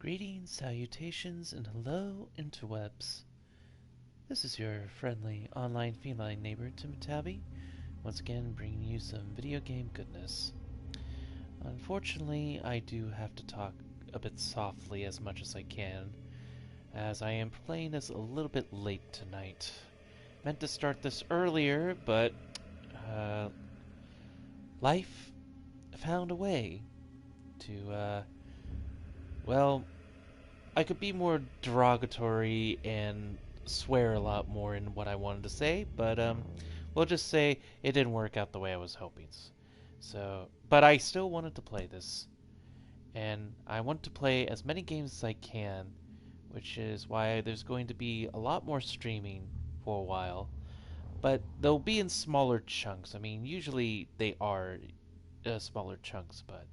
Greetings, salutations, and hello, interwebs. This is your friendly online feline neighbor, Timothy, once again bringing you some video game goodness. Unfortunately, I do have to talk a bit softly as much as I can, as I am playing this a little bit late tonight. Meant to start this earlier, but life found a way to, well, I could be more derogatory and swear a lot more in what I wanted to say, but we'll just say it didn't work out the way I was hoping. So, but I still wanted to play this, and I want to play as many games as I can, which is why there's going to be a lot more streaming for a while, but they'll be in smaller chunks. I mean, usually they are smaller chunks, but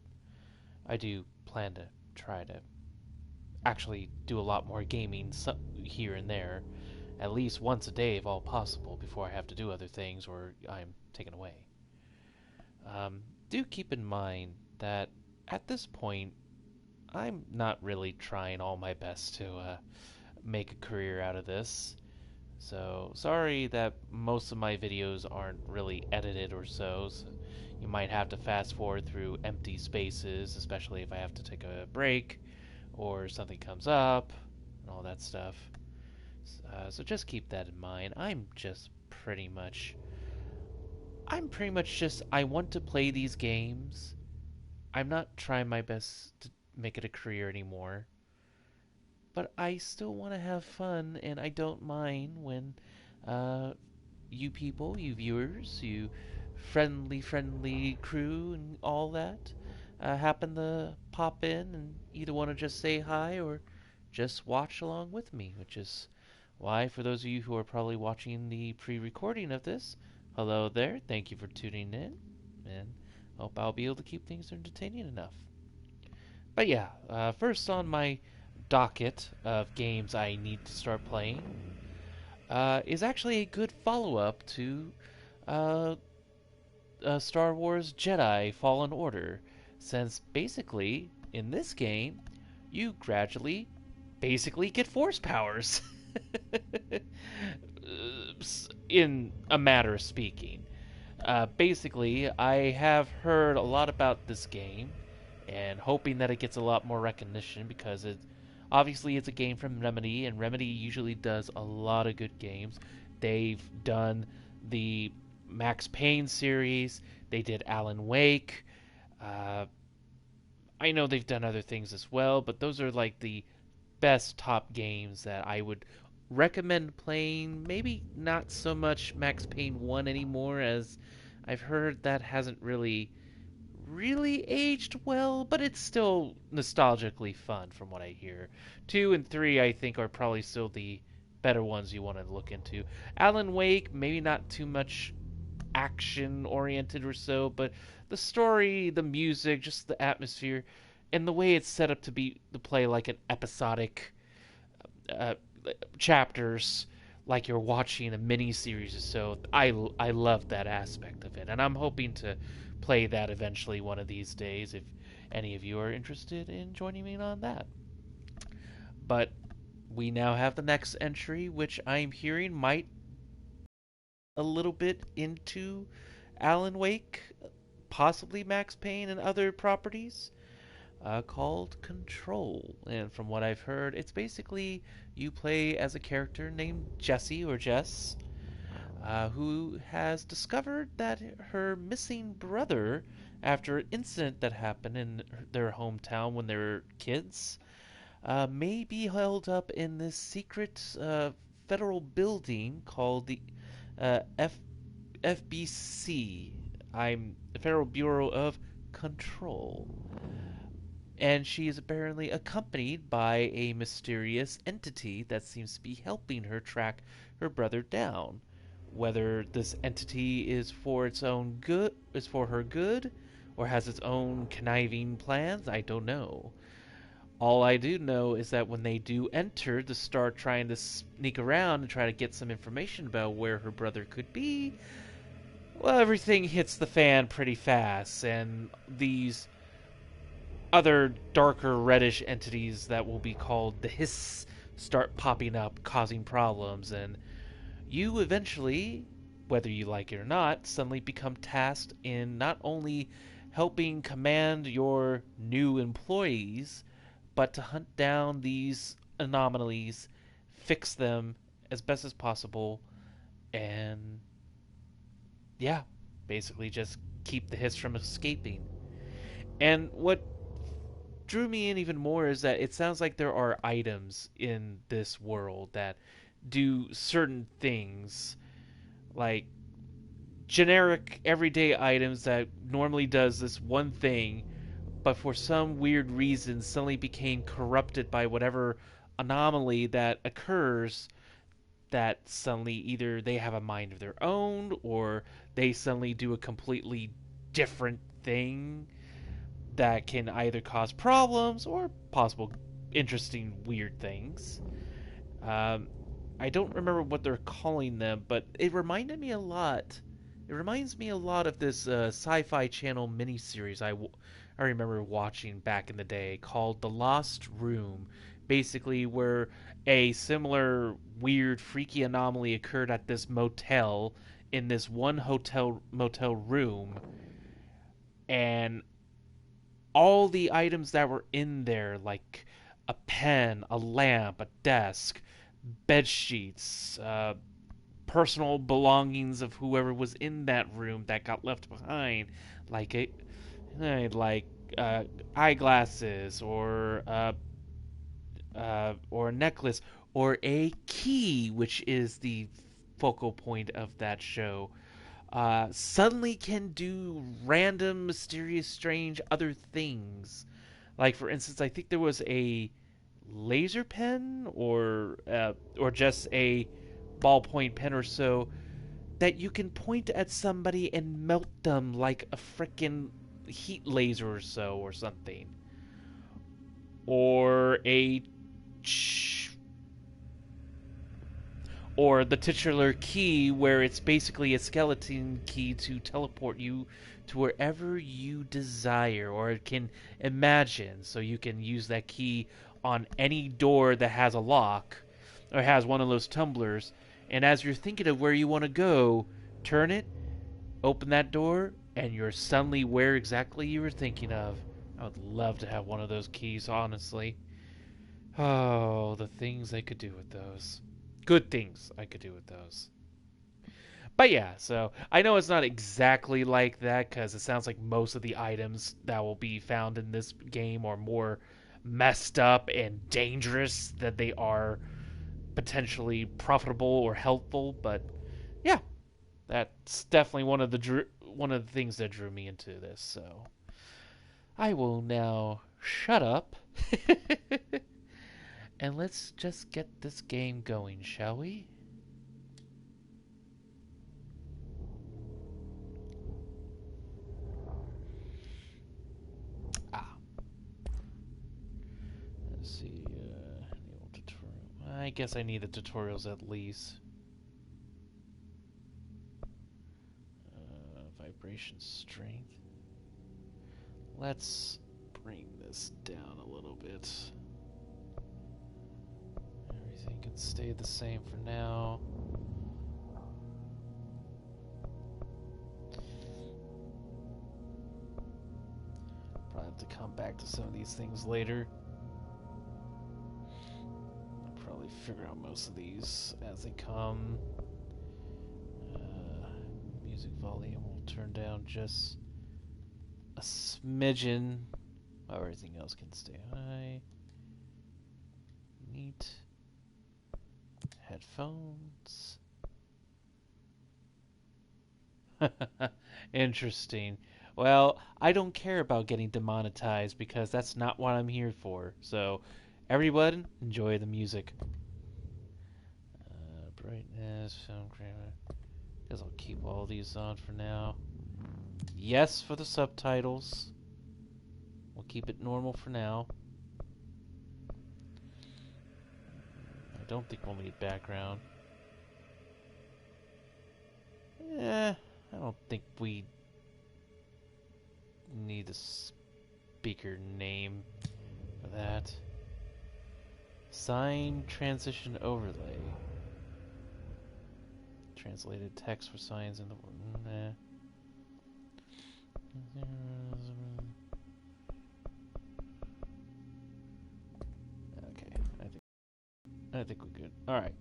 I do plan to try to actually do a lot more gaming here and there, at least once a day if all possible, before I have to do other things or I'm taken away. Do keep in mind that at this point, I'm not really trying all my best to make a career out of this. So, sorry that most of my videos aren't really edited or so you might have to fast forward through empty spaces, especially if I have to take a break or something comes up and all that stuff. So just keep that in mind. I'm pretty much just, I want to play these games. I'm not trying my best to make it a career anymore. But I still want to have fun, and I don't mind when you people, you viewers, you friendly crew and all that happen to pop in and either want to just say hi or just watch along with me, which is why, for those of you who are probably watching the pre-recording of this, hello there, thank you for tuning in, and hope I'll be able to keep things entertaining enough. But yeah, first on my docket of games I need to start playing is actually a good follow-up to uh, Star Wars Jedi Fallen Order, since basically, in this game, you gradually basically get force powers. In a matter of speaking. Basically, I have heard a lot about this game, and hoping that it gets a lot more recognition because obviously it's a game from Remedy, and Remedy usually does a lot of good games. They've done the Max Payne series, they did Alan Wake. I know they've done other things as well, but those are like the best top games that I would recommend playing. Maybe not so much Max Payne 1 anymore, as I've heard that hasn't really aged well, but it's still nostalgically fun from what I hear. 2 and 3 I think are probably still the better ones you want to look into. Alan Wake, maybe not too much action oriented or so, but the story, the music, just the atmosphere, and the way it's set up to play like an episodic uh, chapters, like you're watching a miniseries or so. I love that aspect of it, and I'm hoping to play that eventually one of these days. If any of you are interested in joining me on that, but we now have the next entry, which I'm hearing might a little bit into Alan Wake, possibly Max Payne and other properties, called Control. And from what I've heard, it's basically you play as a character named Jessie or Jess, who has discovered that her missing brother, after an incident that happened in their hometown when they were kids, may be held up in this secret federal building called the FBC. I'm the Federal Bureau of Control. And she is apparently accompanied by a mysterious entity that seems to be helping her track her brother down. Whether this entity is for its own good, is for her good, or has its own conniving plans, I don't know. All I do know is that when they do enter to start trying to sneak around and try to get some information about where her brother could be, well, everything hits the fan pretty fast, and these other darker reddish entities that will be called the Hiss start popping up, causing problems, and you eventually, whether you like it or not, suddenly become tasked in not only helping command your new employees, but to hunt down these anomalies, fix them as best as possible, and yeah, basically just keep the Hiss from escaping. And what drew me in even more is that it sounds like there are items in this world that do certain things, like generic everyday items that normally does this one thing, but for some weird reason suddenly became corrupted by whatever anomaly that occurs, that suddenly either they have a mind of their own or they suddenly do a completely different thing that can either cause problems or possible interesting weird things. Um, I don't remember what they're calling them, but it reminded me a lot. It reminds me a lot of this Sci-Fi Channel miniseries I remember watching back in the day called The Lost Room. Basically, where a similar weird, freaky anomaly occurred at this motel in this one hotel motel room, and all the items that were in there, like a pen, a lamp, a desk, bed sheets, personal belongings of whoever was in that room that got left behind, like like uh, eyeglasses or a necklace or a key, which is the focal point of that show. Suddenly can do random, mysterious, strange other things. Like for instance, I think there was a laser pen or just a ballpoint pen or so that you can point at somebody and melt them like a frickin' heat laser or so or something. Or a or the titular key where it's basically a skeleton key to teleport you to wherever you desire or can imagine, so you can use that key on any door that has a lock or has one of those tumblers, and as you're thinking of where you want to go, turn it, open that door, and you're suddenly where exactly you were thinking of. I would love to have one of those keys, honestly. Oh, the things I could do with those. Good things I could do with those. But yeah, so I know it's not exactly like that because it sounds like most of the items that will be found in this game are more messed up and dangerous than they are potentially profitable or helpful. But yeah, that's definitely one of the things that drew me into this. So I will now shut up and let's just get this game going, shall we? Ah, let's see. I guess I need the tutorials at least. Vibration strength. Let's bring this down a little bit. Everything can stay the same for now. Probably have to come back to some of these things later. I'll probably figure out most of these as they come. Music volume will turn down just a smidgen. Oh, everything else can stay high. Neat. Headphones. Interesting. Well, I don't care about getting demonetized because that's not what I'm here for. So, everyone, enjoy the music. Brightness, film grammar. Guess I'll keep all these on for now. Yes for the subtitles. We'll keep it normal for now. I don't think we'll need background. I don't think we need this. speaker name for that. Sign transition overlay. Translated text for signs in the nah. Okay, I think we're good. All right,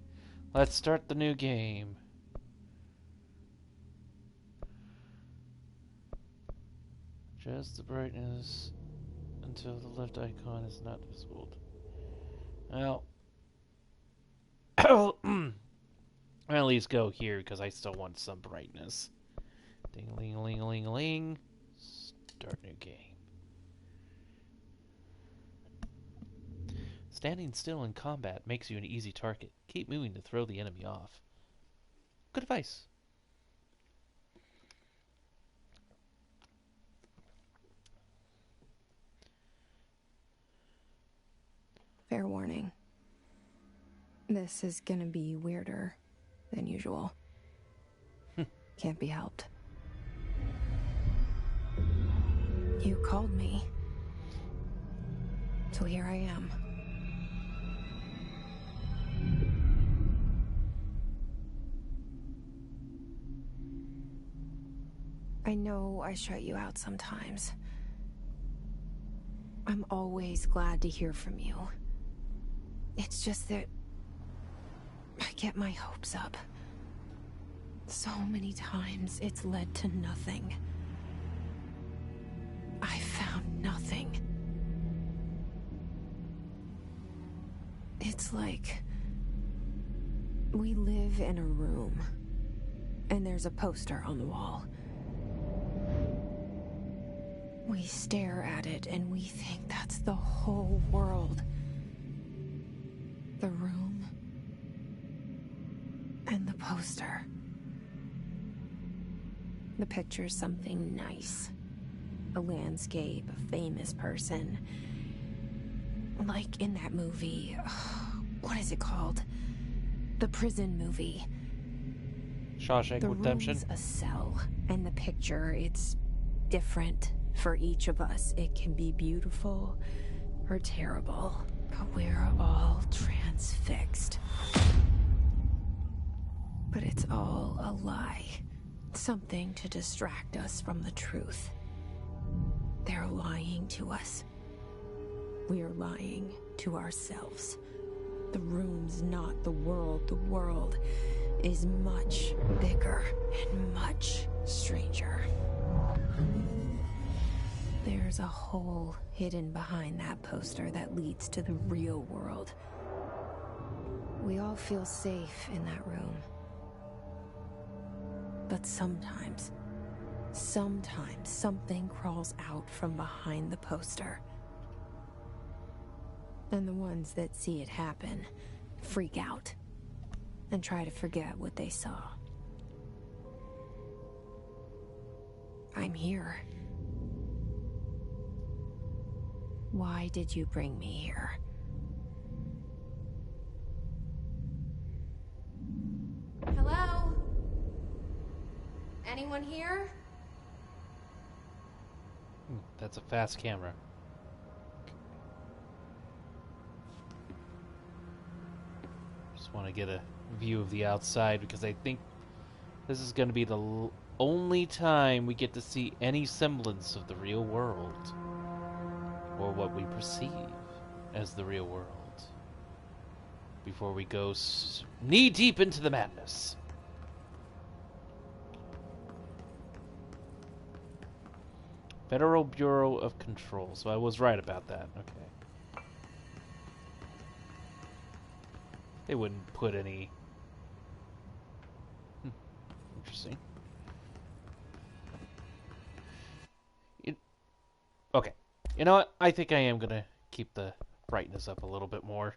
let's start the new game. Adjust the brightness until the left icon is not visible. Well, I'll at least go here because I still want some brightness. Ding-a-ling-a-ling-a-ling-a-ling. Start new game. Standing still in combat makes you an easy target. Keep moving to throw the enemy off. Good advice. Fair warning. This is gonna be weirder than usual. Can't be helped. You called me. So here I am. I know I shut you out sometimes. I'm always glad to hear from you. It's just that I get my hopes up. So many times it's led to nothing. I found nothing. It's like we live in a room, and there's a poster on the wall. We stare at it and we think that's the whole world. The room and the poster. The picture's something nice. A landscape, a famous person. Like in that movie, what is it called? The prison movie. Shawshank Redemption. The room's a cell, and the picture, it's different for each of us. It can be beautiful or terrible, but we're all transfixed. But it's all a lie. Something to distract us from the truth. They're lying to us. We're lying to ourselves. The room's not the world. The world is much bigger and much stranger. There's a hole hidden behind that poster that leads to the real world. We all feel safe in that room. But sometimes something crawls out from behind the poster. And the ones that see it happen freak out and try to forget what they saw. I'm here. Why did you bring me here? Hello? Anyone here? That's a fast camera. Just want to get a view of the outside because I think this is going to be the only time we get to see any semblance of the real world, or what we perceive as the real world, before we go knee-deep into the madness. Federal Bureau of Control. So I was right about that. Okay. They wouldn't put any... Interesting. Okay. You know what? I think I am going to keep the brightness up a little bit more.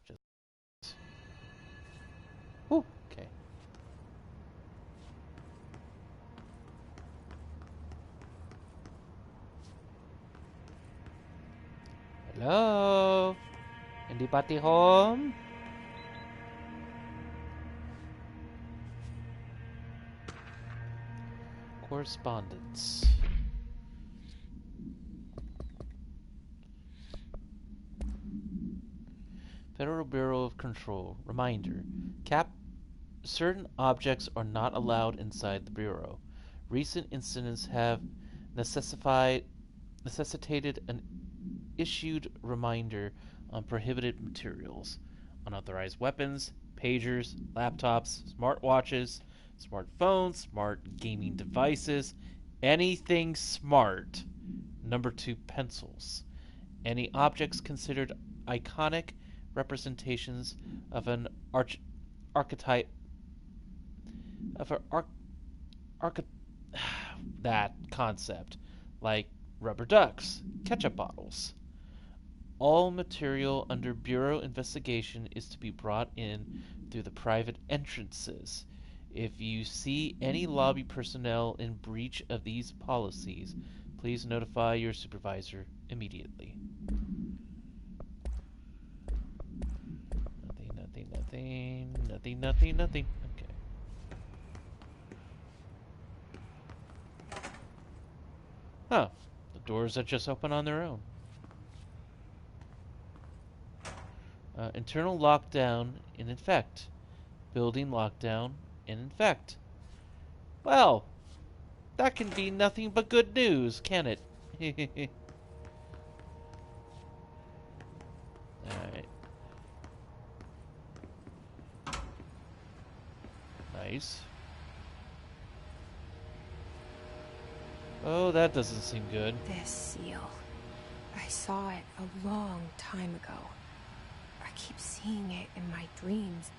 Just... Whew. Okay. Hello? Anybody home? Correspondence. Federal Bureau of Control. Reminder. Certain objects are not allowed inside the Bureau. Recent incidents have necessitated an issued reminder on prohibited materials. Unauthorized weapons, pagers, laptops, smartwatches, smartphones, smart gaming devices, anything smart. Number 2, pencils. Any objects considered iconic representations of an archetype of an arch- that concept, like rubber ducks, ketchup bottles. All material under Bureau investigation is to be brought in through the private entrances. If you see any lobby personnel in breach of these policies, please notify your supervisor immediately. Nothing. Okay. Huh. The doors that just open on their own. Internal lockdown in effect. Building lockdown in effect. Well, that can be nothing but good news, can it? Alright. Nice. Oh, that doesn't seem good. This seal. I saw it a long time ago. I keep seeing it in my dreams.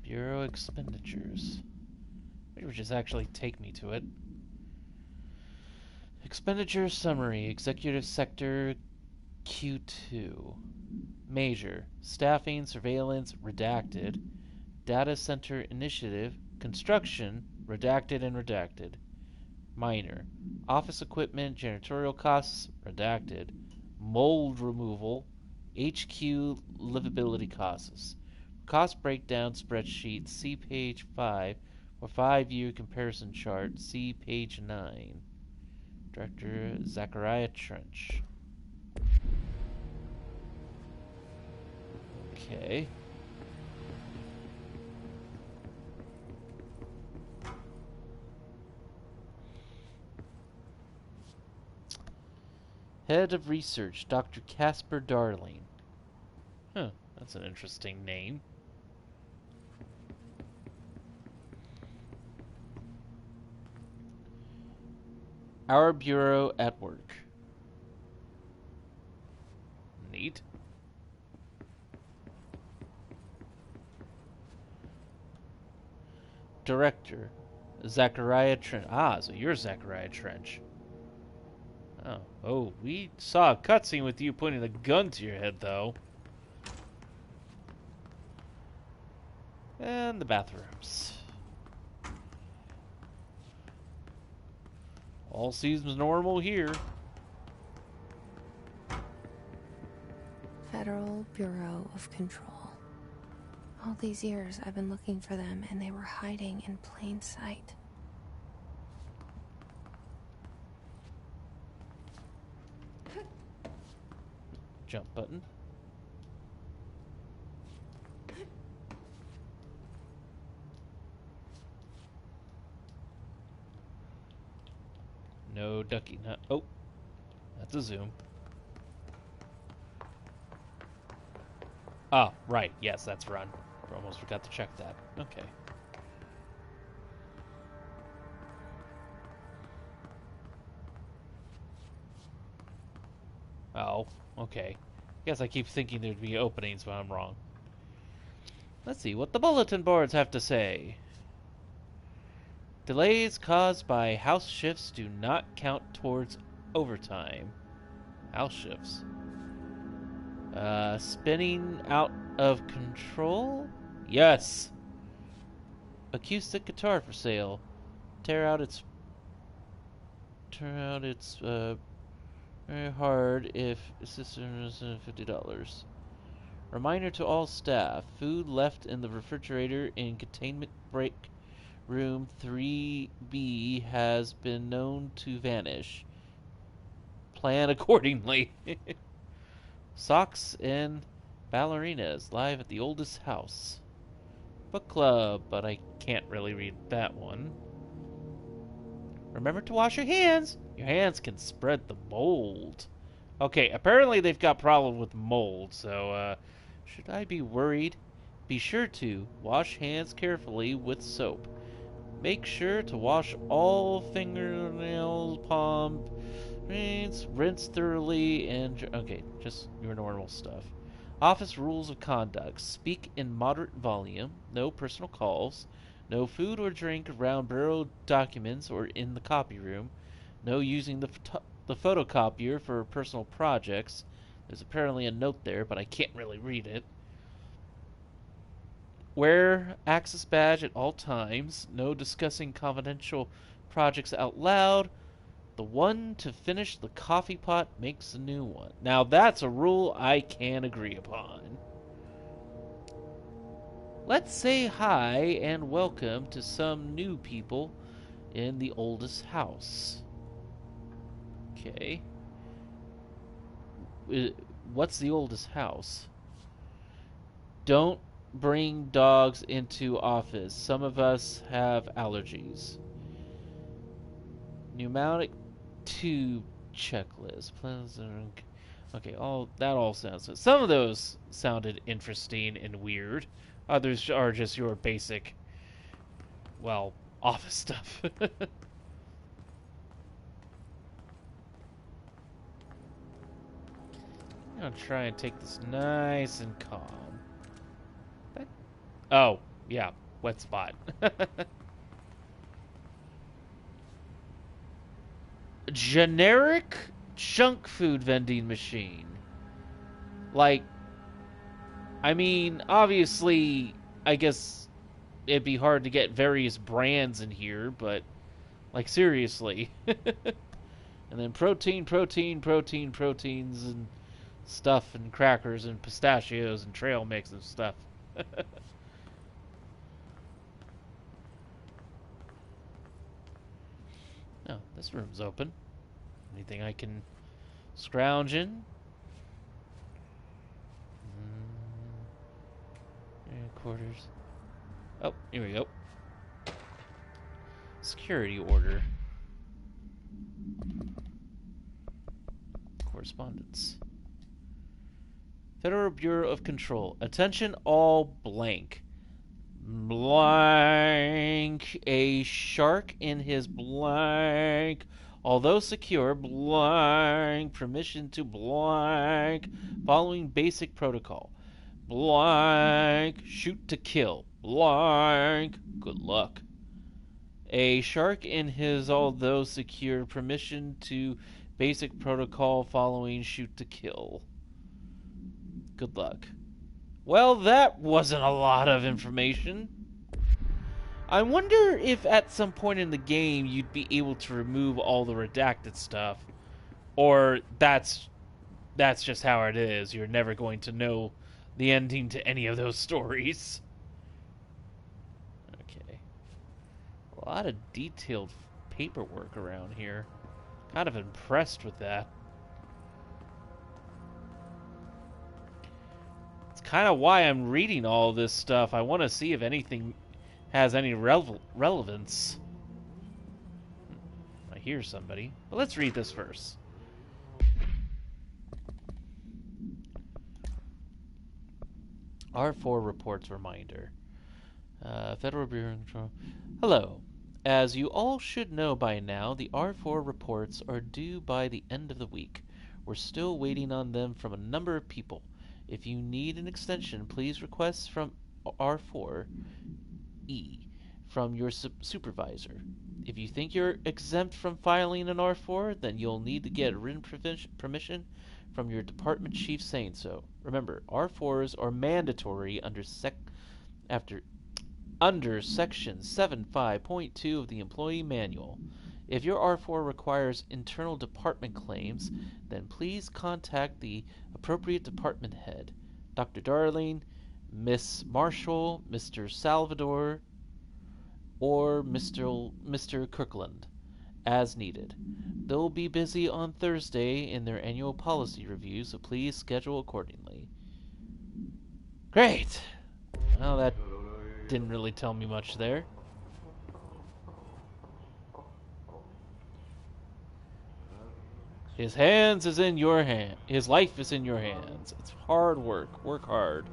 Bureau expenditures. Maybe just actually take me to it. Expenditure summary. Executive sector Q2. Major. Staffing, surveillance, redacted. Data center initiative. Construction, redacted and redacted. Minor. Office equipment, janitorial costs, redacted. Mold removal, HQ livability costs. Cost breakdown spreadsheet, see page 5, or 5-year comparison chart, see page 9. Director Zachariah Trench. Okay. Head of Research, Dr. Casper Darling. Huh, that's an interesting name. Our Bureau at work. Neat. Director, Zachariah Trench. Ah, so you're Zachariah Trench. Oh, we saw a cutscene with you pointing a gun to your head, though. And the bathrooms. All seems normal here. Federal Bureau of Control. All these years I've been looking for them and they were hiding in plain sight. Jump button. No ducking. Oh, that's a zoom. Ah, right. Yes, that's run. Almost forgot to check that. Okay. Oh, okay. Guess I keep thinking there'd be openings, but I'm wrong. Let's see what the bulletin boards have to say. Delays caused by house shifts do not count towards overtime. House shifts. Spinning out of control? Yes. Acoustic guitar for sale. Tear out its Very hard if assistant is $50. Reminder to all staff: food left in the refrigerator in containment break room 3B has been known to vanish. Plan accordingly. Socks and ballerinas live at the oldest house. Book club, but I can't really read that one. Remember to wash your hands. Your hands can spread the mold. Okay, apparently they've got problem with mold, so should I be worried? Be sure to wash hands carefully with soap. Make sure to wash all fingernails, palm, rinse thoroughly, and okay, just your normal stuff. Office rules of conduct: speak in moderate volume, no personal calls, no food or drink around bureau documents or in the copy room, no using the photocopier for personal projects. There's apparently a note there, but I can't really read it. Wear access badge at all times. No discussing confidential projects out loud. The one to finish the coffee pot makes a new one. Now that's a rule I can agree upon. Let's say hi and welcome to some new people in the oldest house. Okay. What's the oldest house? Don't bring dogs into office. Some of us have allergies. Pneumatic tube checklist. Okay, all sounds good. Some of those sounded interesting and weird. Others are just your basic, well, office stuff. I'm gonna try and take this nice and calm. Oh, yeah, wet spot. Generic junk food vending machine. Like, I mean, obviously, I guess it'd be hard to get various brands in here, but, like, seriously. And then proteins, and stuff, and crackers, and pistachios, and trail mix and stuff. No, this room's open. Anything I can scrounge in? Quarters. Oh, here we go. Security order. Correspondence. Federal Bureau of Control. Attention all blank. Blank. A shark in his blank. Although secure, blank. Permission to blank. Following basic protocol. Blank. Shoot to kill. Blank. Good luck. A shark in his although secure, permission to basic protocol following shoot to kill. Good luck. Well, that wasn't a lot of information. I wonder if at some point in the game you'd be able to remove all the redacted stuff, or that's just how it is. You're never going to know the ending to any of those stories. Okay. A lot of detailed paperwork around here. Kind of impressed with that. It's kind of why I'm reading all this stuff. I want to see if anything has any relevance. I hear somebody. But let's read this first. R4 reports reminder. Federal Bureau of Control. Hello. As you all should know by now, the R4 reports are due by the end of the week. We're still waiting on them from a number of people. If you need an extension, please request from R4E from your supervisor. If you think you're exempt from filing an R4, then you'll need to get written permission from your department chief saying so. Remember, R4s are mandatory under Section 7.5.2 of the Employee Manual. If your R4 requires internal department claims, then please contact the appropriate department head. Dr. Darling, Miss Marshall, Mr. Salvador, or Mr. Kirkland, as needed. They'll be busy on Thursday in their annual policy review, so please schedule accordingly. Great! Well, that didn't really tell me much there. His hands is in your hand. His life is in your hands. It's hard work. Work hard.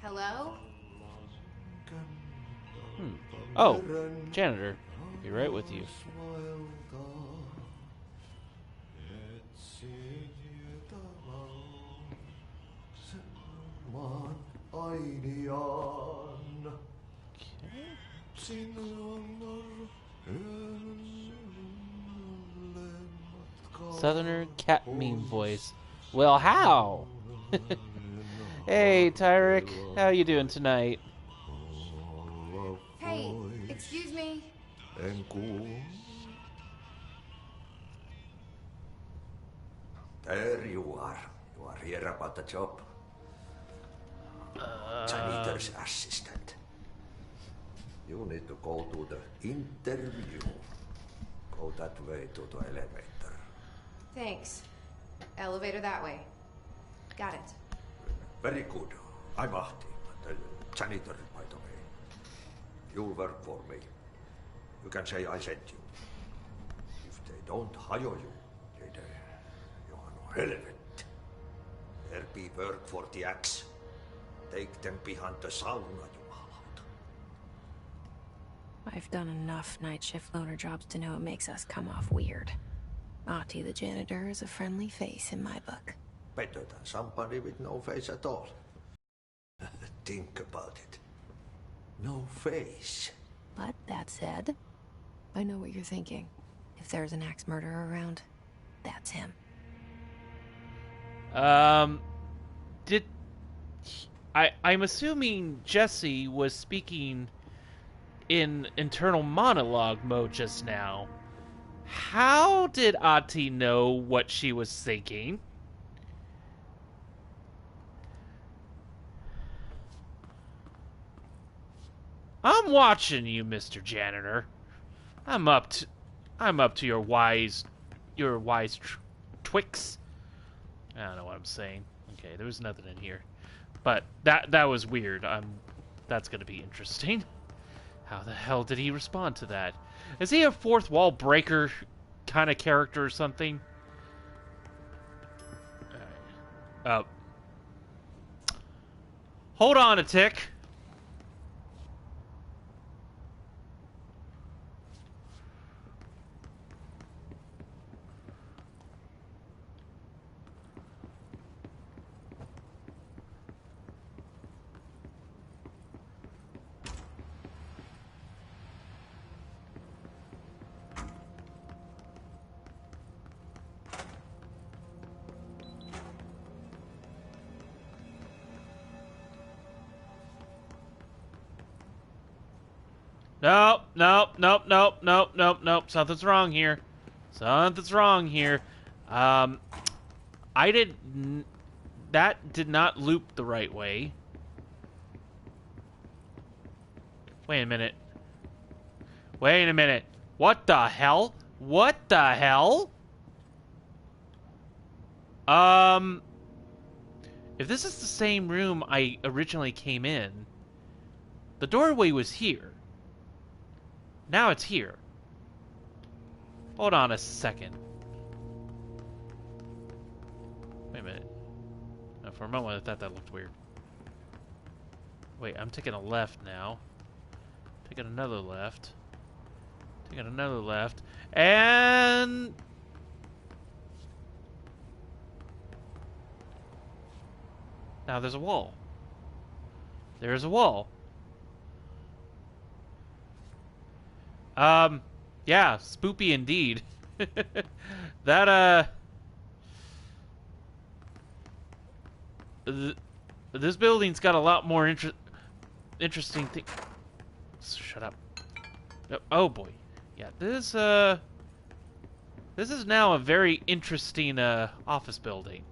Hello? Oh, Janitor. Be right with you. Southerner cat meme voice. Well, how? Hey, Tyrick. How you doing tonight? Hey, excuse me. There you are. You are here about the job. Janitor's assistant. You need to go to the interview. Go that way to the elevator. Thanks. Elevator that way. Got it. Very good. I'm Ahti, the janitor, by the way. You'll work for me. You can say I sent you. If they don't hire you, then you are no hell of it. There be work for the axe. Take them behind the sauna, you out. I've done enough night shift loner jobs to know it makes us come off weird. Ahti the janitor is a friendly face in my book. Better than somebody with no face at all. Think about it. No face. But that said, I know what you're thinking. If there's an axe murderer around, that's him. I'm assuming Jesse was speaking in internal monologue mode just now. How did Ahti know what she was thinking? I'm watching you, Mr. Janitor. I'm up to your wise twix. I don't know what I'm saying. Okay, there was nothing in here, but that was weird. That's gonna be interesting. How the hell did he respond to that? Is he a fourth wall breaker kind of character or something? Hold on a tick. Nope. Something's wrong here. That did not loop the right way. Wait a minute. What the hell? If this is the same room I originally came in, the doorway was here. Now it's here. Hold on a second. Wait a minute. Now, for a moment, I thought that looked weird. Wait, I'm taking a left now. Taking another left. And... now there's a wall. Yeah, spoopy indeed. That, this building's got a lot more interesting things. Shut up. Oh boy. Yeah, this is now a very interesting office building.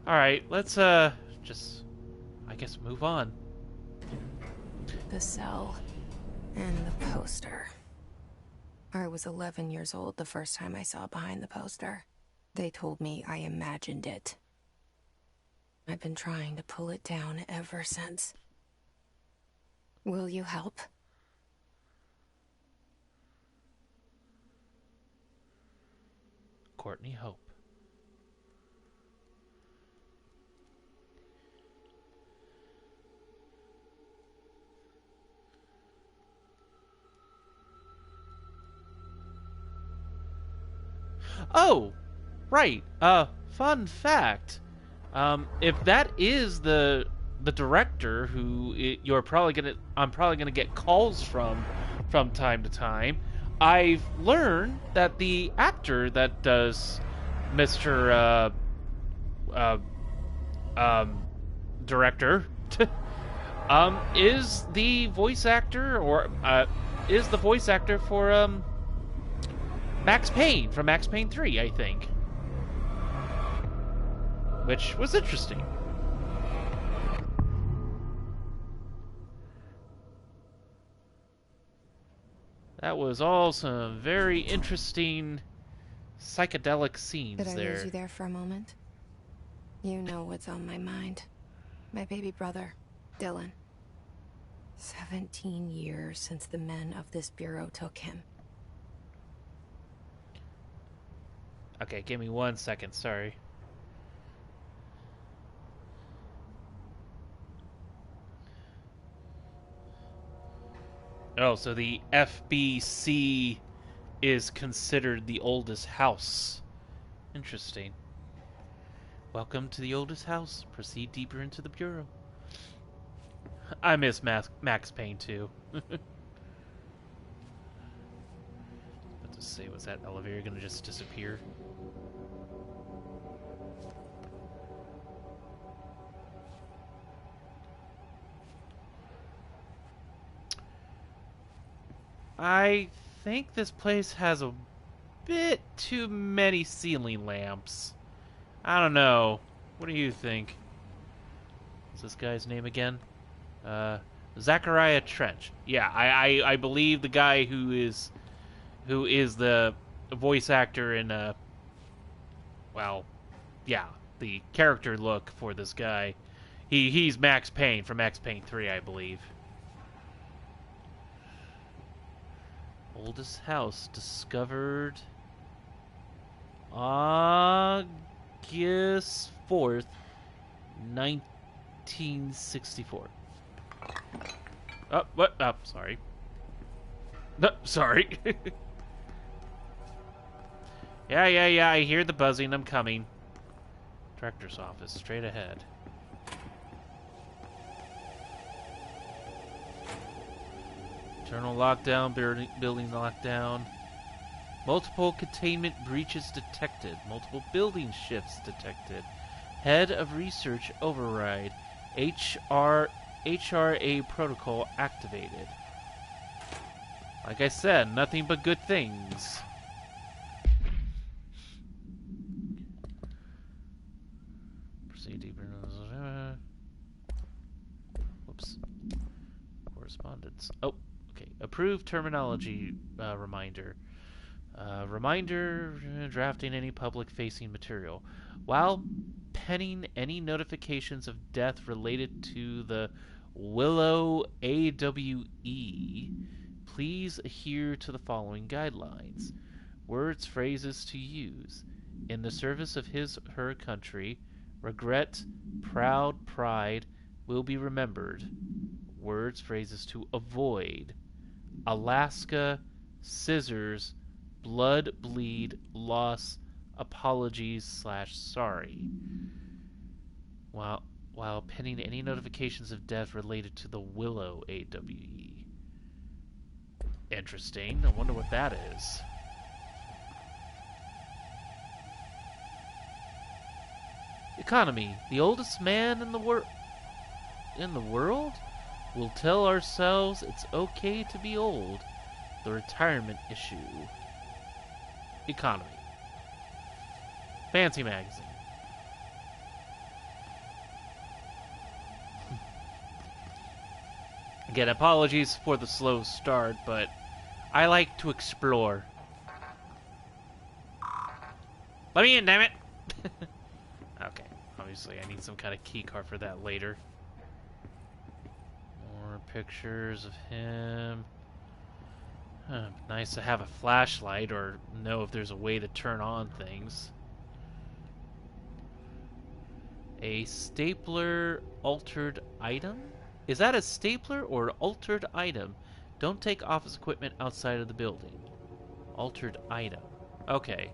All right, let's just I guess move on. The cell and the poster. I was 11 years old the first time I saw behind the poster. They told me I imagined it. I've been trying to pull it down ever since. Will you help? Courtney Hope. Oh, right. Fun fact. If that is the director who I'm probably gonna get calls from time to time. I've learned that the actor that does Mr. Director is the voice actor for Max Payne from Max Payne 3, I think. Which was interesting. That was all some very interesting psychedelic scenes there. Did I there. lose you there for a moment? You know what's on my mind. My baby brother, Dylan. 17 years since the men of this bureau took him. Okay, give me 1 second, sorry. Oh, so the FBC is considered the oldest house. Interesting. Welcome to the oldest house. Proceed deeper into the bureau. I miss Max Payne too. What to say? Was that elevator gonna just disappear? I think this place has a bit too many ceiling lamps. I don't know. What do you think? What's this guy's name again? Zachariah Trench. Yeah, I believe the guy who is the voice actor in well, yeah, the character look for this guy. He's Max Payne from Max Payne 3, I believe. Oldest house discovered August 4th, 1964. Oh, what? Oh, sorry. No, sorry. Yeah, I hear the buzzing. I'm coming. Director's office, straight ahead. Internal lockdown, building lockdown. Multiple containment breaches detected. Multiple building shifts detected. Head of research override. HRA protocol activated. Like I said, nothing but good things. Proceed deeper. Whoops. Correspondence. Oh. Approved terminology reminder. Reminder drafting any public-facing material. While penning any notifications of death related to the Willow AWE, please adhere to the following guidelines. Words, phrases to use. In the service of her country, regret, proud, pride will be remembered. Words, phrases to avoid. Alaska, scissors, blood, bleed, loss, apologies / sorry. While pending any notifications of death related to the Willow AWE. Interesting. I wonder what that is. Economy. The oldest man in the world? We'll tell ourselves it's okay to be old. The retirement issue. Economy. Fancy magazine. Again, apologies for the slow start, but I like to explore. Let me in, damn it! Okay, obviously I need some kind of key card for that later. More pictures of him. Nice to have a flashlight or know if there's a way to turn on things. A stapler altered item? Is that a stapler or an altered item? Don't take office equipment outside of the building. Altered item. Okay.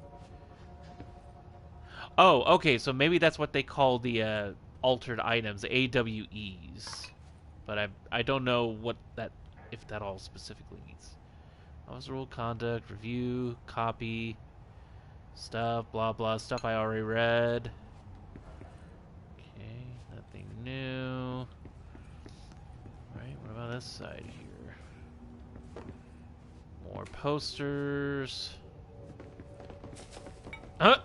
Oh, okay, so maybe that's what they call the altered items, AWEs. But I don't know what that, if that all specifically means. Officer rule, conduct, review, copy, stuff, blah blah, stuff I already read. Okay, nothing new. Right, what about this side here? More posters. Huh?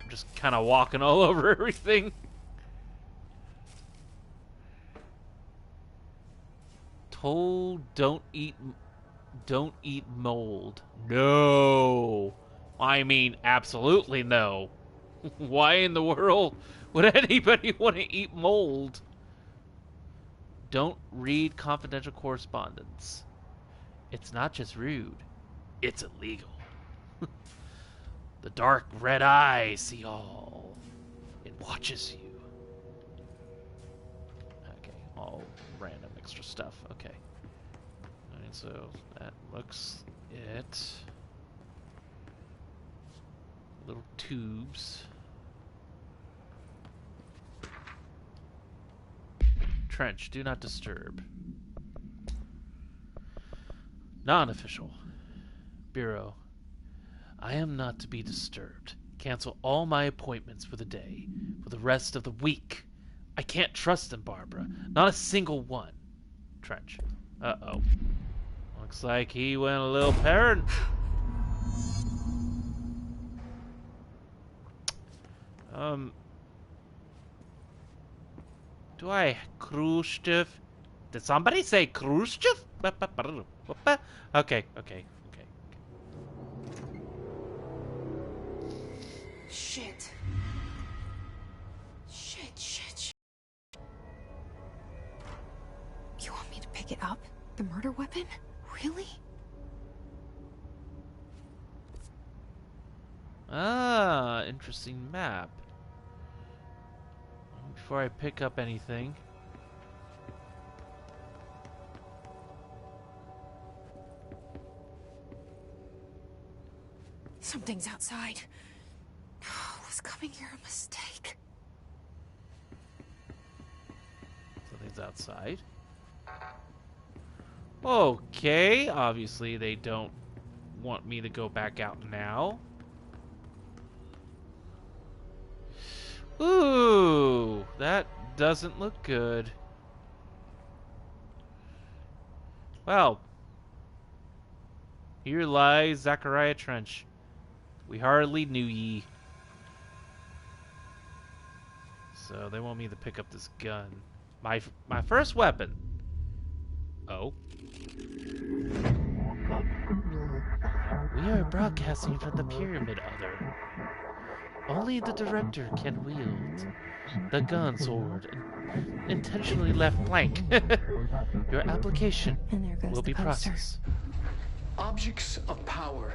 I'm just kind of walking all over everything. Told don't eat mold. No. I mean, absolutely no. Why in the world would anybody want to eat mold? Don't read confidential correspondence. It's not just rude, it's illegal. The dark red eye see all. It watches you. Okay, all random extra stuff. Okay. Alright, so that looks it. Little tubes. Trench, do not disturb. Non-official. Bureau. I am not to be disturbed. Cancel all my appointments for the day, for the rest of the week. I can't trust them, Barbara. Not a single one. Trench. Uh-oh. Looks like he went a little parent. Do I Khrushchev? Did somebody say Khrushchev? Okay. Shit. You want me to pick it up? The murder weapon? Really? Ah, interesting map. Before I pick up anything. Something's outside. Was coming here a mistake? Something's outside. Okay, obviously they don't want me to go back out now. Ooh, that doesn't look good. Well, here lies Zachariah Trench. We hardly knew ye. So they want me to pick up this gun. My first weapon. Oh. We are broadcasting from the Pyramid Other. Only the director can wield the gun sword. Intentionally left blank. Your application will be processed. Objects of power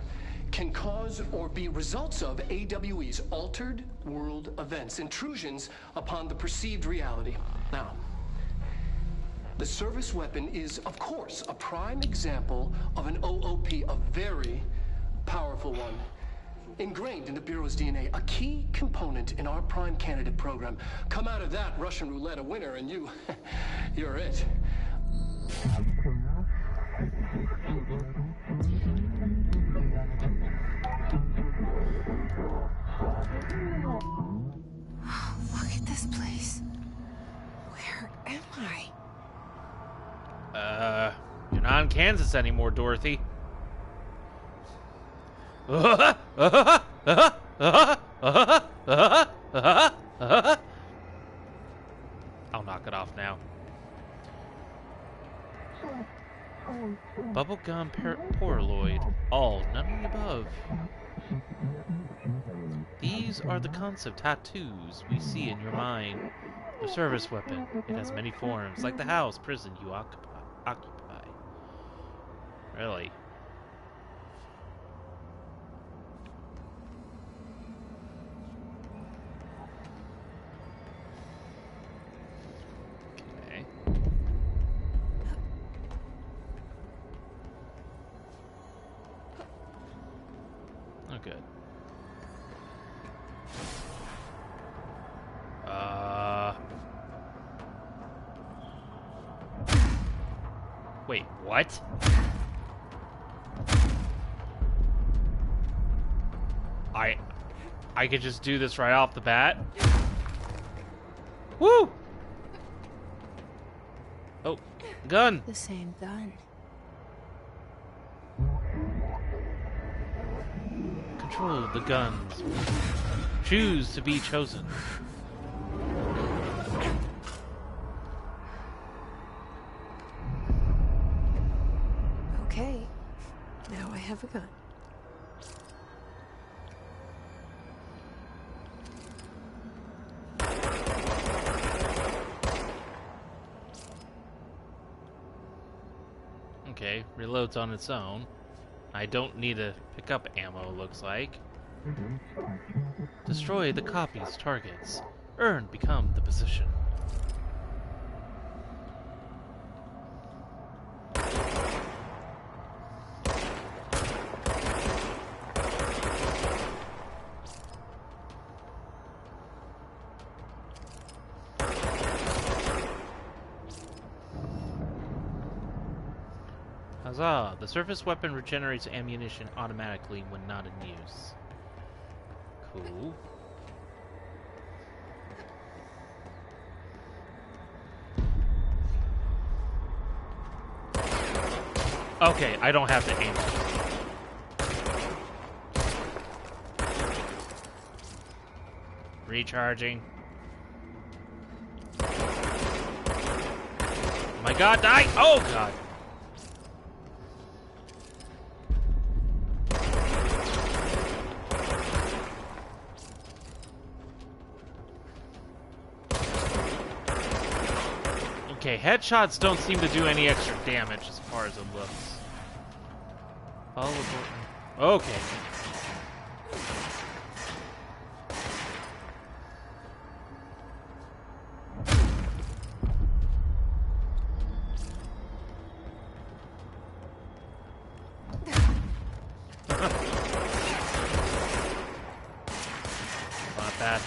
can cause or be results of AWE's altered world events, intrusions upon the perceived reality. Now, the service weapon is, of course, a prime example of an OOP, a very powerful one. Ingrained in the Bureau's DNA, a key component in our prime candidate program. Come out of that Russian roulette a winner and you're it. not in Kansas anymore, Dorothy. I'll knock it off now. Bubblegum Polaroid. All, none of the above. These are the concept tattoos we see in your mind. The service weapon. It has many forms, like the house, prison you occupy. Really? Okay. Oh, good. Wait, what? I could just do this right off the bat? Woo! Oh, gun! The same gun. Control the guns. Choose to be chosen. Okay. Now I have a gun. Okay, reloads on its own. I don't need to pick up ammo, looks like. Destroy the copy's targets. Become the position. Huzzah! The surface weapon regenerates ammunition automatically when not in use. Cool. Okay, I don't have to aim it. Recharging. Oh my god, die! Oh god! Okay, headshots don't seem to do any extra damage as far as it looks. Follow the button. Okay. Not bad.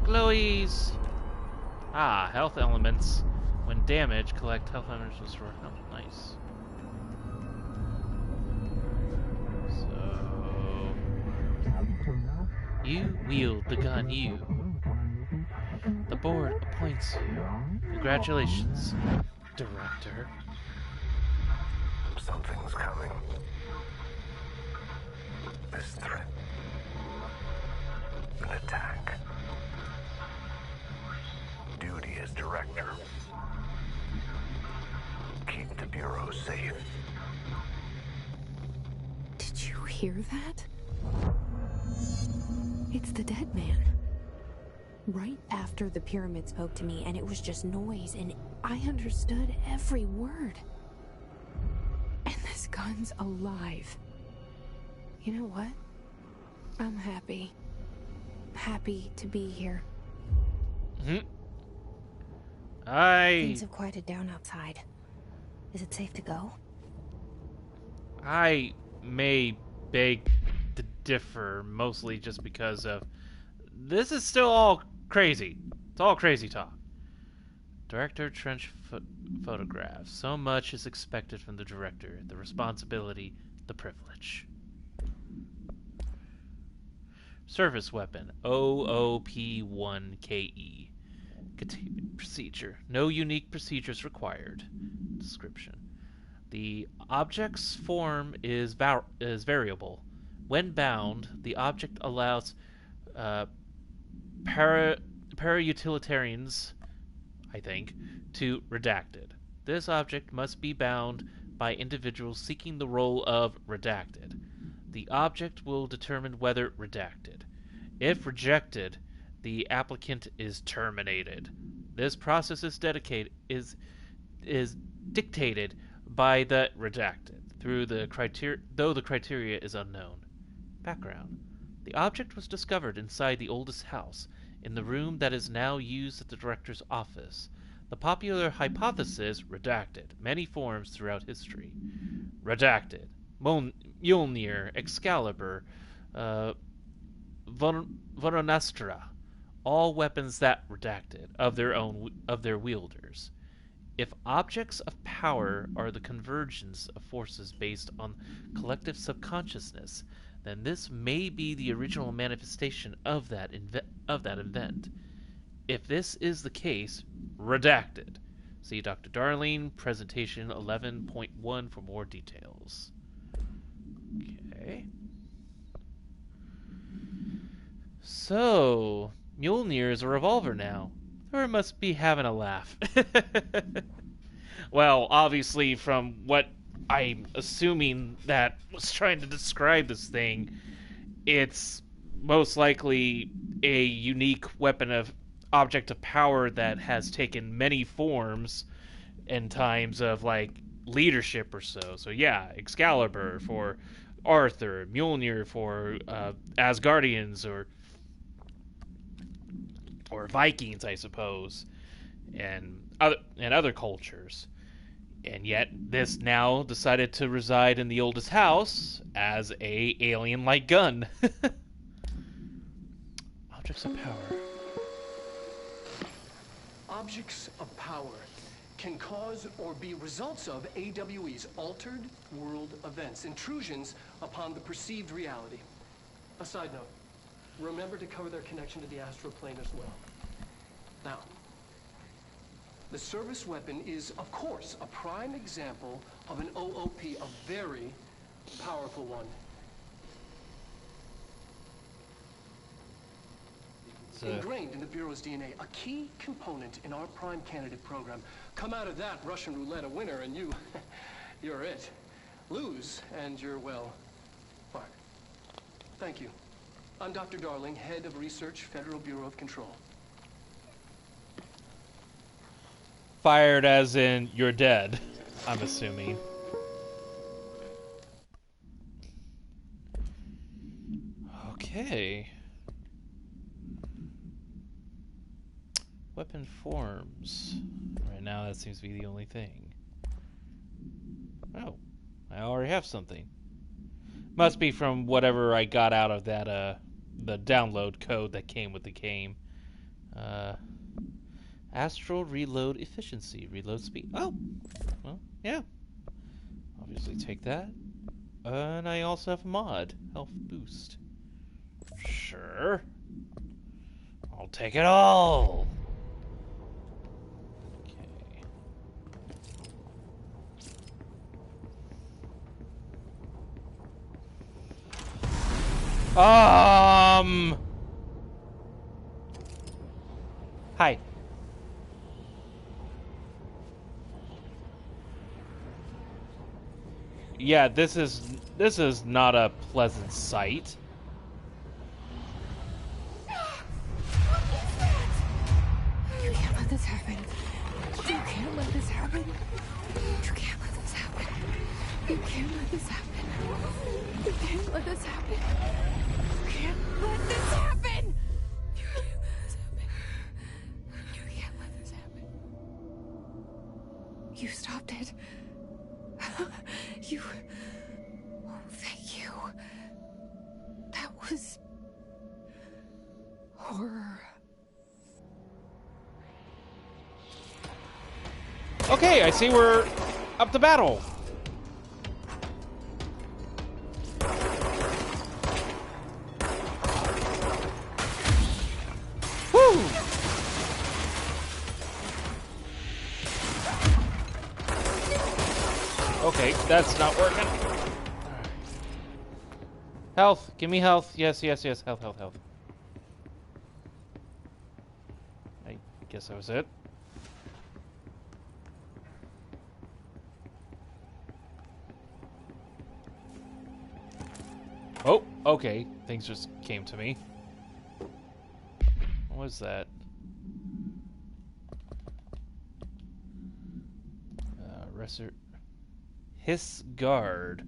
Glowies! Ah, health elements. When damaged, collect health elements to restore health. Nice. So... You wield the gun, you. The board appoints you. Congratulations, Director. Something's coming. This threat. An attack. Duty as director. Keep the Bureau safe. Did you hear that? It's the dead man. Right after the pyramid spoke to me, and it was just noise, and I understood every word. And this gun's alive. You know what? I'm happy. Happy to be here. Things have quieted down outside. Is it safe to go? I may beg to differ, mostly just because of... This is still all crazy. It's all crazy talk. Director Trench photographs. So much is expected from the director. The responsibility, the privilege. Service weapon, OOP1KE. Continued procedure. No unique procedures required. Description. The object's form is variable. When bound, the object allows para-utilitarians, I think, to redacted. This object must be bound by individuals seeking the role of redacted. The object will determine whether redacted. If rejected, the applicant is terminated. This process is dictated by the redacted, though the criteria is unknown. Background. The object was discovered inside the oldest house, in the room that is now used at the director's office. The popular hypothesis, redacted, many forms throughout history. Redacted, Mjolnir, Excalibur, Varanastra, all weapons that redacted of their wielders. If objects of power are the convergence of forces based on collective subconsciousness, then this may be the original manifestation of that event. If this is the case, redacted. See Dr. Darling, presentation 11.1 for more details. Okay. So, Mjolnir is a revolver now. Thor must be having a laugh. Well, obviously, from what I'm assuming that was trying to describe this thing, it's most likely a unique weapon of object of power that has taken many forms in times of like leadership or so. So yeah, Excalibur for Arthur, Mjolnir for Asgardians or Vikings, I suppose, and other cultures. And yet this now decided to reside in the oldest house as a alien-like gun. Objects of power. Objects of power can cause or be results of AWE's altered world events, intrusions upon the perceived reality. A side note, remember to cover their connection to the astral plane as well. Now, the service weapon is, of course, a prime example of an OOP, a very powerful one. Ingrained in the Bureau's DNA, a key component in our prime candidate program. Come out of that Russian roulette a winner and you're it. Lose and you're, well, fired. Thank you. I'm Dr. Darling, head of research, Federal Bureau of Control. Fired as in you're dead, I'm assuming. Okay. Weapon forms. Right now that seems to be the only thing. Oh, I already have something. Must be from whatever I got out of that the download code that came with the game. Astral reload efficiency, reload speed. Oh, well, yeah. Obviously take that. And I also have a mod, health boost. Sure. I'll take it all. Hi. Yeah, this is not a pleasant sight. You can't let this happen. You can't let this happen. You can't let this happen. You can't let this happen. You can't let this happen. You can't let this happen. You can't let this happen. You can't let this happen. You stopped it. You... Oh, thank you. That was... horror. Okay, I see we're up to battle. Okay, that's not working. Health. Give me health. Yes, yes, yes. Health, health, health. I guess that was it. Oh, okay. Things just came to me. What was that? Hiss Guard.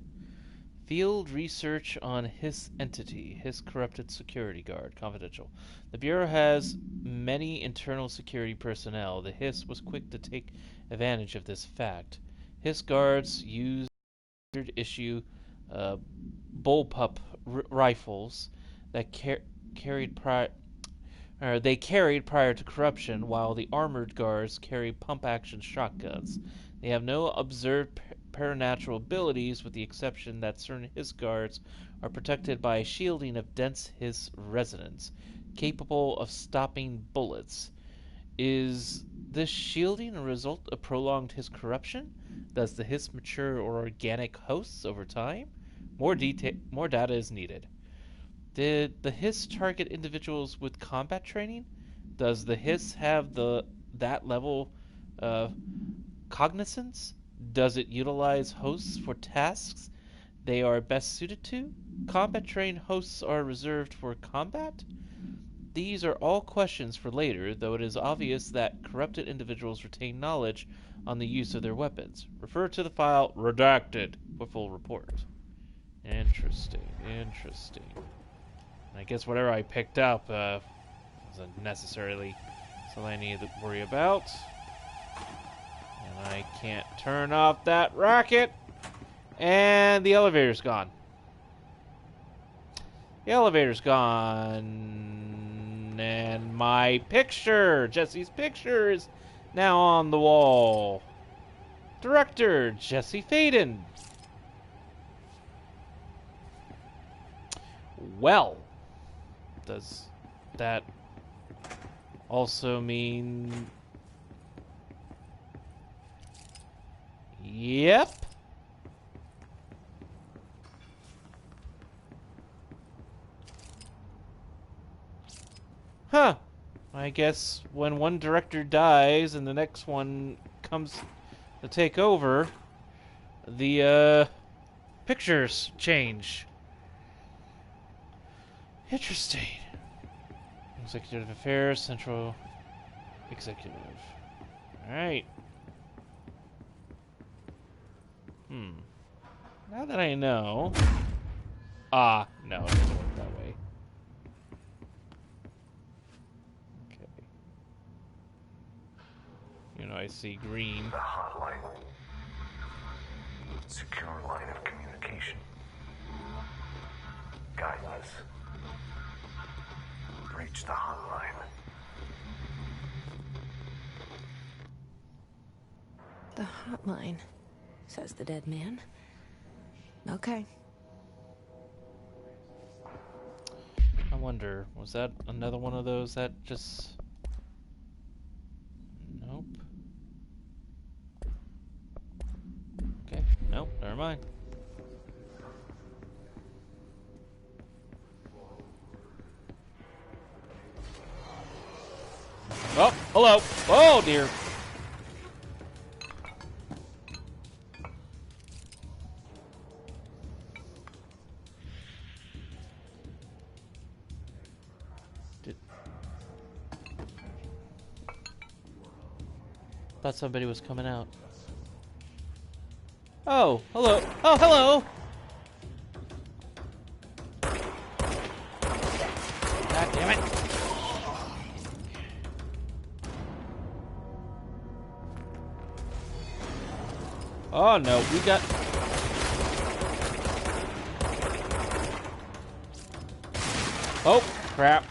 Field research on Hiss entity. Hiss corrupted security guard. Confidential. The Bureau has many internal security personnel. The Hiss was quick to take advantage of this fact. Hiss guards used issue bullpup rifles that carried prior to corruption, while the armored guards carry pump-action shotguns. They have no observed paranatural abilities, with the exception that certain Hiss guards are protected by a shielding of dense Hiss resonance, capable of stopping bullets. Is this shielding a result of prolonged Hiss corruption? Does the Hiss mature or organic hosts over time? More data is needed. Did the Hiss target individuals with combat training? Does the Hiss have that level of cognizance? Does it utilize hosts for tasks they are best suited to? Combat-trained hosts are reserved for combat? These are all questions for later, though it is obvious that corrupted individuals retain knowledge on the use of their weapons. Refer to the file redacted for full report. Interesting, interesting. I guess whatever I picked up wasn't necessarily something I needed to worry about. And I can't turn off that rocket. And the elevator's gone. The elevator's gone. And my picture, Jesse's picture, is now on the wall. Director, Jesse Faden. Well, does that also mean... Yep. Huh. I guess when one director dies and the next one comes to take over, the pictures change. Interesting. Executive Affairs, Central Executive. Alright. Now that I know... no, it doesn't work that way. Okay. You know, I see green. The hotline. Secure line of communication. Guidance. Reach the hotline. The hotline, says the dead man. Okay. I wonder, was that another one of those that just... Nope. Okay, nope, never mind. Oh, hello. Oh, dear. Thought somebody was coming out. Oh, hello. Oh, hello. God damn it. Oh no, we got... Oh, crap.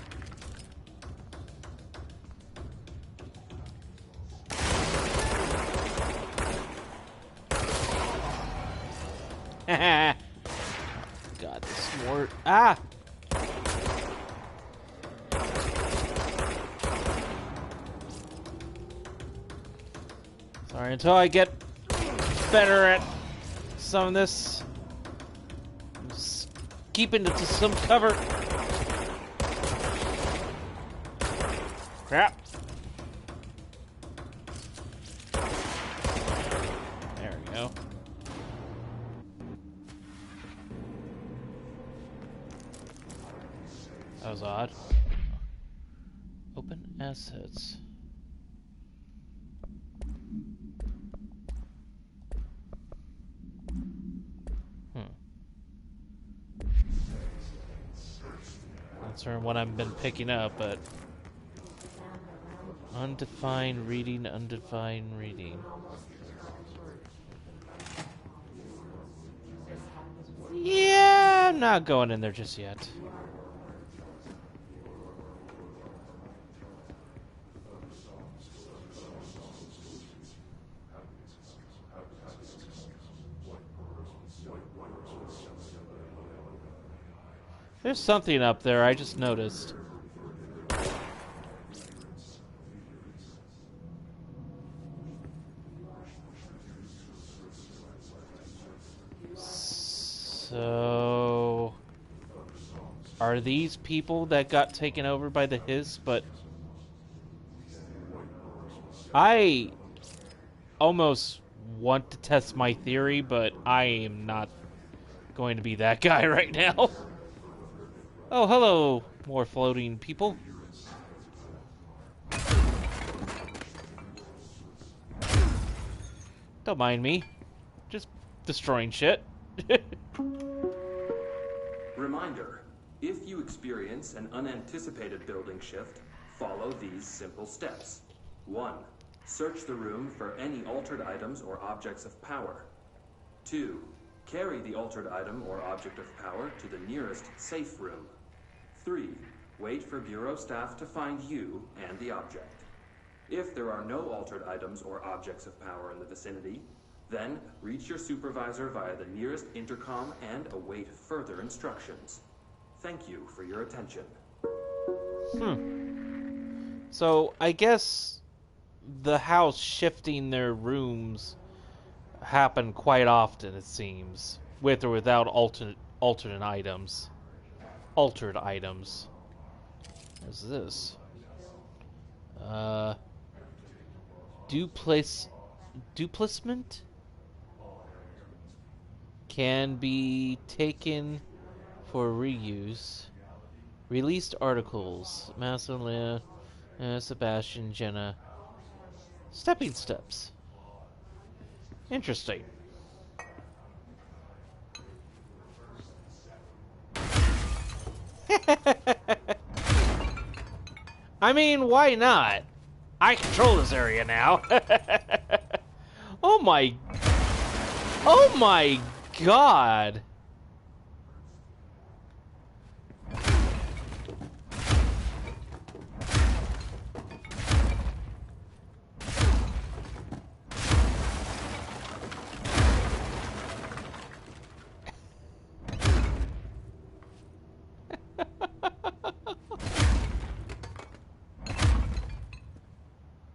God, this is more... Ah! Sorry, until I get better at some of this. Just keeping it to some cover. Crap. There we go. That was odd. Open assets. That's what I've been picking up, but undefined reading, undefined reading. Yeah, I'm not going in there just yet. There's something up there, I just noticed. So... are these people that got taken over by the Hiss? But... I almost want to test my theory, but I am not going to be that guy right now. Oh, hello, more floating people. Don't mind me. Just destroying shit. Reminder, if you experience an unanticipated building shift, follow these simple steps. 1. Search the room for any altered items or objects of power. 2. Carry the altered item or object of power to the nearest safe room. 3. Wait for Bureau staff to find you and the object. If there are no altered items or objects of power in the vicinity, then reach your supervisor via the nearest intercom and await further instructions. Thank you for your attention. So, I guess the house shifting their rooms happen quite often, it seems. With or without alternate items. Altered items. What's this? Duplacement can be taken for reuse. Released articles. Massillon, Sebastian, Jenna. Stepping steps. Interesting. I mean, why not? I control this area now. Oh my... oh my god!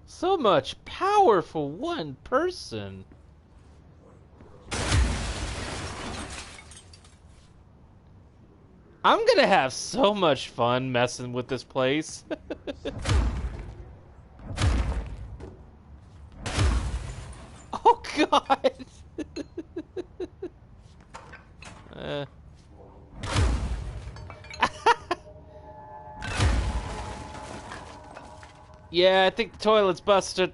So much power for one person. I'm gonna have so much fun messing with this place. Oh god. Yeah, I think the toilet's busted.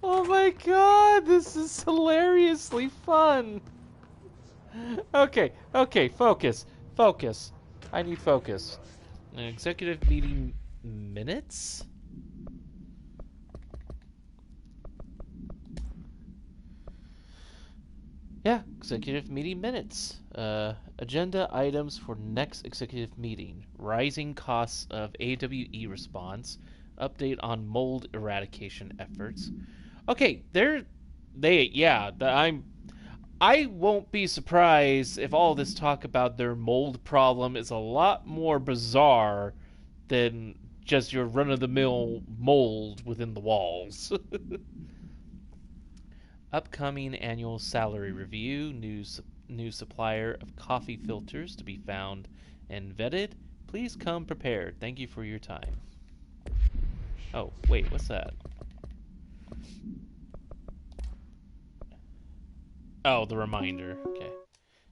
Oh my god, this is hilariously fun. Okay, focus. Focus. I need focus. Executive meeting minutes? Yeah, executive meeting minutes. Agenda items for next executive meeting. Rising costs of AWE response. Update on mold eradication efforts. Okay, I won't be surprised if all this talk about their mold problem is a lot more bizarre than just your run-of-the-mill mold within the walls. Upcoming annual salary review, new supplier of coffee filters to be found and vetted. Please come prepared. Thank you for your time. Oh, wait, what's that? Oh, the reminder. Okay.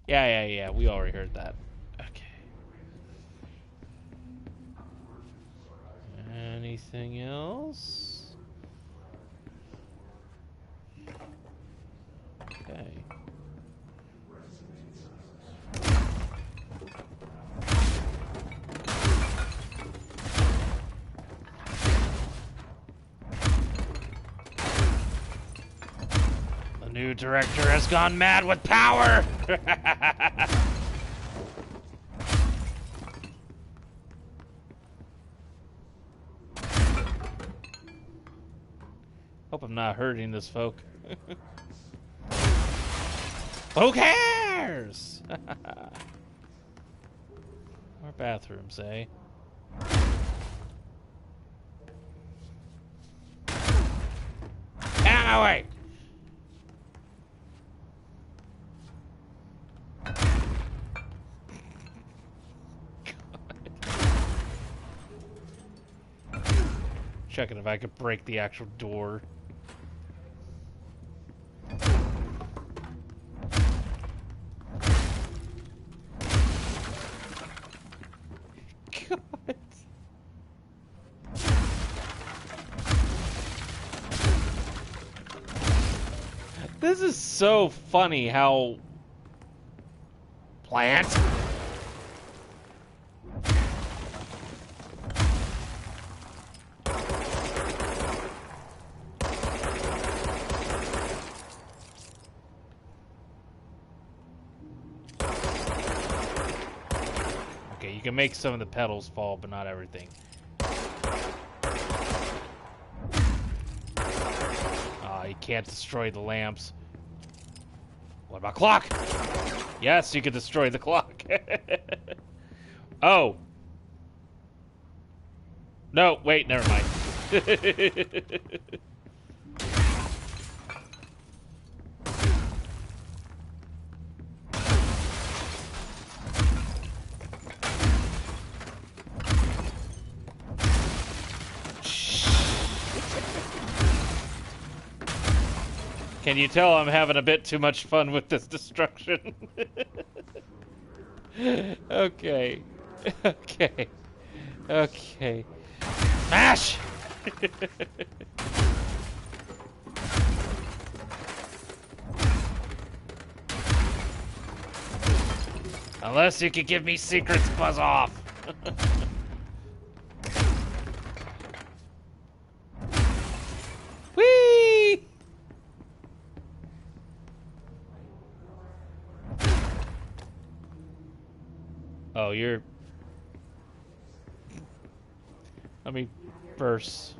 Yeah. We already heard that. Okay. Anything else? Okay. The new director has gone mad with power! Hope I'm not hurting this folk. Who cares? More bathrooms, eh? Out of my way! Checking if I could break the actual door. God. This is so funny how... Plant? Okay, you can make some of the petals fall, but not everything. You can't destroy the lamps. What about clock? Yes, you can destroy the clock. Oh. No, wait, never mind. Can you tell I'm having a bit too much fun with this destruction? Okay. Okay. Okay. Smash! Unless you could give me secrets, buzz off! Whee! Oh, you're... Let me first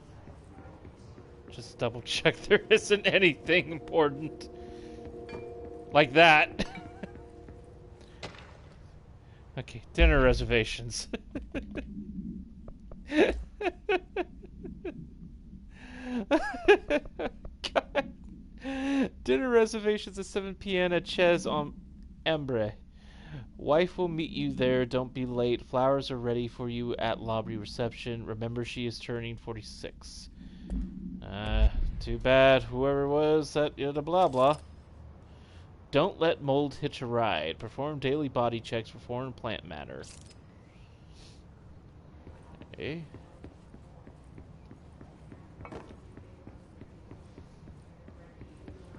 just double check there isn't anything important like that. Okay, dinner reservations. God. Dinner reservations at 7 p.m. at Ches on Embre. Wife will meet you there. Don't be late. Flowers are ready for you at lobby reception. Remember, she is turning 46. Too bad. Whoever was that, blah blah. Don't let mold hitch a ride. Perform daily body checks for foreign plant matter. Okay.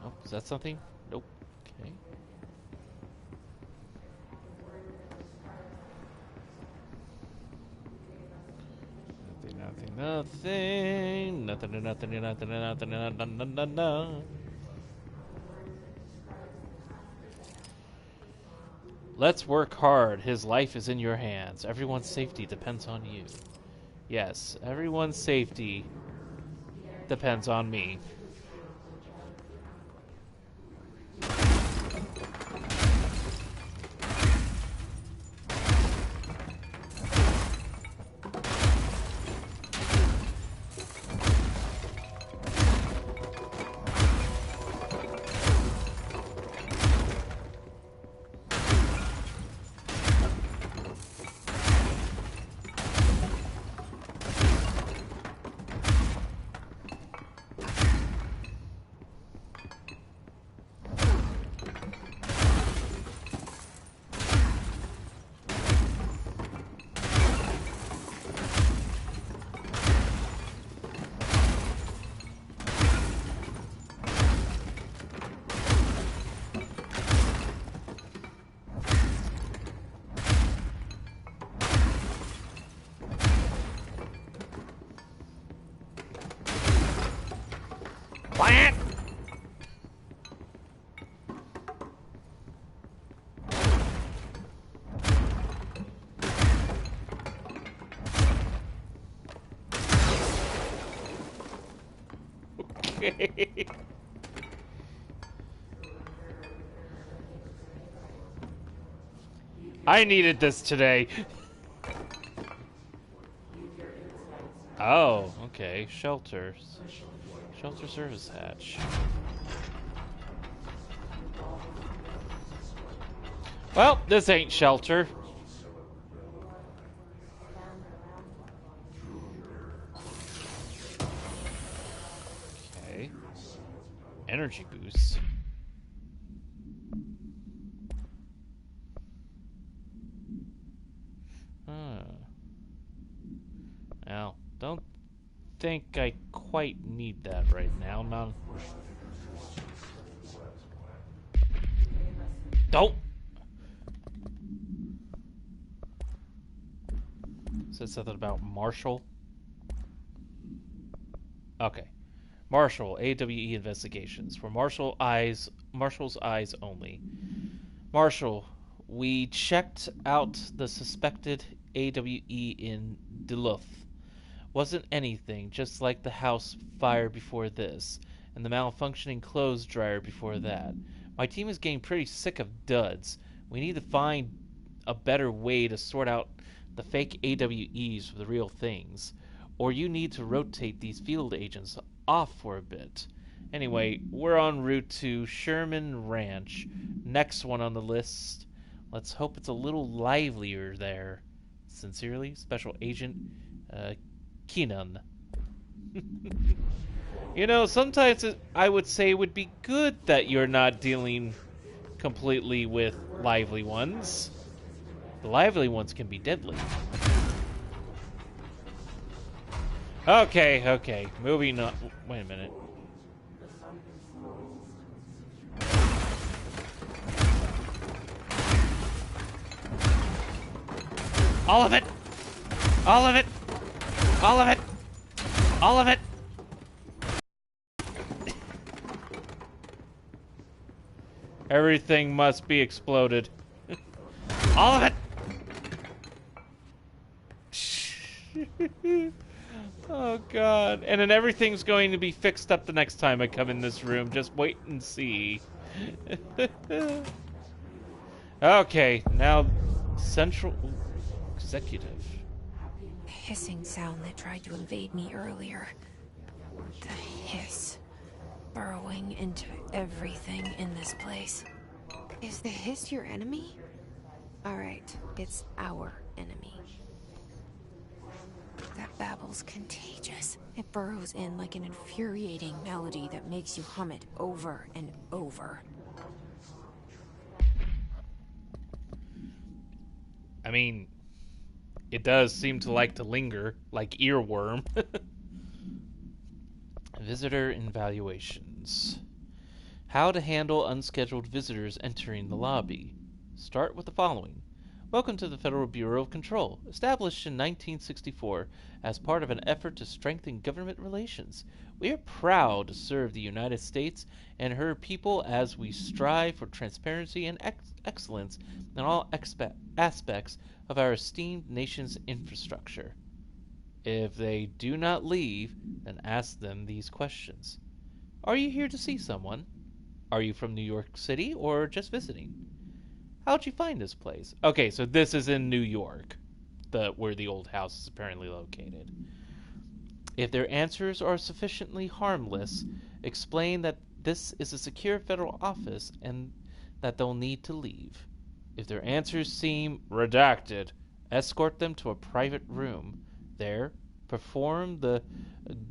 Oh, is that something? Nope. Okay. Nothing. Let's work hard. His life is in your hands. Everyone's safety depends on you. Yes, everyone's safety depends on me. Plant! Okay. I needed this today. Oh, okay. Shelters. Shelter service hatch. Well, this ain't shelter. Okay. Energy boost. Now, don't think I quite need that right now. None. Don't. Said something about Marshall. Okay. Marshall, AWE investigations. For Marshall's eyes only. Marshall, we checked out the suspected AWE in Duluth. Wasn't anything, just like the house fire before this, and the malfunctioning clothes dryer before that. My team is getting pretty sick of duds. We need to find a better way to sort out the fake AWEs with the real things. Or you need to rotate these field agents off for a bit. Anyway, we're en route to Sherman Ranch. Next one on the list. Let's hope it's a little livelier there. Sincerely, Special Agent Keenan. You know, sometimes I would say it would be good that you're not dealing completely with lively ones. The lively ones can be deadly. Okay. Moving on. Wait a minute. All of it! All of it! All of it! All of it! Everything must be exploded. All of it! Oh god. And then everything's going to be fixed up the next time I come in this room. Just wait and see. Okay, now Central Executive. The hissing sound that tried to invade me earlier. The hiss. Burrowing into everything in this place. Is the hiss your enemy? Alright, it's our enemy. That babble's contagious. It burrows in like an infuriating melody that makes you hum it over and over. I mean, it does seem to like to linger, like earworm. Visitor evaluations. How to handle unscheduled visitors entering the lobby. Start with the following. Welcome to the Federal Bureau of Control, established in 1964 as part of an effort to strengthen government relations. We are proud to serve the United States and her people as we strive for transparency and excellence in all aspects of our esteemed nation's infrastructure. If they do not leave, then ask them these questions. Are you here to see someone? Are you from New York City or just visiting? How'd you find this place? Okay, so this is in New York, where the old house is apparently located. If their answers are sufficiently harmless, explain that this is a secure federal office and that they'll need to leave. If their answers seem redacted, escort them to a private room. There, perform the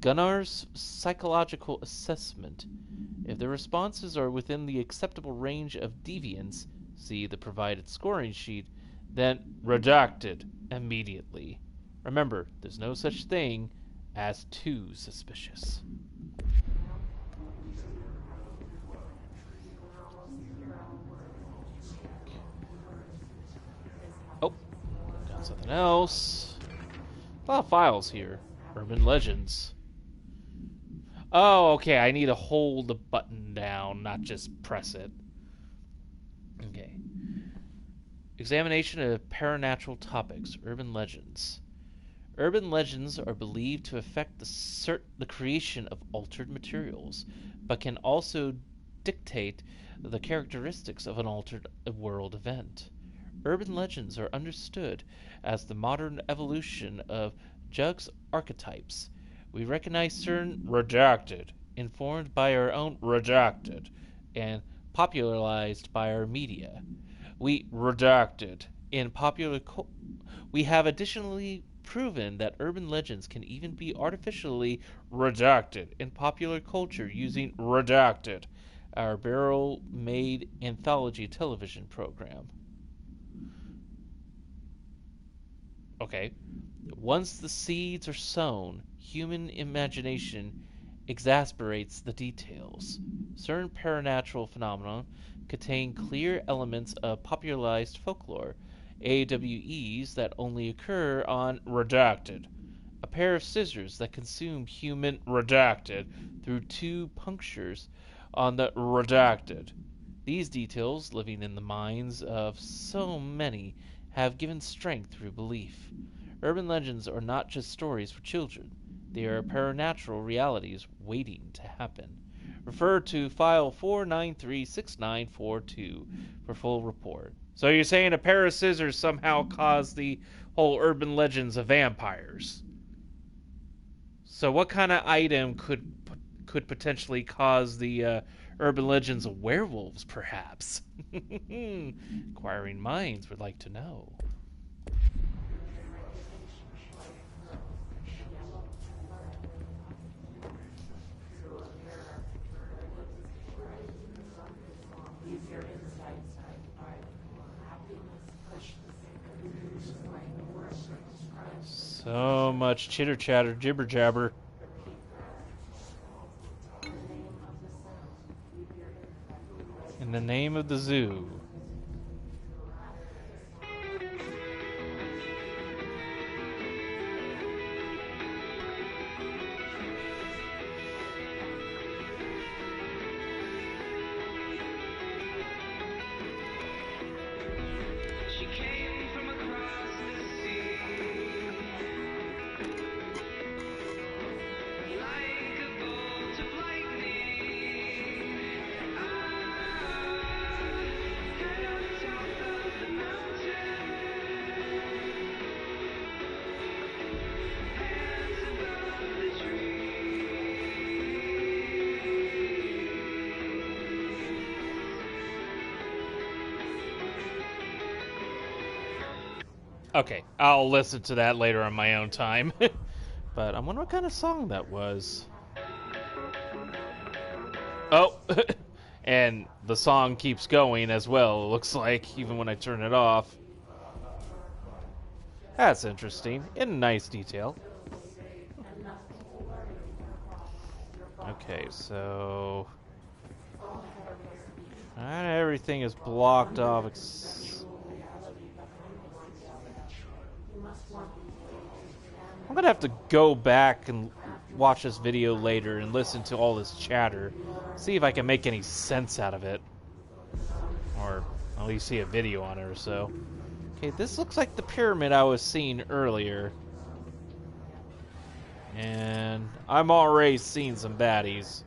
Gunnar's psychological assessment. If the responses are within the acceptable range of deviance, see the provided scoring sheet, then redacted immediately. Remember, there's no such thing as too suspicious. Oh, got something else. A lot of files here. Urban legends. Oh, okay. I need to hold the button down, not just press it. Okay. Examination of paranatural topics, urban legends. Urban legends are believed to affect the creation of altered materials, but can also dictate the characteristics of an altered world event. Urban legends are understood as the modern evolution of Jug's archetypes. We recognize certain redacted, informed by our own redacted, and popularized by our media. We redacted in we have additionally proven that urban legends can even be artificially redacted in popular culture using Redacted, our barrel made anthology television program. Okay. Once the seeds are sown, human imagination exasperates the details. Certain paranatural phenomena contain clear elements of popularized folklore, AWEs that only occur on Redacted. A pair of scissors that consume human Redacted through two punctures on the Redacted. These details, living in the minds of so many, have given strength through belief. Urban legends are not just stories for children. They are paranatural realities waiting to happen. Refer to file 4936942 for full report. So you're saying a pair of scissors somehow caused the whole urban legends of vampires? So what kind of item could potentially cause the urban legends of werewolves, perhaps? Inquiring minds would like to know. So much chitter chatter, jibber jabber. In the name of the zoo. Okay, I'll listen to that later on my own time. But I wonder what kind of song that was. Oh, and the song keeps going as well, it looks like, even when I turn it off. That's interesting. In nice detail. Okay, so... everything is blocked off. I'm gonna have to go back and watch this video later and listen to all this chatter. See if I can make any sense out of it. Or at least see a video on it or so. Okay, this looks like the pyramid I was seeing earlier. And I'm already seeing some baddies.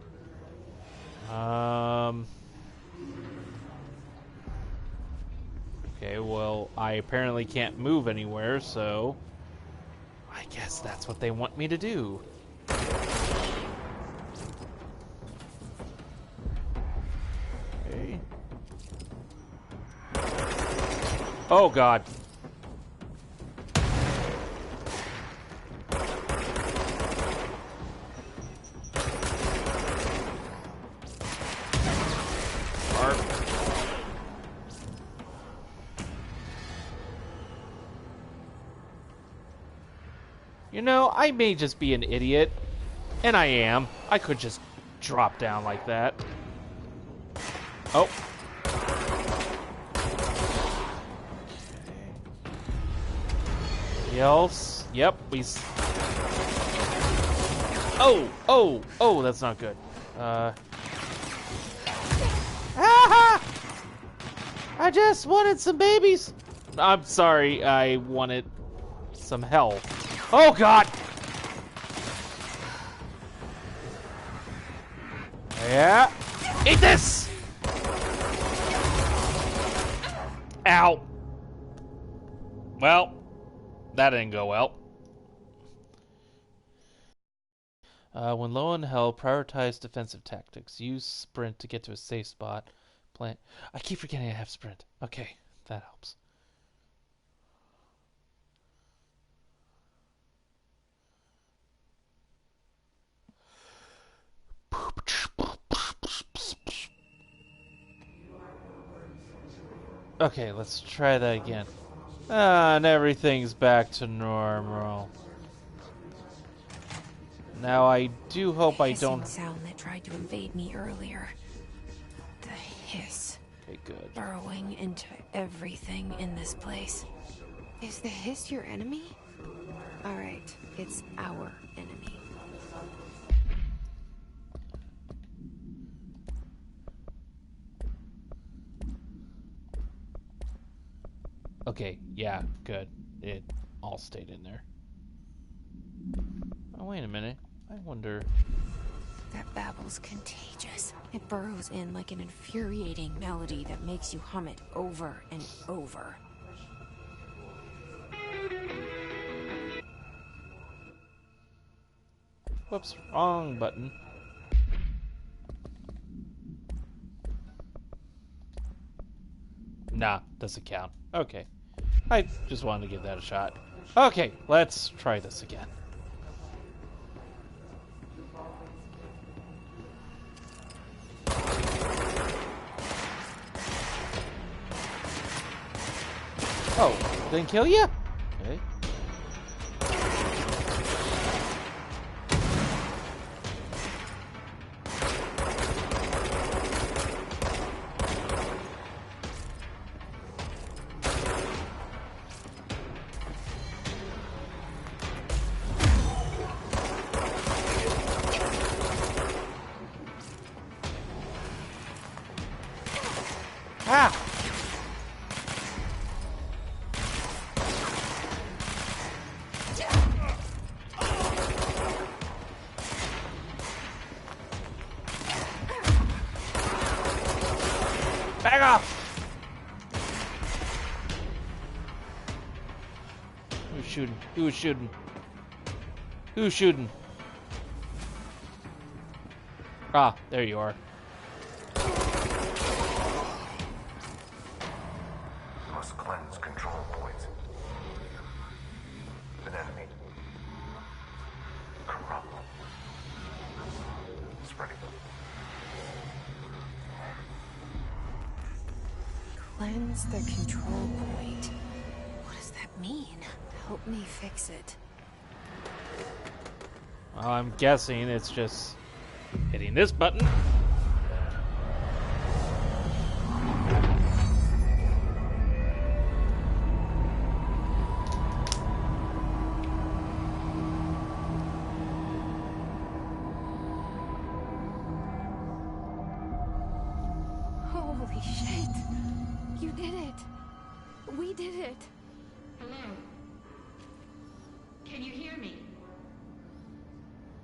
Okay, well, I apparently can't move anywhere, so I guess that's what they want me to do. Okay. Oh, God. You know, I may just be an idiot. And I am. I could just drop down like that. Oh. Okay. Else. Yep, we... Oh, oh, oh, that's not good. Ah! I just wanted some babies. I'm sorry, I wanted some hell. Oh, God! Yeah. Eat this! Ow. Well, that didn't go well. When low on health, prioritize defensive tactics. Use sprint to get to a safe spot. Plant. I keep forgetting I have sprint. Okay, that helps. Okay, let's try that again. And everything's back to normal. Now I do hope I don't. Sound that tried to invade me earlier. The hiss. Okay, good. Burrowing into everything in this place. Is the hiss your enemy? Alright, it's our enemy. Okay, yeah, good. It all stayed in there. Oh, wait a minute. I wonder... That babble's contagious. It burrows in like an infuriating melody that makes you hum it over and over. Whoops, wrong button. Nah, doesn't count. Okay. I just wanted to give that a shot. Okay, let's try this again. Oh, didn't kill you? Okay. Ah! Back off! Who's shooting? Who's shooting? Who's shooting? Ah, there you are. Must cleanse control points. An enemy. Corrupt. Spreading. Cleanse the control point. What does that mean? Help me fix it. Well, I'm guessing it's just hitting this button. Holy shit! You did it! We did it! Hello? Can you hear me?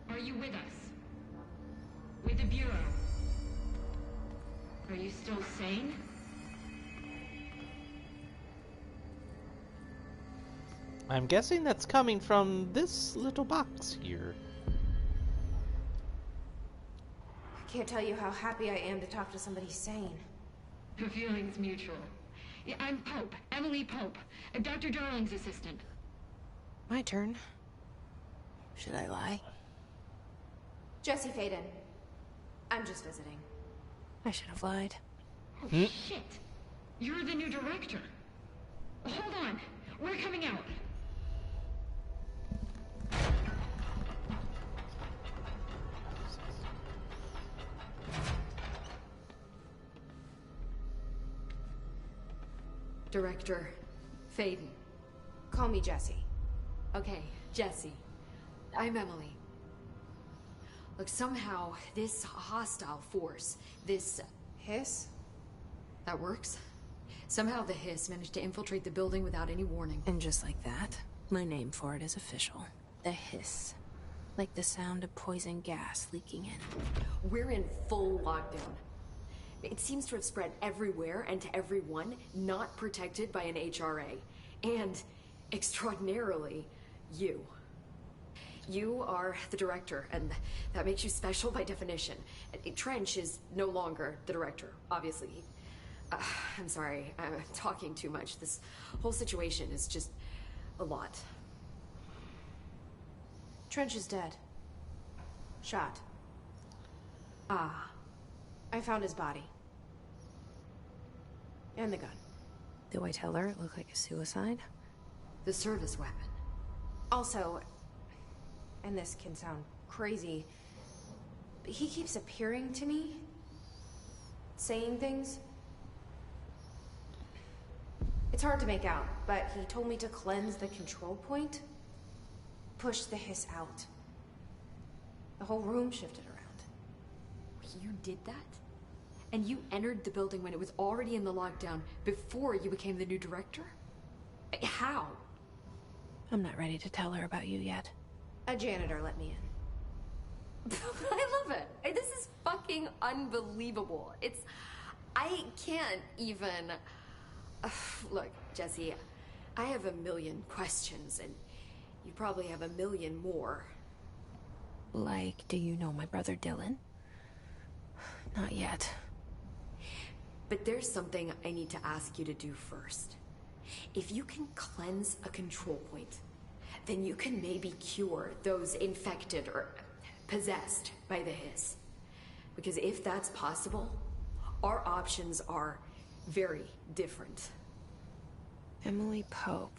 Are you with us? With the Bureau? Are you still sane? I'm guessing that's coming from this little box here. I can't tell you how happy I am to talk to somebody sane. The feeling's mutual. Yeah, I'm Pope, Emily Pope, Dr. Darling's assistant. My turn. Should I lie? Jesse Faden. I'm just visiting. I should have lied. Oh, shit! You're the new director. Hold on, we're coming out. Director Faden. Call me Jesse. Okay, Jesse. I'm Emily. Look, somehow, this hostile force, this Hiss? that works. Somehow the hiss managed to infiltrate the building without any warning. And just like that, my name for it is official. The hiss. Like the sound of poison gas leaking in. We're in full lockdown. It seems to have spread everywhere and to everyone not protected by an HRA. And, extraordinarily, you. You are the director, and that makes you special by definition. Trench is no longer the director, obviously. I'm sorry, I'm talking too much. This whole situation is just a lot. Trench is dead. Shot. Ah. I found his body. And the gun. Do I tell her it looked like a suicide? The service weapon. Also, and this can sound crazy, but he keeps appearing to me, saying things. It's hard to make out, but he told me to cleanse the control point, push the hiss out. The whole room shifted around. You did that? And you entered the building when it was already in the lockdown before you became the new director? How? I'm not ready to tell her about you yet. A janitor let me in. I love it. This is fucking unbelievable. I can't even... Look, Jesse, I have a million questions, and you probably have a million more. Like, do you know my brother Dylan? Not yet. But there's something I need to ask you to do first. If you can cleanse a control point, then you can maybe cure those infected or possessed by the hiss. Because if that's possible, our options are very different. Emily Pope.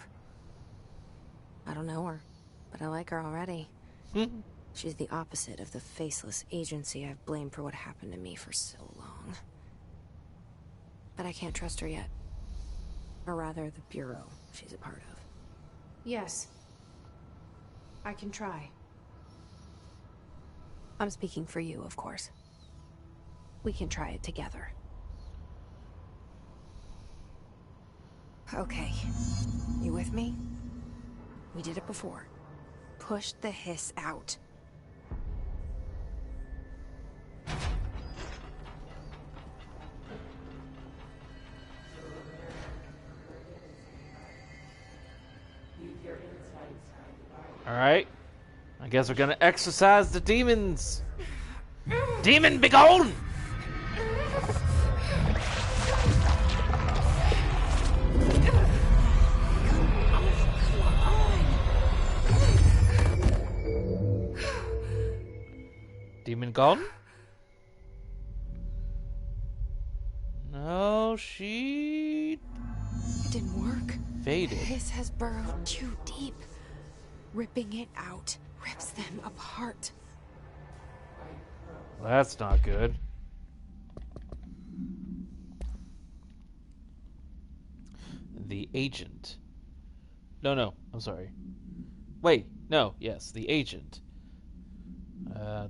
I don't know her, but I like her already. She's the opposite of the faceless agency I've blamed for what happened to me for so long. But I can't trust her yet. Or rather, the bureau she's a part of. Yes. I can try. I'm speaking for you, of course. We can try it together. Okay. You with me? We did it before. Push the hiss out. Alright. I guess we're gonna exorcise the demons. Demon, be gone! Demon gone? No, she It didn't work. faded. The hiss has burrowed too deep. Ripping it out rips them apart. Well, that's not good. The agent. No, I'm sorry. Wait, no, yes, the agent.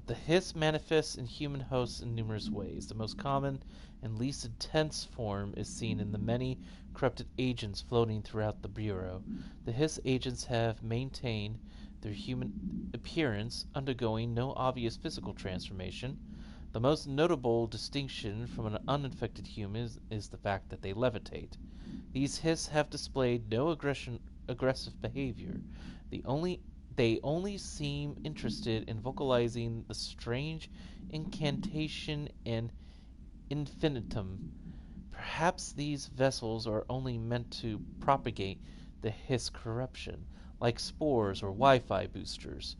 The hiss manifests in human hosts in numerous ways. The most common and least intense form is seen in the many corrupted agents floating throughout the Bureau. The hiss agents have maintained their human appearance, undergoing no obvious physical transformation. The most notable distinction from an uninfected human is the fact that they levitate. These hiss have displayed no aggressive behavior. They only seem interested in vocalizing the strange incantation and infinitum. Perhaps these vessels are only meant to propagate the hiss corruption, like spores or Wi-Fi boosters.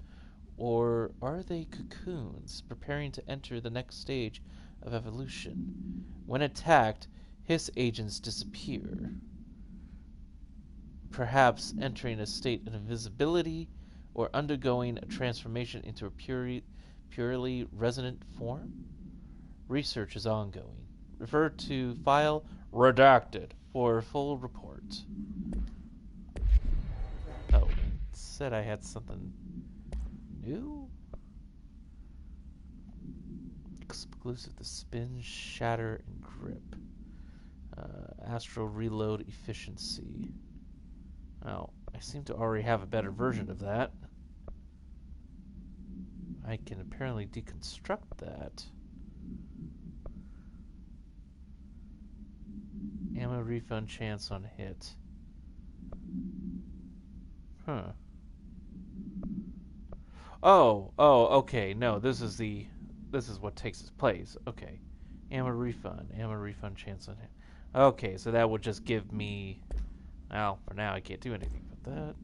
Or are they cocoons, preparing to enter the next stage of evolution? When attacked, hiss agents disappear, perhaps entering a state of invisibility or undergoing a transformation into a purely resonant form? Research is ongoing. Refer to file redacted for a full report. Oh, it said I had something new? exclusive to spin, shatter, and grip. Astral reload efficiency. Well, I seem to already have a better version of that. I can apparently deconstruct that. Ammo refund chance on hit. Huh. Oh, okay. No, this is what takes its place. Okay. Ammo refund chance on hit. Okay, so that would just give me, well, for now I can't do anything with that.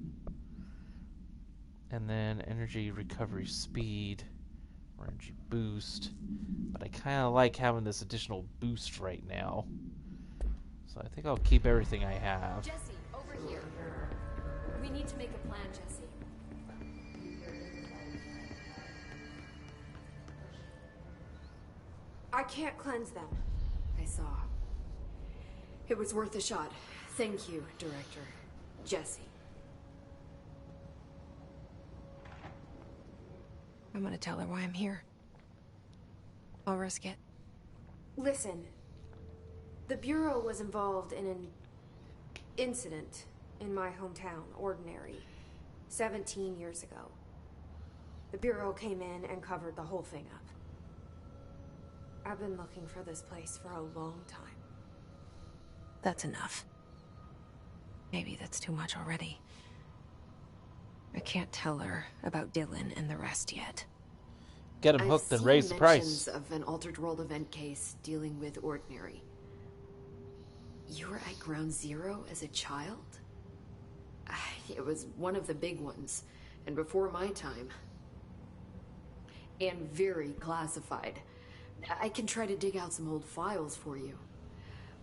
And then energy recovery speed, or energy boost. But I kind of like having this additional boost right now. So I think I'll keep everything I have. Jesse, over here. We need to make a plan, Jesse. I can't cleanse them. I saw. It was worth a shot. Thank you, Director. Jesse. I'm gonna tell her why I'm here. I'll risk it. Listen, the Bureau was involved in an incident in my hometown, Ordinary, 17 years ago. The Bureau came in and covered the whole thing up. I've been looking for this place for a long time. That's enough. Maybe that's too much already. I can't tell her about Dylan and the rest yet. Get him hooked and raise the price. I've seen mentions of an Altered World event case dealing with Ordinary. You were at Ground Zero as a child? It was one of the big ones, and before my time. And very classified. I can try to dig out some old files for you.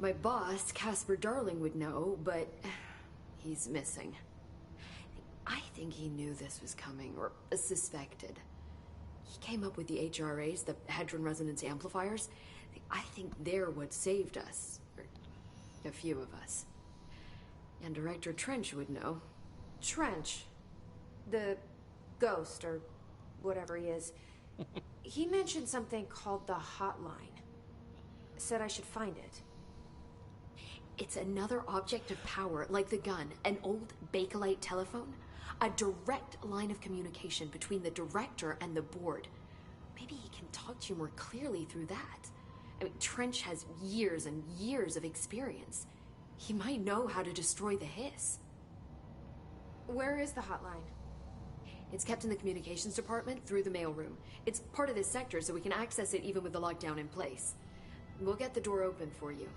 My boss, Casper Darling, would know, but he's missing. I think he knew this was coming, or suspected. He came up with the HRAs, the Hadron Resonance Amplifiers. I think they're what saved us. Or a few of us. And Director Trench would know. Trench? The ghost, or whatever he is. He mentioned something called the hotline. Said I should find it. It's another object of power, like the gun, an old Bakelite telephone. A direct line of communication between the director and the board. Maybe he can talk to you more clearly through that. I mean, Trench has years and years of experience. He might know how to destroy the hiss. Where is the hotline? It's kept in the communications department through the mailroom. It's part of this sector, so we can access it even with the lockdown in place. We'll get the door open for you.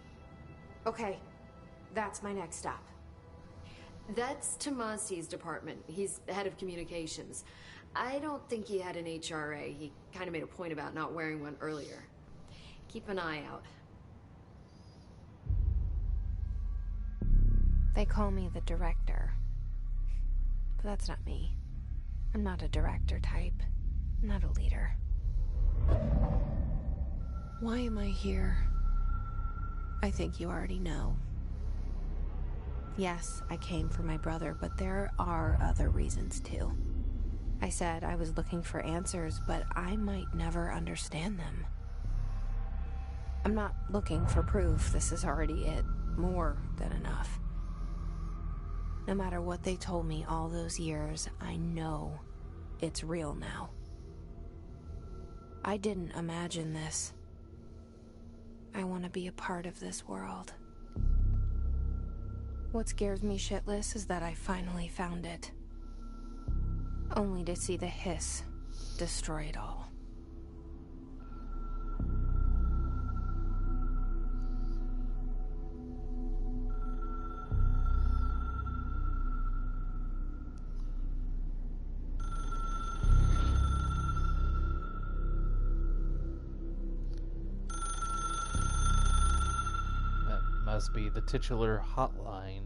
Okay, that's my next stop. That's Tomasi's department. He's head of communications. I don't think he had an HRA. He kind of made a point about not wearing one earlier. Keep an eye out. They call me the director. But that's not me. I'm not a director type. I'm not a leader. Why am I here? I think you already know. Yes, I came for my brother, but there are other reasons too. I said I was looking for answers, but I might never understand them. I'm not looking for proof. This is already it. More than enough. No matter what they told me all those years, I know it's real now. I didn't imagine this. I want to be a part of this world. What scares me shitless is that I finally found it. Only to see the hiss destroy it all. Must be the titular hotline.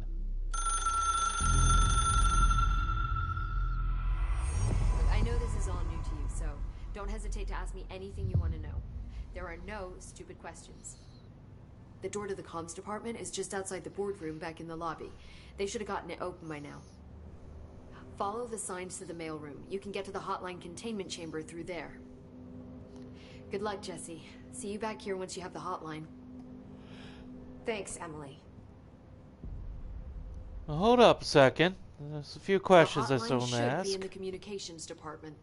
Look, I know this is all new to you, so don't hesitate to ask me anything you want to know. There are no stupid questions. The door to the comms department is just outside the boardroom back in the lobby. They should have gotten it open by now. Follow the signs to the mailroom. You can get to the hotline containment chamber through there. Good luck, Jesse. See you back here once you have the hotline. Thanks, Emily. Well, hold up a second. There's a few questions I still want to The hotline should ask. be in the communications department.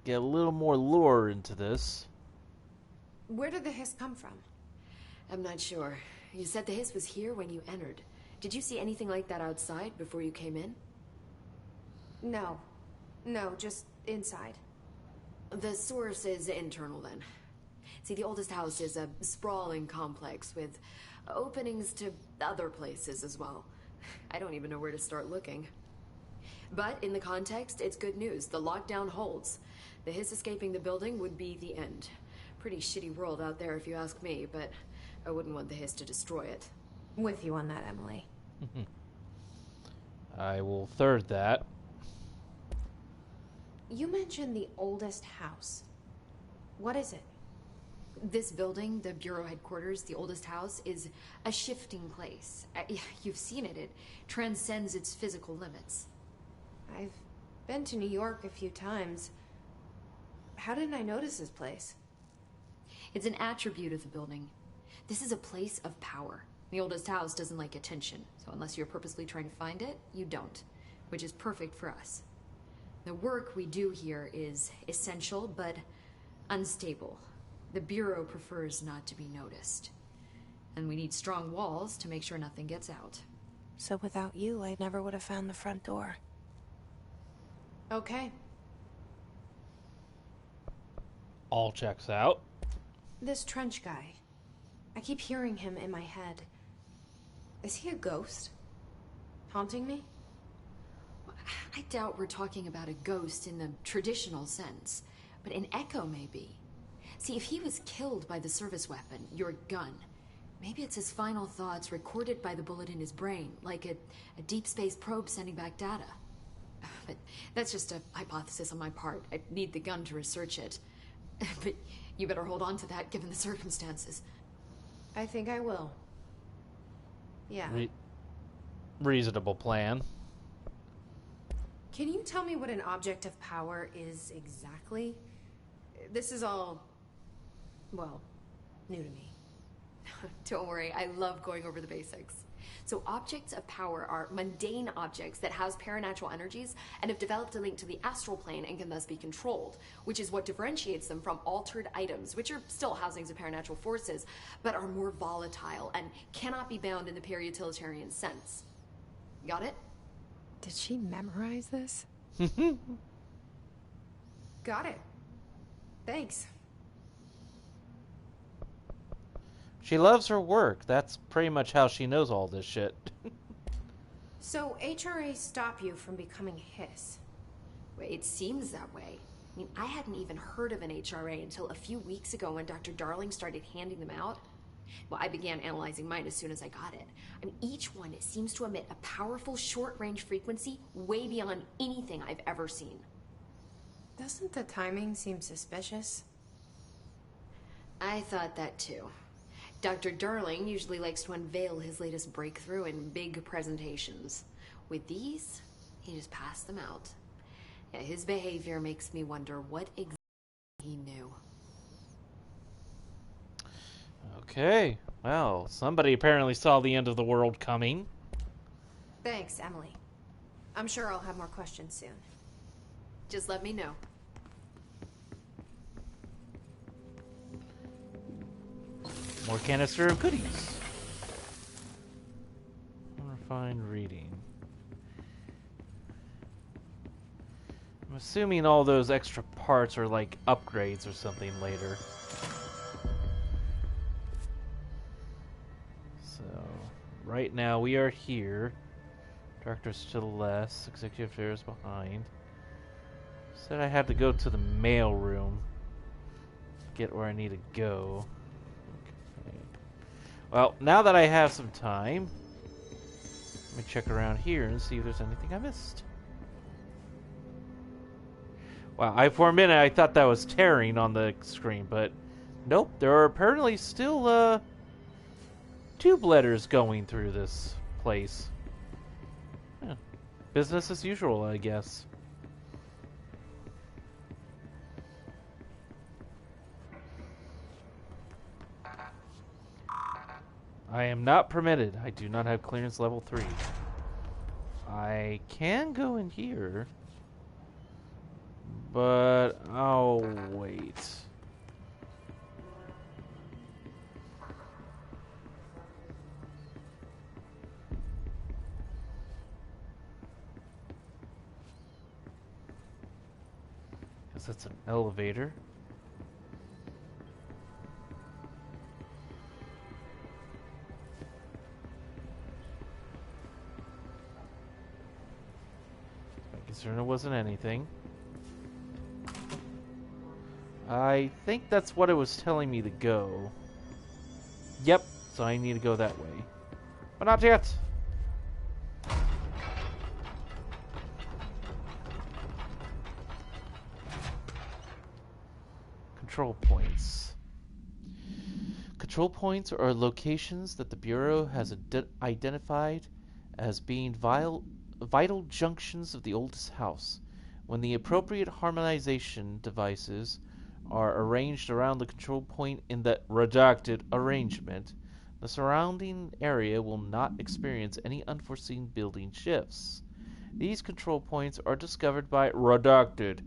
Get a little more lore into this. Where did the hiss come from? I'm not sure. You said the hiss was here when you entered. Did you see anything like that outside before you came in? No. No, just inside. The source is internal then. See, the oldest house is a sprawling complex with openings to other places as well. I don't even know where to start looking. But in the context, it's good news. The lockdown holds. The hiss escaping the building would be the end. Pretty shitty world out there if you ask me, but I wouldn't want the hiss to destroy it. With you on that, Emily. I will third that. You mentioned the oldest house. What is it? This building, the Bureau headquarters, the oldest house, is a shifting place. You've seen it. It transcends its physical limits. I've been to New York a few times. How didn't I notice this place? It's an attribute of the building. This is a place of power. The oldest house doesn't like attention, so unless you're purposely trying to find it, you don't, which is perfect for us. The work we do here is essential, but unstable. The Bureau prefers not to be noticed. And we need strong walls to make sure nothing gets out. So without you, I never would have found the front door. Okay. All checks out. This trench guy. I keep hearing him in my head. Is he a ghost? Haunting me? I doubt we're talking about a ghost in the traditional sense, but an echo maybe. See, if he was killed by the service weapon, your gun, maybe it's his final thoughts recorded by the bullet in his brain, like a deep space probe sending back data. But that's just a hypothesis on my part. I'd need the gun to research it. But you better hold on to that given the circumstances. I think I will. Yeah. Reasonable plan. Can you tell me what an object of power is exactly? This is all, well, new to me. Don't worry, I love going over the basics. So objects of power are mundane objects that house paranatural energies and have developed a link to the astral plane and can thus be controlled, which is what differentiates them from altered items, which are still housings of paranatural forces, but are more volatile and cannot be bound in the peri-utilitarian sense. Got it? Did she memorize this? Got it. Thanks. She loves her work. That's pretty much how she knows all this shit. So HRA stop you from becoming Hiss? It seems that way. I mean, I hadn't even heard of an HRA until a few weeks ago when Dr. Darling started handing them out. Well, I began analyzing mine as soon as I got it. I mean, each one seems to emit a powerful short-range frequency way beyond anything I've ever seen. Doesn't the timing seem suspicious? I thought that too. Dr. Darling usually likes to unveil his latest breakthrough in big presentations. With these, he just passed them out. Yeah, his behavior makes me wonder what exactly he knew. Okay, well, somebody apparently saw the end of the world coming. Thanks, Emily. I'm sure I'll have more questions soon. Just let me know. More canister of goodies. Refined reading. I'm assuming all those extra parts are like upgrades or something later. So, right now we are here. Director's to the left, executive affairs behind. Said I had to go to the mail room. Get where I need to go. Okay. Well, now that I have some time, let me check around here and see if there's anything I missed. Wow, for a minute I thought that was tearing on the screen, but nope, there are apparently still tube letters going through this place. Yeah. Business as usual, I guess. I am not permitted. I do not have clearance level 3. I can go in here, but I'll wait. Guess that's an elevator. Concerned it wasn't anything. I think that's what it was telling me to go. Yep, so I need to go that way. But not yet. Control points. Control points are locations that the Bureau has identified as being vital junctions of the oldest house. When the appropriate harmonization devices are arranged around the control point in the redacted arrangement, the surrounding area will not experience any unforeseen building shifts. These control points are discovered by redacted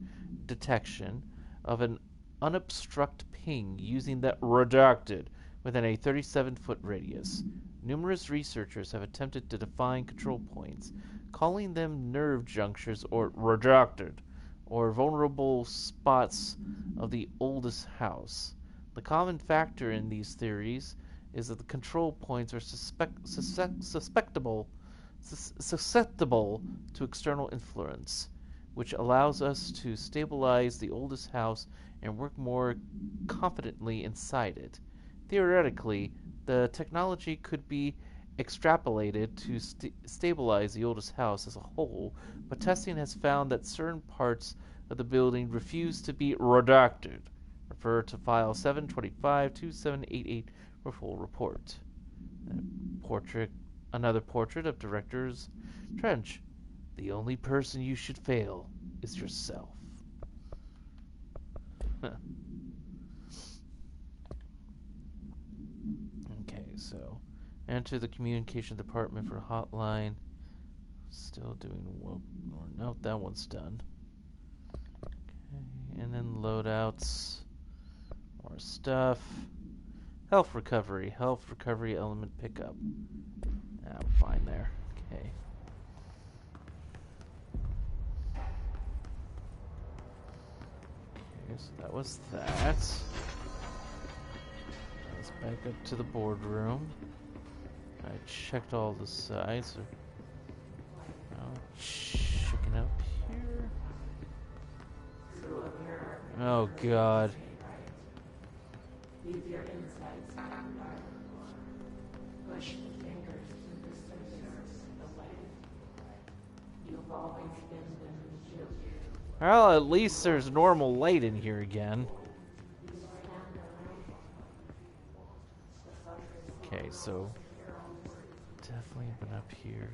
detection of an unobstructed ping using the redacted within a 37-foot radius. Numerous researchers have attempted to define control points, calling them nerve junctures or redacted, or vulnerable spots of the oldest house. The common factor in these theories is that the control points are susceptible to external influence, which allows us to stabilize the oldest house and work more confidently inside it. Theoretically, the technology could be extrapolated to stabilize the oldest house as a whole, but testing has found that certain parts of the building refuse to be redacted. Refer to file 725-2788 for full report. Another portrait of Director's Trench. The only person you should fail is yourself. Okay, so enter the communication department for hotline. Still doing well. No, that one's done. Okay, and then loadouts. More stuff. Health recovery element pickup. I'm fine there. Okay. Okay, so that was that. Let's back up to the boardroom. I checked all the sides. Checking up here. Oh God. Leave your insides on dark. Push the fingers through the surface of the light. You've always been the shield. Well, at least there's normal light in here again. Okay, so definitely been up here.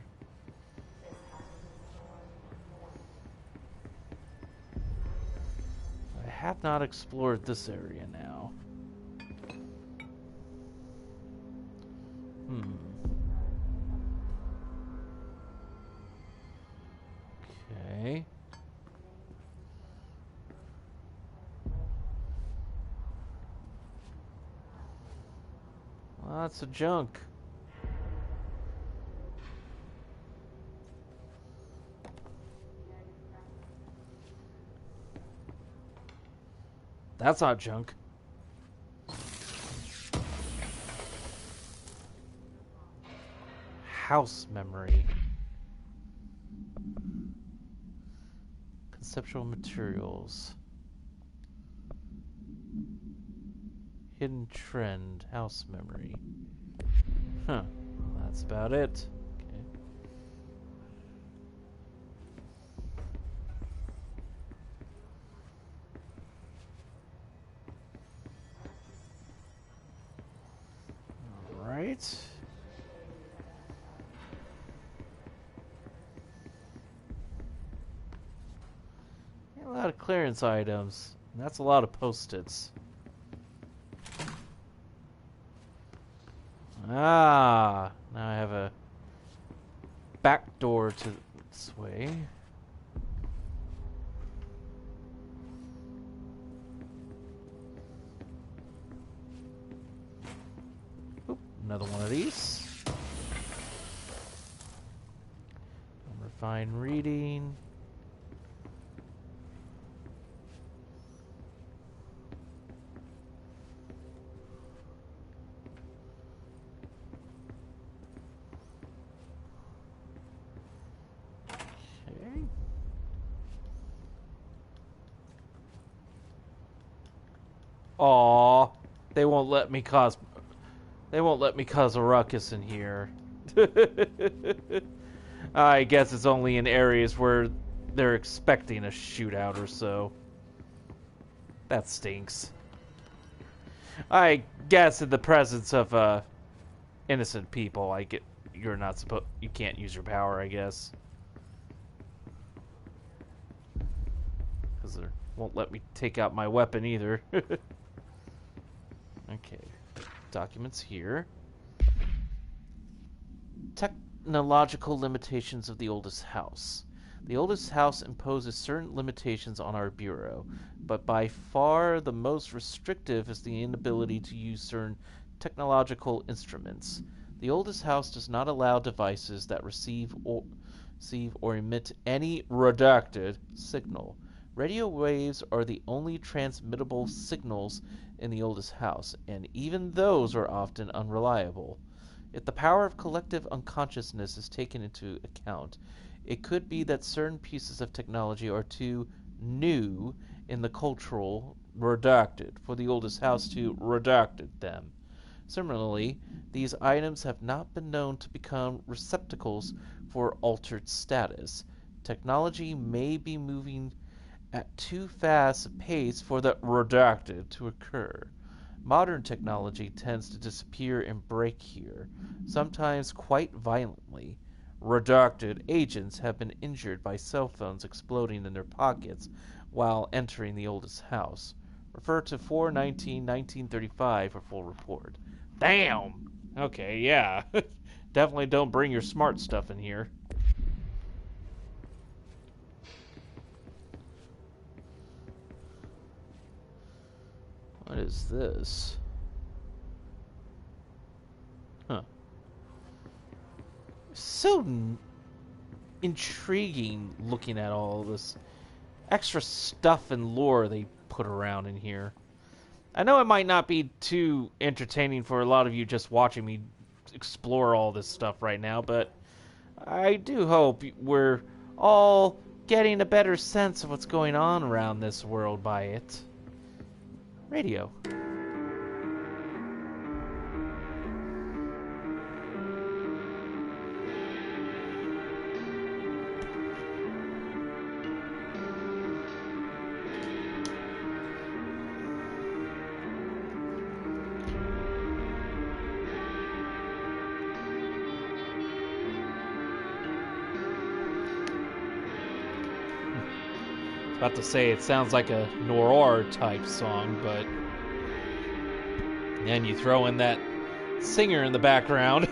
I have not explored this area now. Okay. Lots of junk. That's not junk. House memory. Conceptual materials. Hidden trend. House memory. Huh. That's about it. Okay. All right. A lot of clearance items. That's a lot of post-its. Ah, now I have a back door to this way. Oop, another one of these. Refined reading. Okay. Aw, they won't let me cause a ruckus in here. I guess it's only in areas where they're expecting a shootout or so. That stinks. I guess in the presence of innocent people, you can't use your power, I guess. Because they won't let me take out my weapon either. Okay. Documents here. Technological limitations of the oldest house. The oldest house imposes certain limitations on our bureau, but by far the most restrictive is the inability to use certain technological instruments. The oldest house does not allow devices that receive or emit any redacted signal. Radio waves are the only transmittable signals in the oldest house, and even those are often unreliable. If the power of collective unconsciousness is taken into account, it could be that certain pieces of technology are too new in the cultural redacted for the oldest house to redacted them. Similarly, these items have not been known to become receptacles for altered status. Technology may be moving at too fast a pace for the redacted to occur. Modern technology tends to disappear and break here, sometimes quite violently. Redacted agents have been injured by cell phones exploding in their pockets while entering the oldest house. Refer to 4/19/1935 for full report. Damn! Okay, yeah. Definitely don't bring your smart stuff in here. What is this? Huh. So intriguing looking at all this extra stuff and lore they put around in here. I know it might not be too entertaining for a lot of you just watching me explore all this stuff right now, but I do hope we're all getting a better sense of what's going on around this world by it. Radio. About to say it sounds like a noir type song, but then you throw in that singer in the background.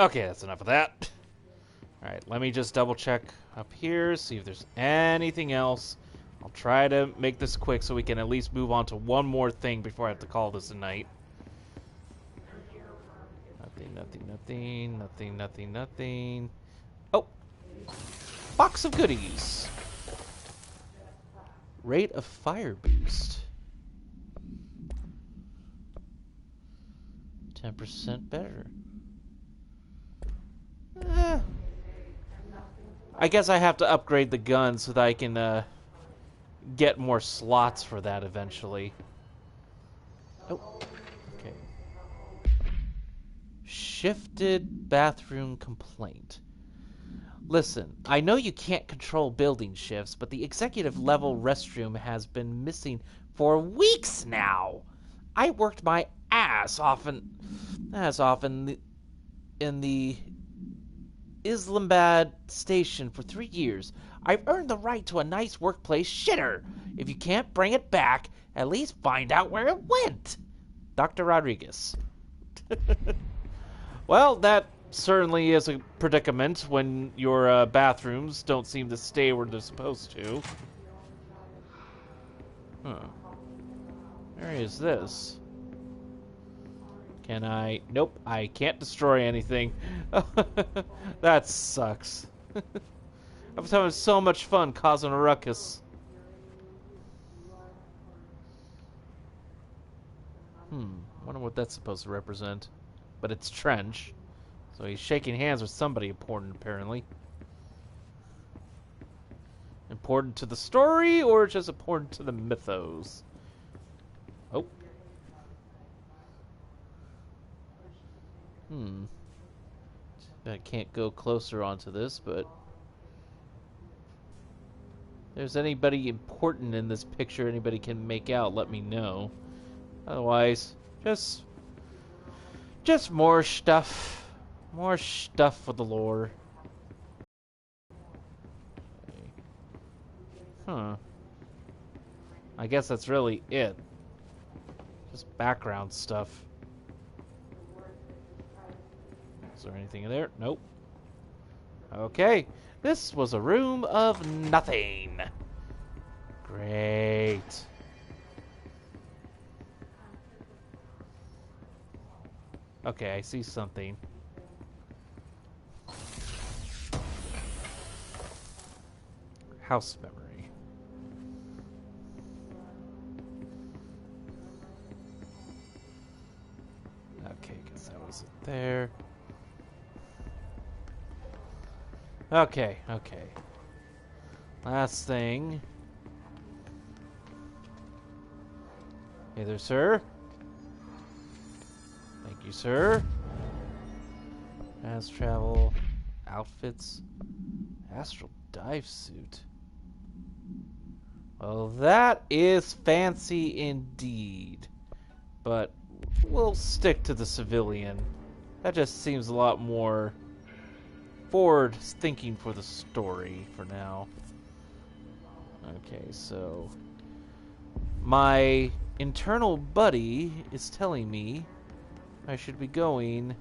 Okay, that's enough of that. Alright, let me just double check up here, see if there's anything else. I'll try to make this quick so we can at least move on to one more thing before I have to call this a night. Nothing. Oh! Box of goodies! Rate of fire boost. 10% better. I guess I have to upgrade the gun so that I can get more slots for that eventually. Oh, okay. Shifted bathroom complaint. Listen, I know you can't control building shifts, but the executive level restroom has been missing for weeks now. I worked my ass off in the Islamabad station for 3 years. I've earned the right to a nice workplace shitter. If you can't bring it back, at least find out where it went. Dr. Rodriguez. Well, that certainly is a predicament when your bathrooms don't seem to stay where they're supposed to. Huh. Where is this? Can I... Nope, I can't destroy anything. That sucks. I was having so much fun causing a ruckus. Wonder what that's supposed to represent. But it's Trench. So he's shaking hands with somebody important, apparently. Important to the story, or just important to the mythos? Oh. I can't go closer onto this, but... if there's anybody important in this picture anybody can make out, let me know. Otherwise, just more stuff. More stuff for the lore. Okay. Huh. I guess that's really it. Just background stuff. Is there anything in there? Nope. Okay. This was a room of nothing. Great. Okay, I see something. House memory. Okay, guess that was it there. Okay. Last thing. Hey there, sir. Thank you, sir. Fast travel. Outfits. Astral dive suit. Well, that is fancy indeed. But we'll stick to the civilian. That just seems a lot more forward thinking for the story for now. Okay, so my internal buddy is telling me I should be going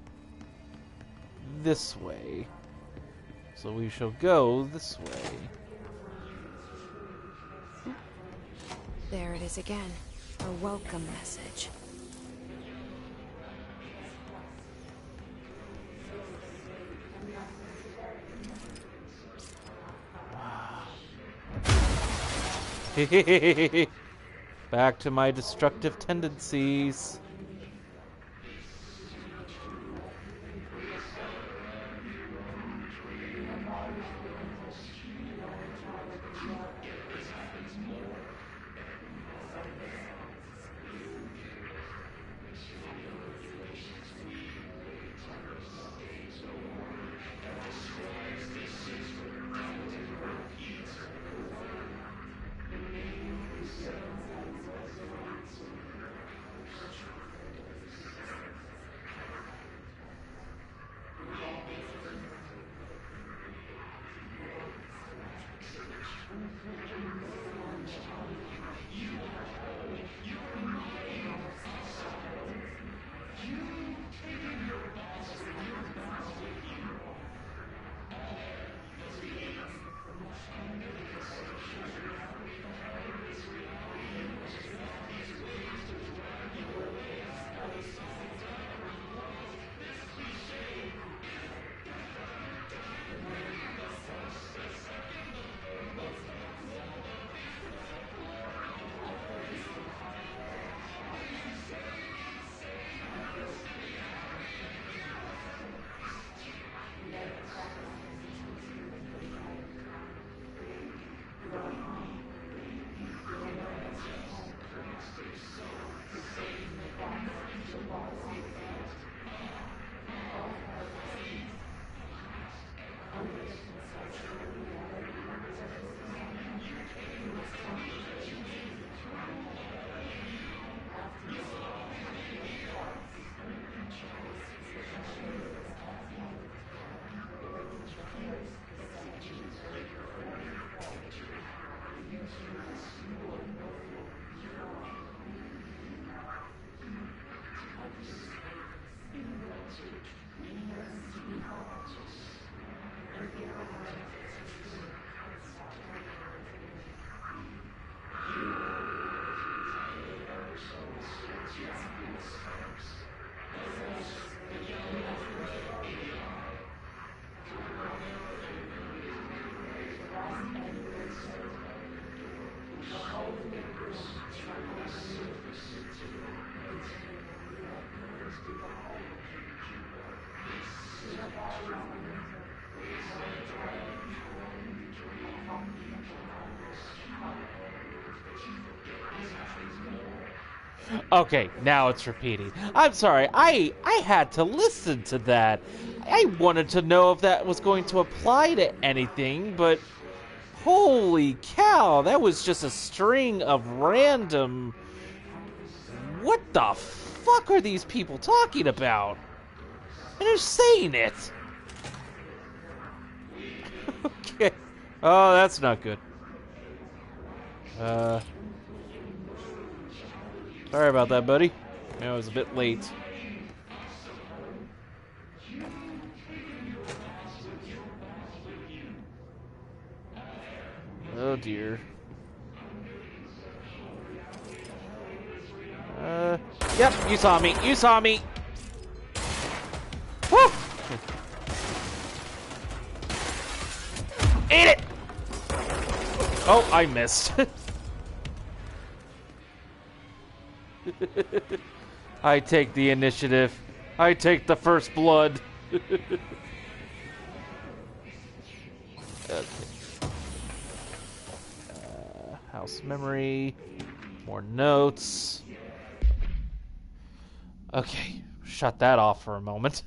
this way. So we shall go this way. There it is again. A welcome message. Back to my destructive tendencies. Okay, now it's repeating. I'm sorry, I had to listen to that. I wanted to know if that was going to apply to anything, but holy cow, that was just a string of random... What the fuck are these people talking about? And they're saying it. Okay. Oh, that's not good. Sorry about that, buddy. I was a bit late. Oh dear. Yep, you saw me. You saw me. Woo! Eat it! Oh, I missed. I take the initiative. I take the first blood. Okay. House memory. More notes. Okay, shut that off for a moment.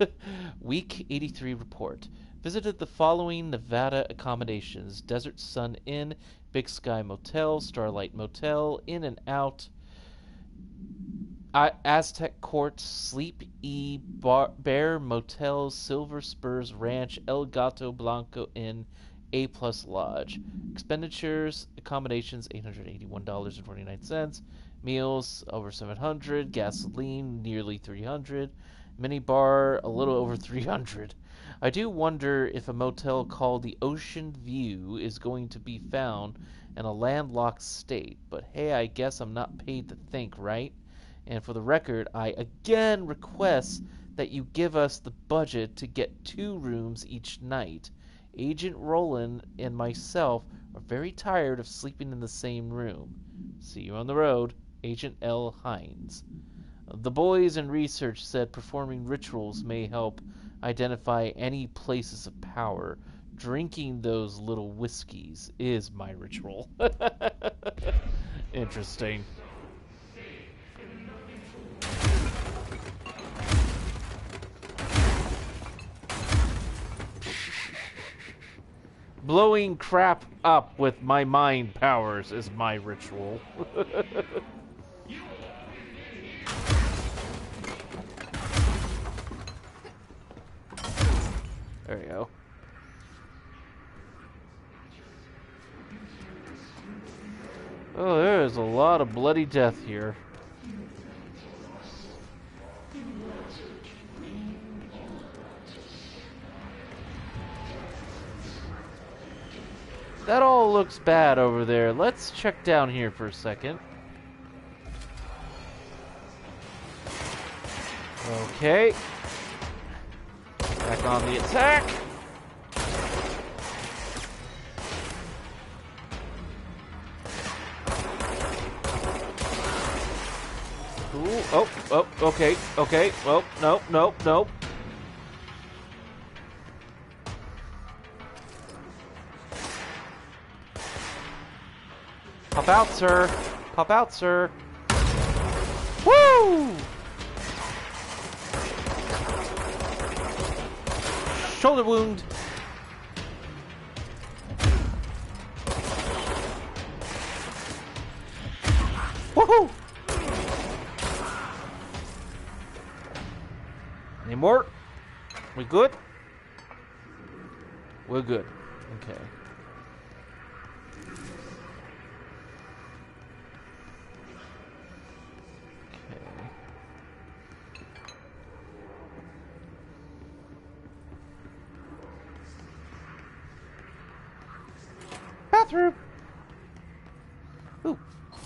Week 83 report. Visited the following Nevada accommodations: Desert Sun Inn, Big Sky Motel, Starlight Motel, In and Out, Aztec Court, Sleep E, Bear Motel, Silver Spurs Ranch, El Gato Blanco Inn, A Plus Lodge. Expenditures, accommodations $881.49, meals over $700, gasoline nearly $300, mini bar a little over $300. I do wonder if a motel called the Ocean View is going to be found in a landlocked state, but hey, I guess I'm not paid to think, right? And for the record, I again request that you give us the budget to get 2 rooms each night. Agent Roland and myself are very tired of sleeping in the same room. See you on the road, Agent L. Hines. The boys in research said performing rituals may help identify any places of power. Drinking those little whiskeys is my ritual. Interesting. Blowing crap up with my mind powers is my ritual. There we go. Oh, there is a lot of bloody death here. That all looks bad over there. Let's check down here for a second. Okay. Back on the attack. Ooh, oh, okay, okay. Well, nope, nope, nope. Pop out, sir. Pop out, sir. Woo! Shoulder wound. Woohoo! Any more? We good? We're good. Okay. bathroom. Ooh,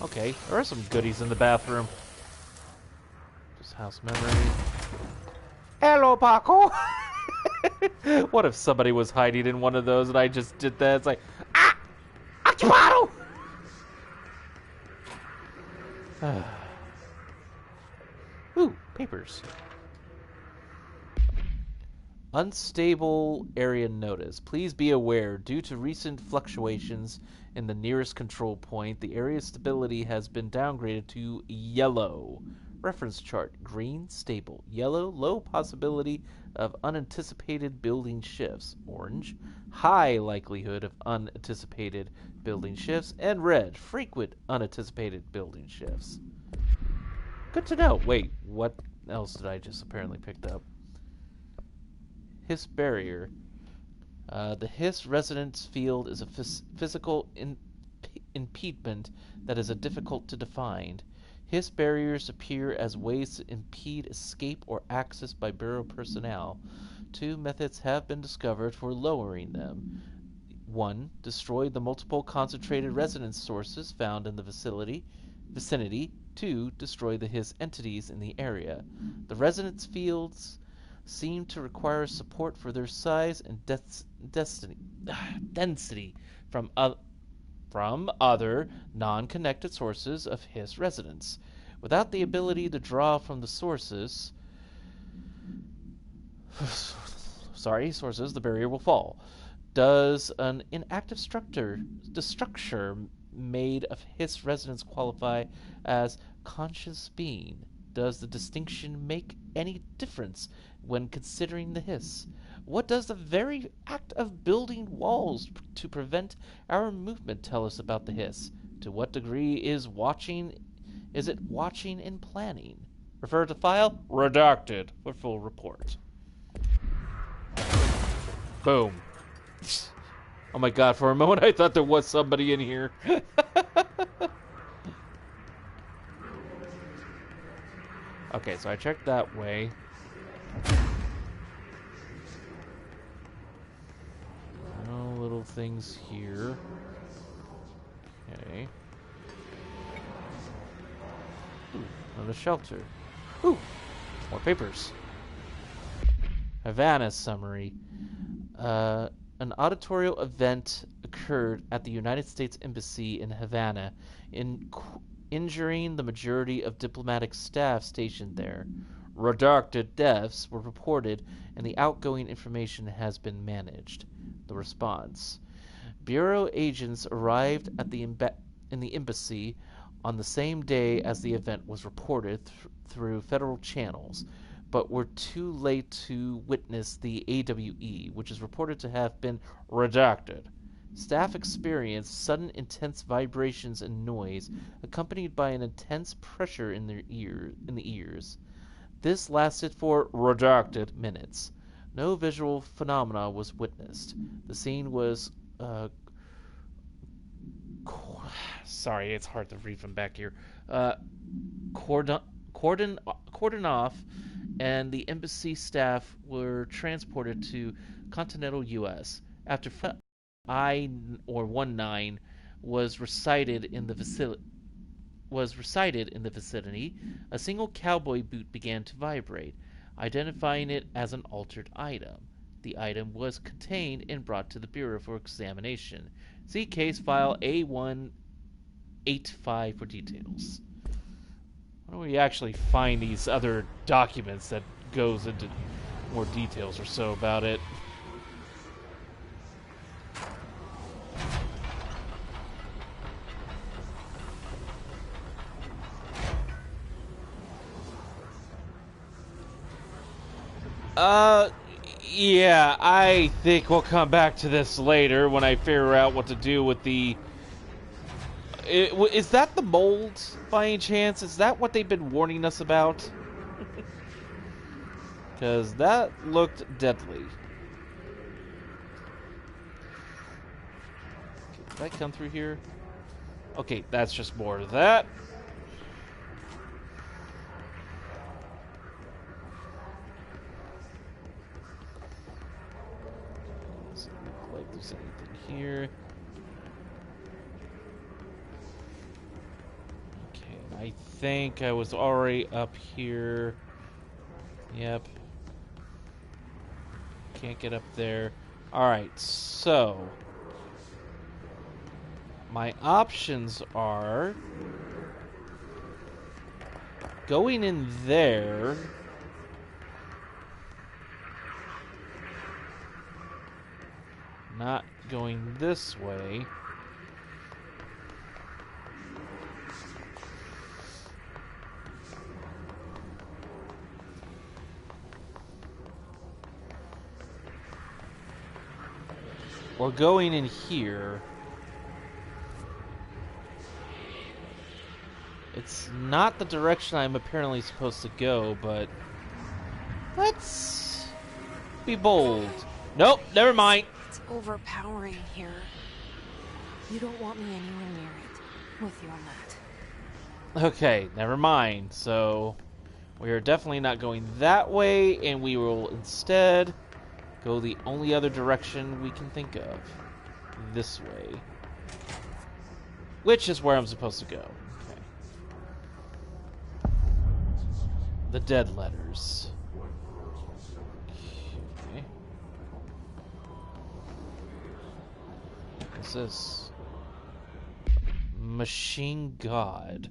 okay. There are some goodies in the bathroom. Just house memory. Hello, Paco. What if somebody was hiding in one of those and I just did that? It's like, ah, occupado. Ooh, papers. Unstable area notice. Please be aware, due to recent fluctuations in the nearest control point, the area's stability has been downgraded to yellow. Reference chart. Green, stable. Yellow, low possibility of unanticipated building shifts. Orange, high likelihood of unanticipated building shifts. And red, frequent unanticipated building shifts. Good to know. Wait, what else did I just apparently picked up? Hiss barrier. The Hiss resonance field is a physical impediment that is difficult to define. Hiss barriers appear as ways to impede escape or access by Bureau personnel. 2 methods have been discovered for lowering them. 1. Destroy the multiple concentrated resonance sources found in the vicinity. 2. Destroy the Hiss entities in the area. The resonance fields seem to require support for their size and density from other non-connected sources of Hiss resonance. Without the ability to draw from the sources, the barrier will fall. Does an inactive structure made of Hiss resonance qualify as conscious being? Does the distinction make any difference when considering the Hiss? What does the very act of building walls to prevent our movement tell us about the Hiss? To what degree is it watching and planning? Refer to file redacted for full report. Boom. Oh my god, for a moment I thought there was somebody in here. Okay, so I checked that way. No little things here. Okay. Ooh, another shelter. Ooh, more papers. Havana summary. An auditorial event occurred at the United States Embassy in Havana, injuring the majority of diplomatic staff stationed there. Redacted deaths were reported, and the outgoing information has been managed. The response. Bureau agents arrived at in the embassy on the same day as the event was reported through federal channels, but were too late to witness the AWE, which is reported to have been redacted. Staff experienced sudden intense vibrations and noise, accompanied by an intense pressure in the ears. This lasted for redacted minutes. No visual phenomena was witnessed. The scene was sorry, it's hard to read from back here. Cordon off, and the embassy staff were transported to continental U.S. After I-19 was recited in the vicinity, a single cowboy boot began to vibrate, identifying it as an altered item. The item was contained and brought to the Bureau for examination. See case file A185 for details. Why don't we actually find these other documents that goes into more details or so about it? Yeah, I think we'll come back to this later when I figure out what to do with the... Is that the mold, by any chance? Is that what they've been warning us about? Because that looked deadly. Did that come through here? Okay, that's just more of that. Doesn't look like there's anything here. I think I was already up here. Yep. Can't get up there. Alright, so my options are going in there. Not going this way. Or going in here. It's not the direction I'm apparently supposed to go, but let's be bold. Nope, never mind. It's overpowering here. You don't want me anywhere near it. With you on that. Okay, never mind. So we are definitely not going that way, and we will instead go the only other direction we can think of. This way. Which is where I'm supposed to go. Okay. The dead letters. Okay. What's this? Machine God.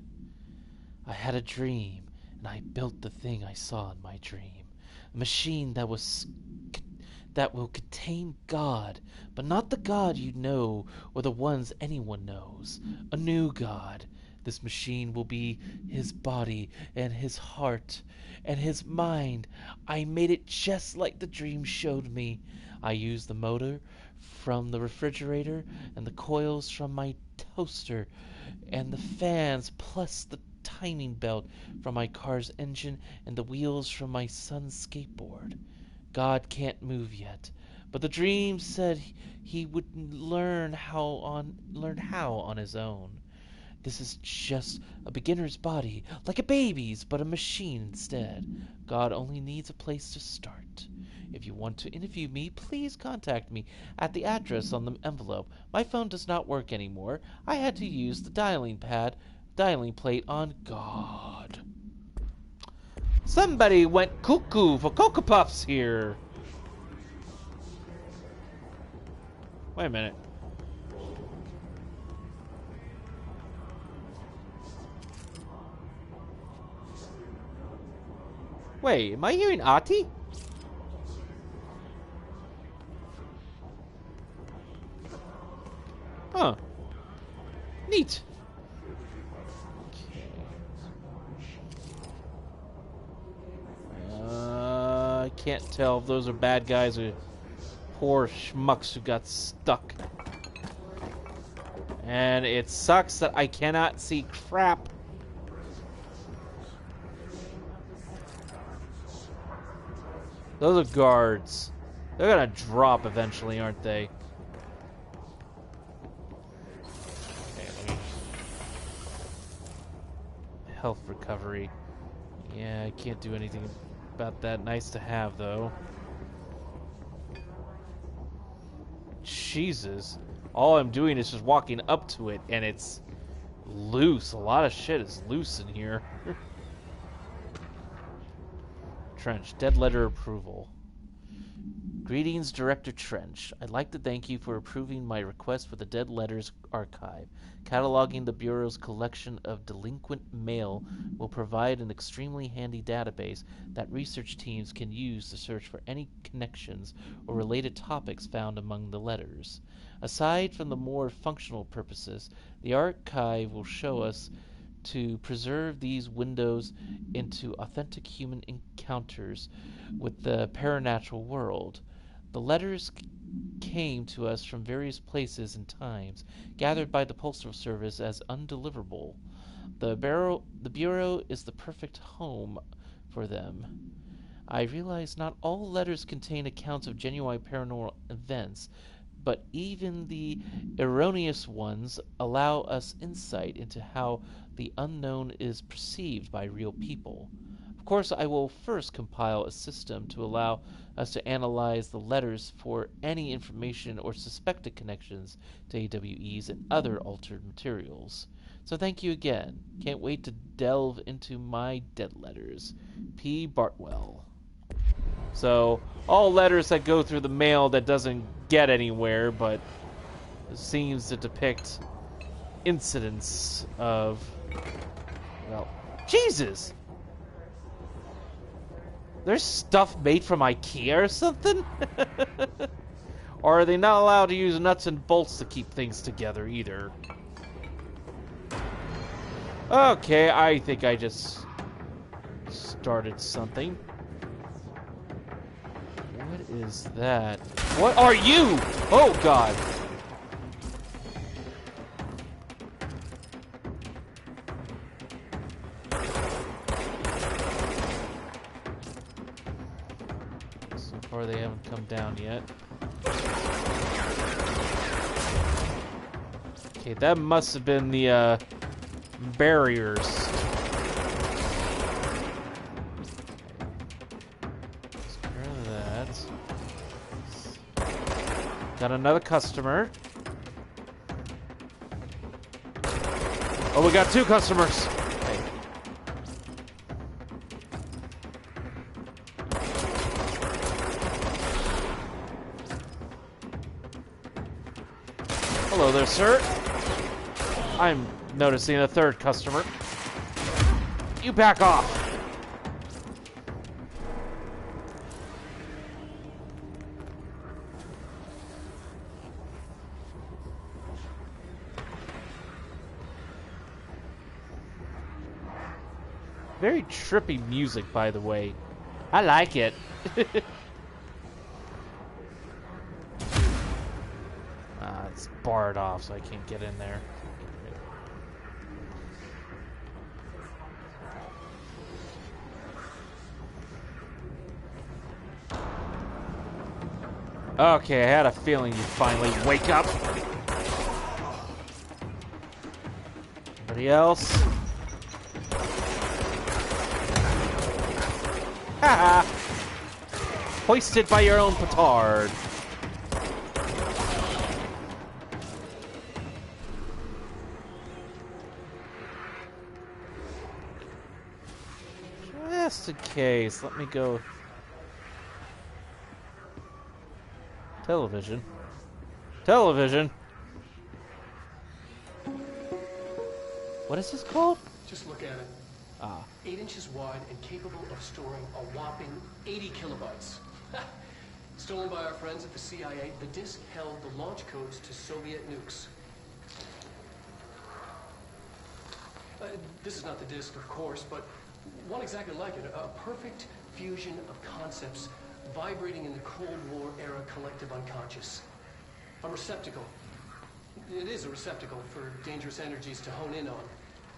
I had a dream, and I built the thing I saw in my dream. A machine that will contain God, but not the God you know or the ones anyone knows. A new God. This machine will be his body and his heart and his mind. I made it just like the dream showed me. I used the motor from the refrigerator and the coils from my toaster and the fans plus the timing belt from my car's engine and the wheels from my son's skateboard. God can't move yet, but the dream said he would learn how on his own. This is just a beginner's body, like a baby's, but a machine instead. God only needs a place to start. If you want to interview me, please contact me at the address on the envelope. My phone does not work anymore. I had to use the dialing plate on God. Somebody went cuckoo for Cocoa Puffs here. Wait a minute. Wait, am I hearing Ati? Huh. Neat. I can't tell if those are bad guys or poor schmucks who got stuck. And it sucks that I cannot see crap. Those are guards. They're gonna drop eventually, aren't they? Okay, let me... Health recovery. Yeah, I can't do anything about that. Nice to have, though. Jesus. All I'm doing is just walking up to it, and it's loose. A lot of shit is loose in here. Trench. Dead letter approval. Greetings, Director Trench. I'd like to thank you for approving my request for the Dead Letters Archive. Cataloging the Bureau's collection of delinquent mail will provide an extremely handy database that research teams can use to search for any connections or related topics found among the letters. Aside from the more functional purposes, the archive will show us to preserve these windows into authentic human encounters with the Paranatural world. The letters came to us from various places and times, gathered by the Postal Service as undeliverable. The Bureau is the perfect home for them. I realize not all letters contain accounts of genuine paranormal events, but even the erroneous ones allow us insight into how the unknown is perceived by real people. Of course, I will first compile a system to allow us to analyze the letters for any information or suspected connections to AWEs and other altered materials. So thank you again. Can't wait to delve into my dead letters. P. Bartwell. So, all letters that go through the mail that doesn't get anywhere, but seems to depict incidents of, well, Jesus! There's stuff made from IKEA or something? Or are they not allowed to use nuts and bolts to keep things together either? Okay, I think I just started something. What is that? What are you? Oh, God. So far, they haven't come down yet. Okay, that must have been the, barriers. That. Got another customer. Oh, we got two customers. Okay. Hello there, sir. I'm noticing a third customer. You back off. Very trippy music, by the way. I like it. It's barred off, so I can't get in there. Okay, I had a feeling you'd finally wake up. Anybody else? Haha! Hoisted by your own petard. Just in case, let me go. Television. Television. What is this called? Just look at it. Ah. 8 inches wide and capable of storing a whopping 80 kilobytes. Stolen by our friends at the CIA, the disk held the launch codes to Soviet nukes. This is not the disk, of course, but one exactly like it. A perfect fusion of concepts vibrating in the Cold War era collective unconscious. A receptacle. It is a receptacle for dangerous energies to hone in on.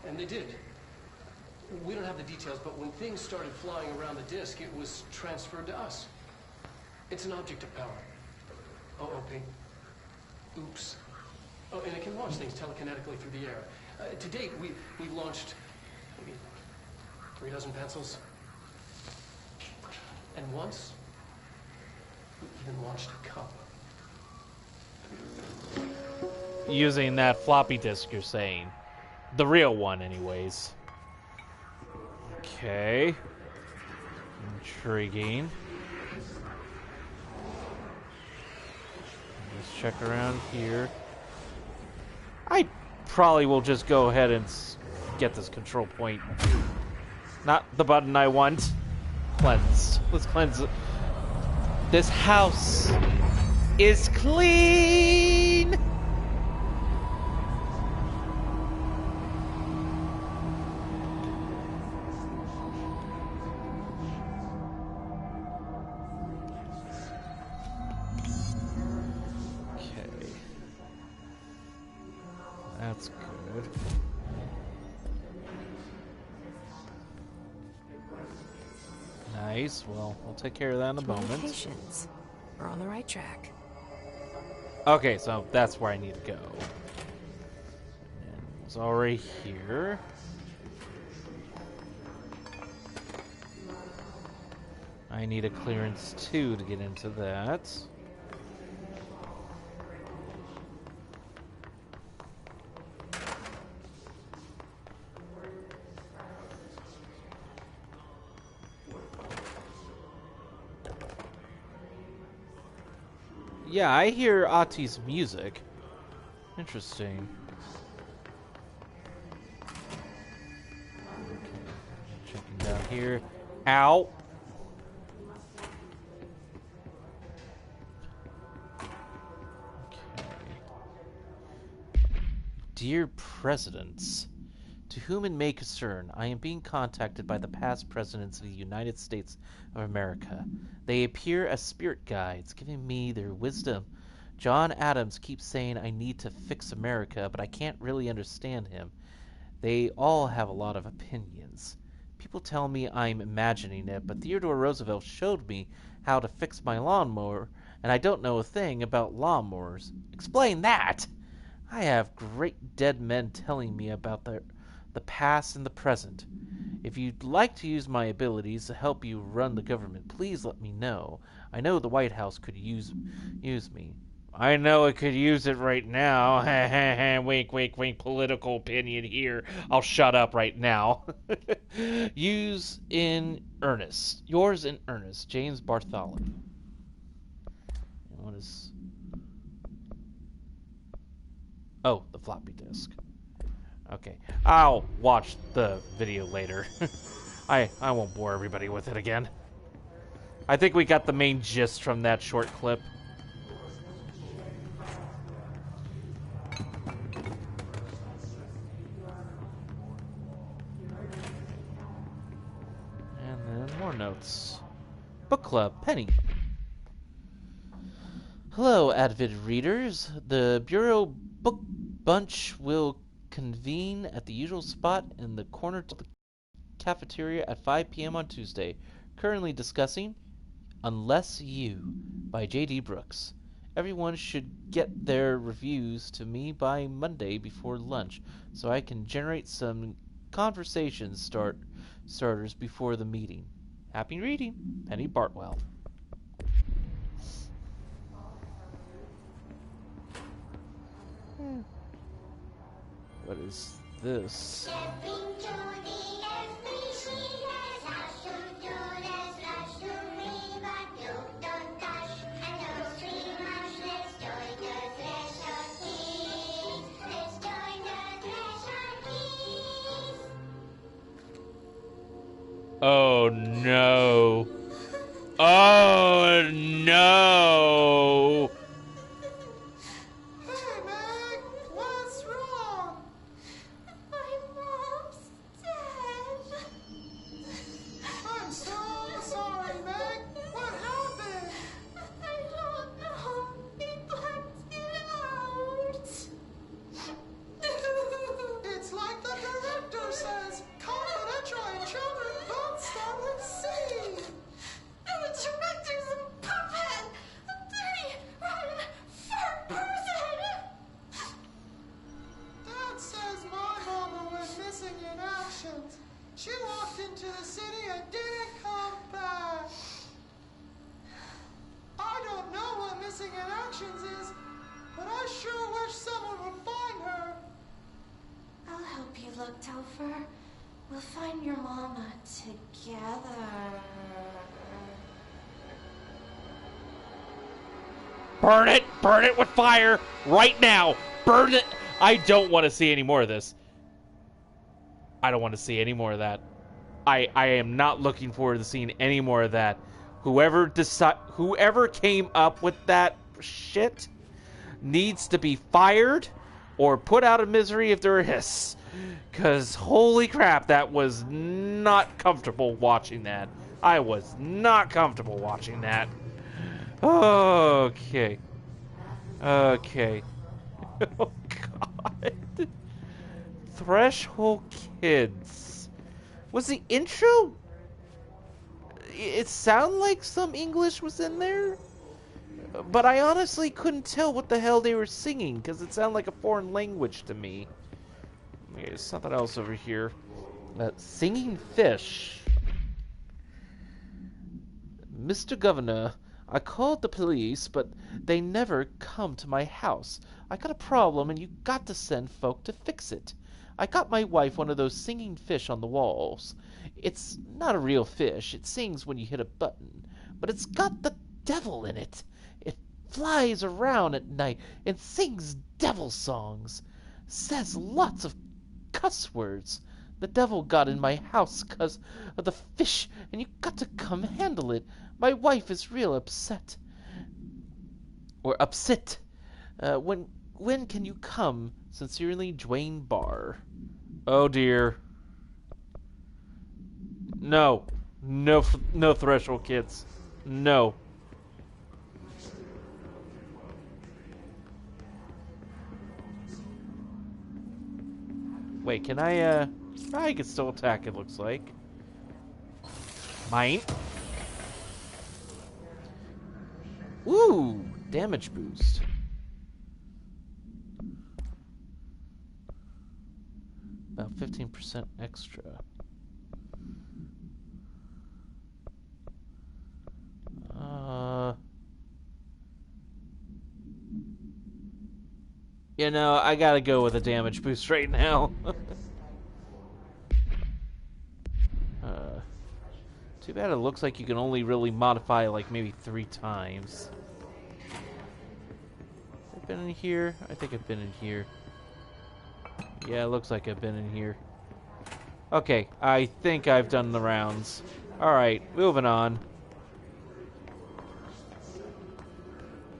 And they did. We don't have the details, but when things started flying around the disk, it was transferred to us. It's an object of power. OOP. Oops. Oh, and it can launch things telekinetically through the air. To date, we've launched maybe 3 dozen pencils. And once, we even launched a cup. Using that floppy disk, you're saying. The real one, anyways. Okay. Intriguing. Let's check around here. I probably will just go ahead and get this control point. Not the button I want. Cleanse. Let's cleanse it. This house is clean! That's good. Nice. Well, we'll take care of that in a moment. Communications. We're on the right track. Okay, so that's where I need to go. And it's already here. I need a clearance 2 to get into that. Yeah, I hear Ati's music. Interesting. Okay. Checking down here. Ow! Okay. Dear Presidents, to whom it may concern, I am being contacted by the past presidents of the United States of America. They appear as spirit guides, giving me their wisdom. John Adams keeps saying I need to fix America, but I can't really understand him. They all have a lot of opinions. People tell me I'm imagining it, but Theodore Roosevelt showed me how to fix my lawnmower, and I don't know a thing about lawnmowers. Explain that! I have great dead men telling me about the past and the present. If you'd like to use my abilities to help you run the government, please let me know. I know the White House could use me. I know it could use it right now. Wink, wink, wink. Political opinion here. I'll shut up right now. Use in earnest. Yours in earnest, James Bartholomew. And what is... Oh, the floppy disk. Okay, I'll watch the video later. I won't bore everybody with it again. I think we got the main gist from that short clip. And then more notes. Book Club, Penny. Hello, avid readers. The Bureau Book Bunch will convene at the usual spot in the corner of the cafeteria at 5 p.m. on Tuesday. Currently discussing Unless You by J.D. Brooks. Everyone should get their reviews to me by Monday before lunch so I can generate some conversation starters before the meeting. Happy reading, Penny Bartwell. What is this? Oh no. Oh no. Hey, Meg, what's wrong? My mom's dead. I'm so sorry, Meg. What happened? I don't know. He blacked it out. It's like the director says. Confidential and children don't start at sea. The director's a puppet. A dirty, rotten, fat person. Dad says my mama went missing in action. She walked into the city and didn't come back. I don't know what missing in actions is, but I sure wish someone would find her. I'll help you look, Topher. We'll find your mama together. Burn it! Burn it with fire! Right now! Burn it! I don't want to see any more of this. I don't want to see any more of that. I am not looking forward to seeing any more of that. Whoever came up with that shit needs to be fired or put out of misery if there is. Because holy crap, that was not comfortable watching that. I was not comfortable watching that. Okay. Okay. Oh, God. Threshold Kids. Was the intro... It sounded like some English was in there? But I honestly couldn't tell what the hell they were singing, because it sounded like a foreign language to me. Okay, there's something else over here. Singing Fish. Mr. Governor, I called the police, but they never come to my house. I got a problem, and you got to send folk to fix it. I got my wife one of those singing fish on the walls. It's not a real fish. It sings when you hit a button. But it's got the devil in it. It flies around at night and sings devil songs. Says lots of cuss words. The devil got in my house 'cause of the fish, and you got to come handle it. My wife is real upset. Or upset. When can you come? Sincerely, Dwayne Barr. Oh dear. No. No threshold, kids. No. Wait, can I can still attack, it looks like. Mine. Ooh, damage boost. About 15% extra. You know, I gotta go with a damage boost right now. Too bad it looks like you can only really modify like maybe 3 times. I've been in here? I think I've been in here. Yeah, it looks like I've been in here. Okay, I think I've done the rounds. Alright, moving on.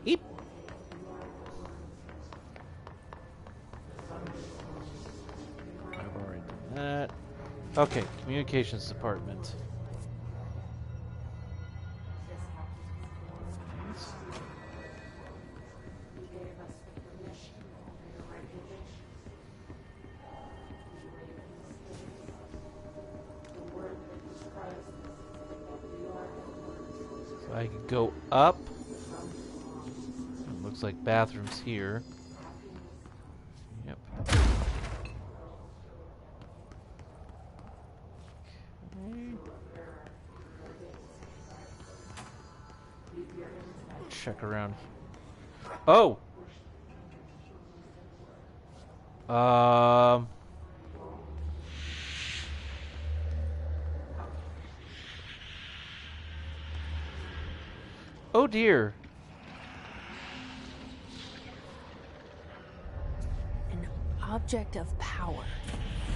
Eep. I've already done that. Okay, communications department. I could go up. It looks like bathrooms here. Yep. Okay. Check around. Oh! Oh dear. An object of power.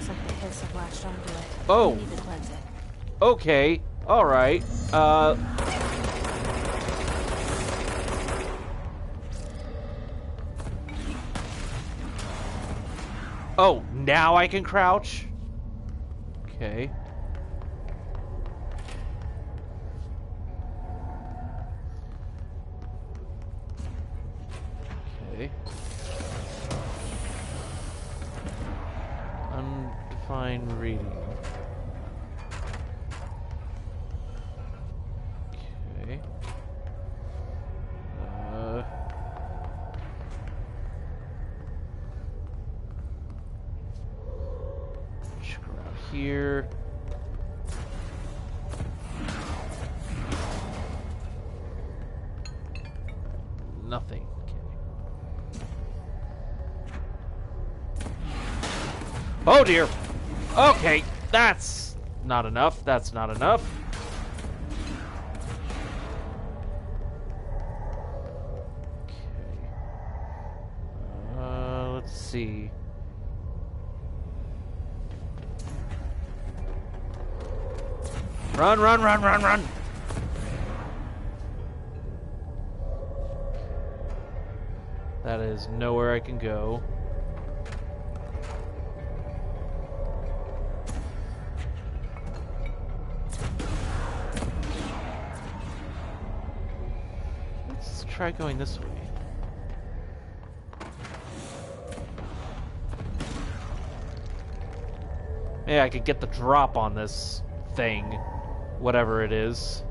Something has latched onto it. Oh. We need to cleanse it. Okay. All right. Oh, now I can crouch? Okay. Okay. Undefined reading. Okay. Check around here. Nothing. Oh dear. Okay, that's not enough. That's not enough. Okay. Let's see. Run, run, run, run, run. That is nowhere I can go. Let's try going this way. Maybe I could get the drop on this thing, whatever it is.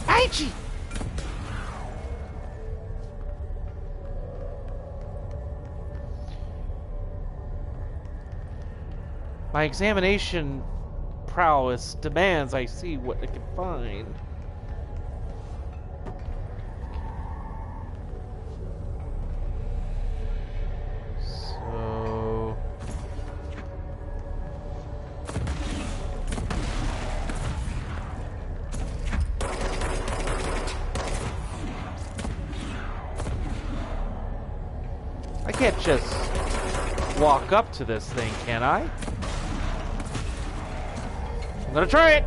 Aichi! My examination prowess demands I see what I can find. So I can't just walk up to this thing, can I? I'm gonna try it!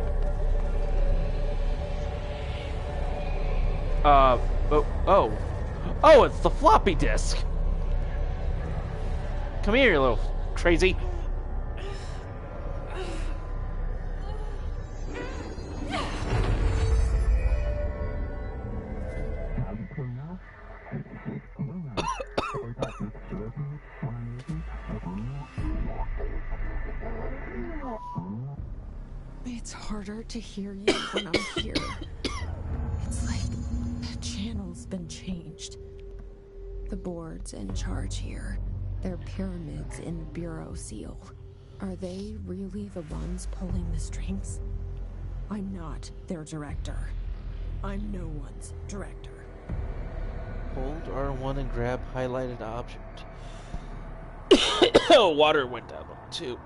Oh, it's the floppy disk! Come here, you little crazy. It's harder to hear you when I'm here. It's like the channel's been changed. The board's in charge here. They're pyramids in the Bureau seal. Are they really the ones pulling the strings? I'm not their director. I'm no one's director. Hold R1 and grab highlighted object. Water went down level 2.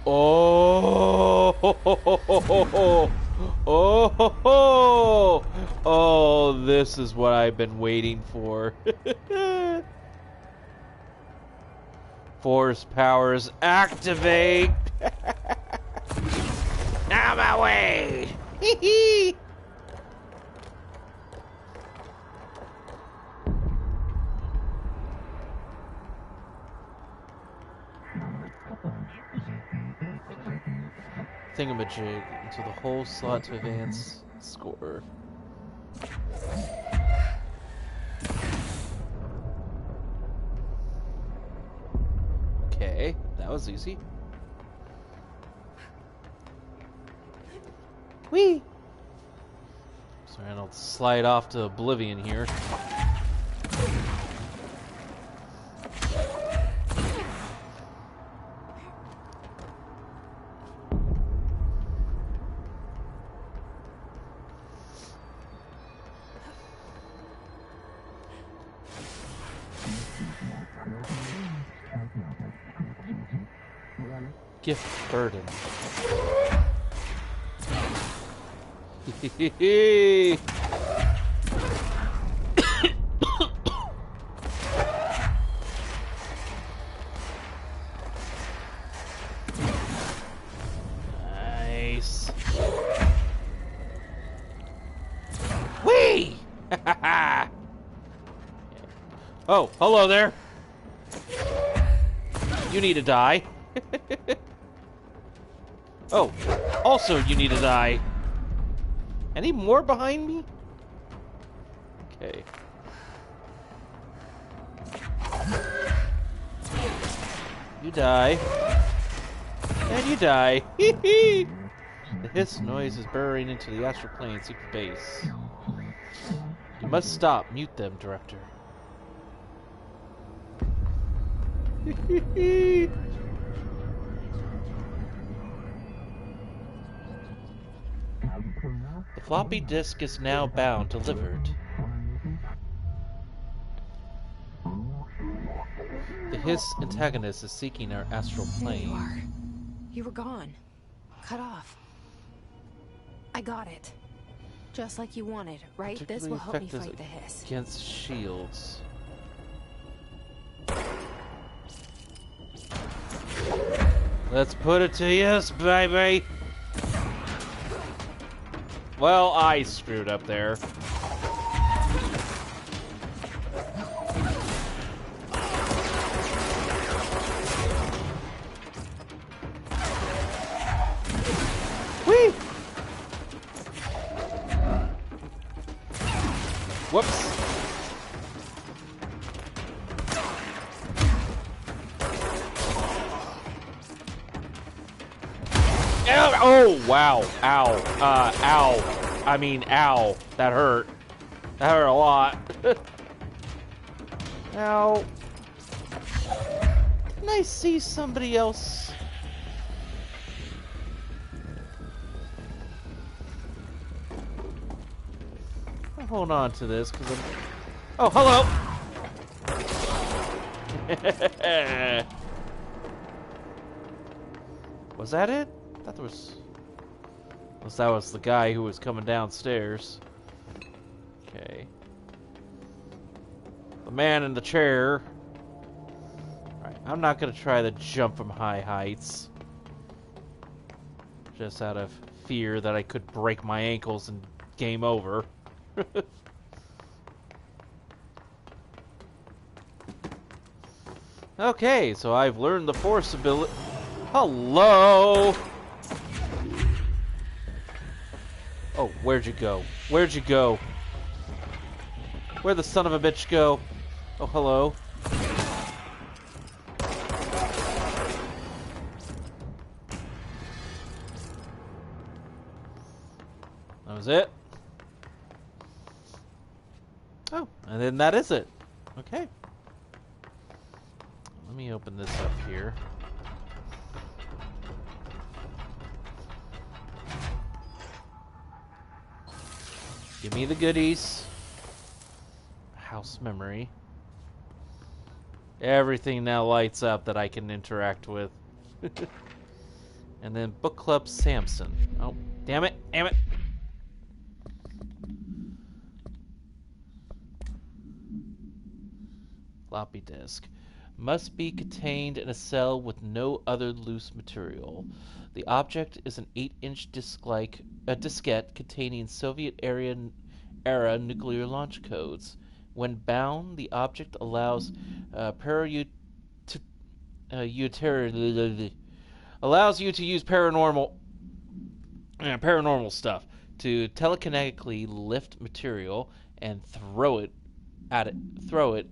Oh, oh, this is what I've been waiting for. Force powers activate. Out of my way. Thingamajig into the whole slot to advance score. Okay, that was easy. Whee! Sorry, I'll slide off to oblivion here. Gift burden. Nice. Whee! Oh, hello there. You need to die. Oh, also you need to die. Any more behind me? Okay. You die. And you die. The hiss noise is burrowing into the astral plane secret base. You must stop. Mute them, Director. The floppy disk is now bound, delivered. The hiss antagonist is seeking our astral plane. There you are. You were gone. Cut off. I got it. Just like you wanted, right? This will help me fight the hiss. Against shields. Let's put it to use, baby. Well, I screwed up there. Whee! Whoops. Oh, wow. Ow. Ow. I mean, ow. That hurt. That hurt a lot. Ow. Can I see somebody else? I'll hold on to this, because I'm... Oh, hello! Was that it? I thought there was... Unless that was the guy who was coming downstairs. Okay. The The man in the chair. Alright, I'm not going to try to jump from high heights. Just out of fear that I could break my ankles and game over. Okay, so I've learned the force ability. Hello! Oh, where'd you go? Where'd you go? Where'd the son of a bitch go? Oh, hello. That was it? Oh, and then that is it. Okay. Let me open this up here. Give me the goodies. House memory. Everything now lights up that I can interact with. And then book club Samson. Oh, damn it, damn it. Floppy disk. Must be contained in a cell with no other loose material. The object is an 8-inch disc-like a diskette containing Soviet-era nuclear launch codes. When bound, the object allows allows you to use paranormal stuff to telekinetically lift material and throw it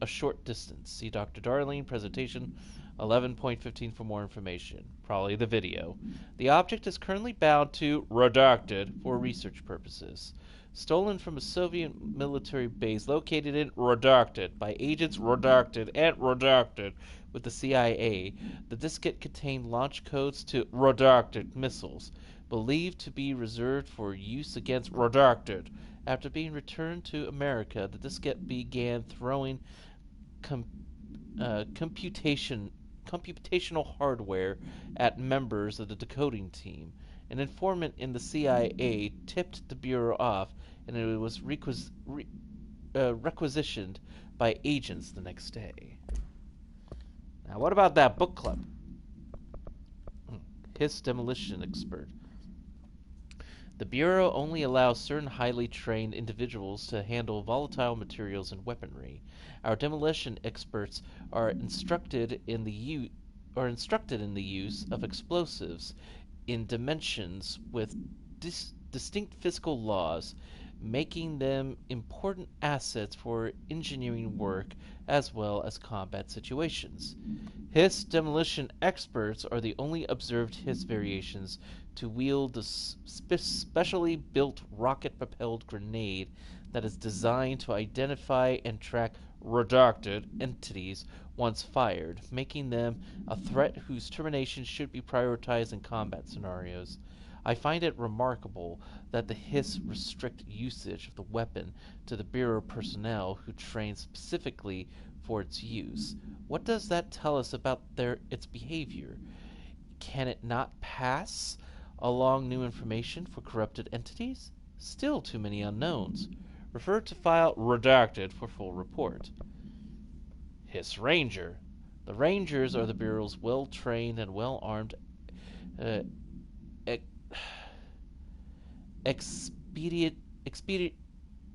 a short distance. See Dr. Darling, presentation 11.15 for more information. Probably the video. The object is currently bound to Redacted for research purposes. Stolen from a Soviet military base located in Redacted by agents Redacted and Redacted with the CIA, the diskette contained launch codes to Redacted missiles, believed to be reserved for use against Redacted. After being returned to America, the diskette began throwing computational hardware at members of the decoding team. An informant in the CIA tipped the Bureau off, and it was requisitioned by agents the next day. Now, what about that book club? His demolition expert. The Bureau only allows certain highly trained individuals to handle volatile materials and weaponry. Our demolition experts are instructed in the use of explosives in dimensions with distinct physical laws, making them important assets for engineering work as well as combat situations. His demolition experts are the only observed His variations to wield the specially built rocket-propelled grenade that is designed to identify and track redacted entities once fired, making them a threat whose termination should be prioritized in combat scenarios. I find it remarkable that the Hiss restrict usage of the weapon to the Bureau personnel who train specifically for its use. What does that tell us about its behavior? Can it not pass along new information for corrupted entities? Still too many unknowns. Refer to file redacted for full report. Hiss Ranger. The Rangers are the Bureau's well-trained and well-armed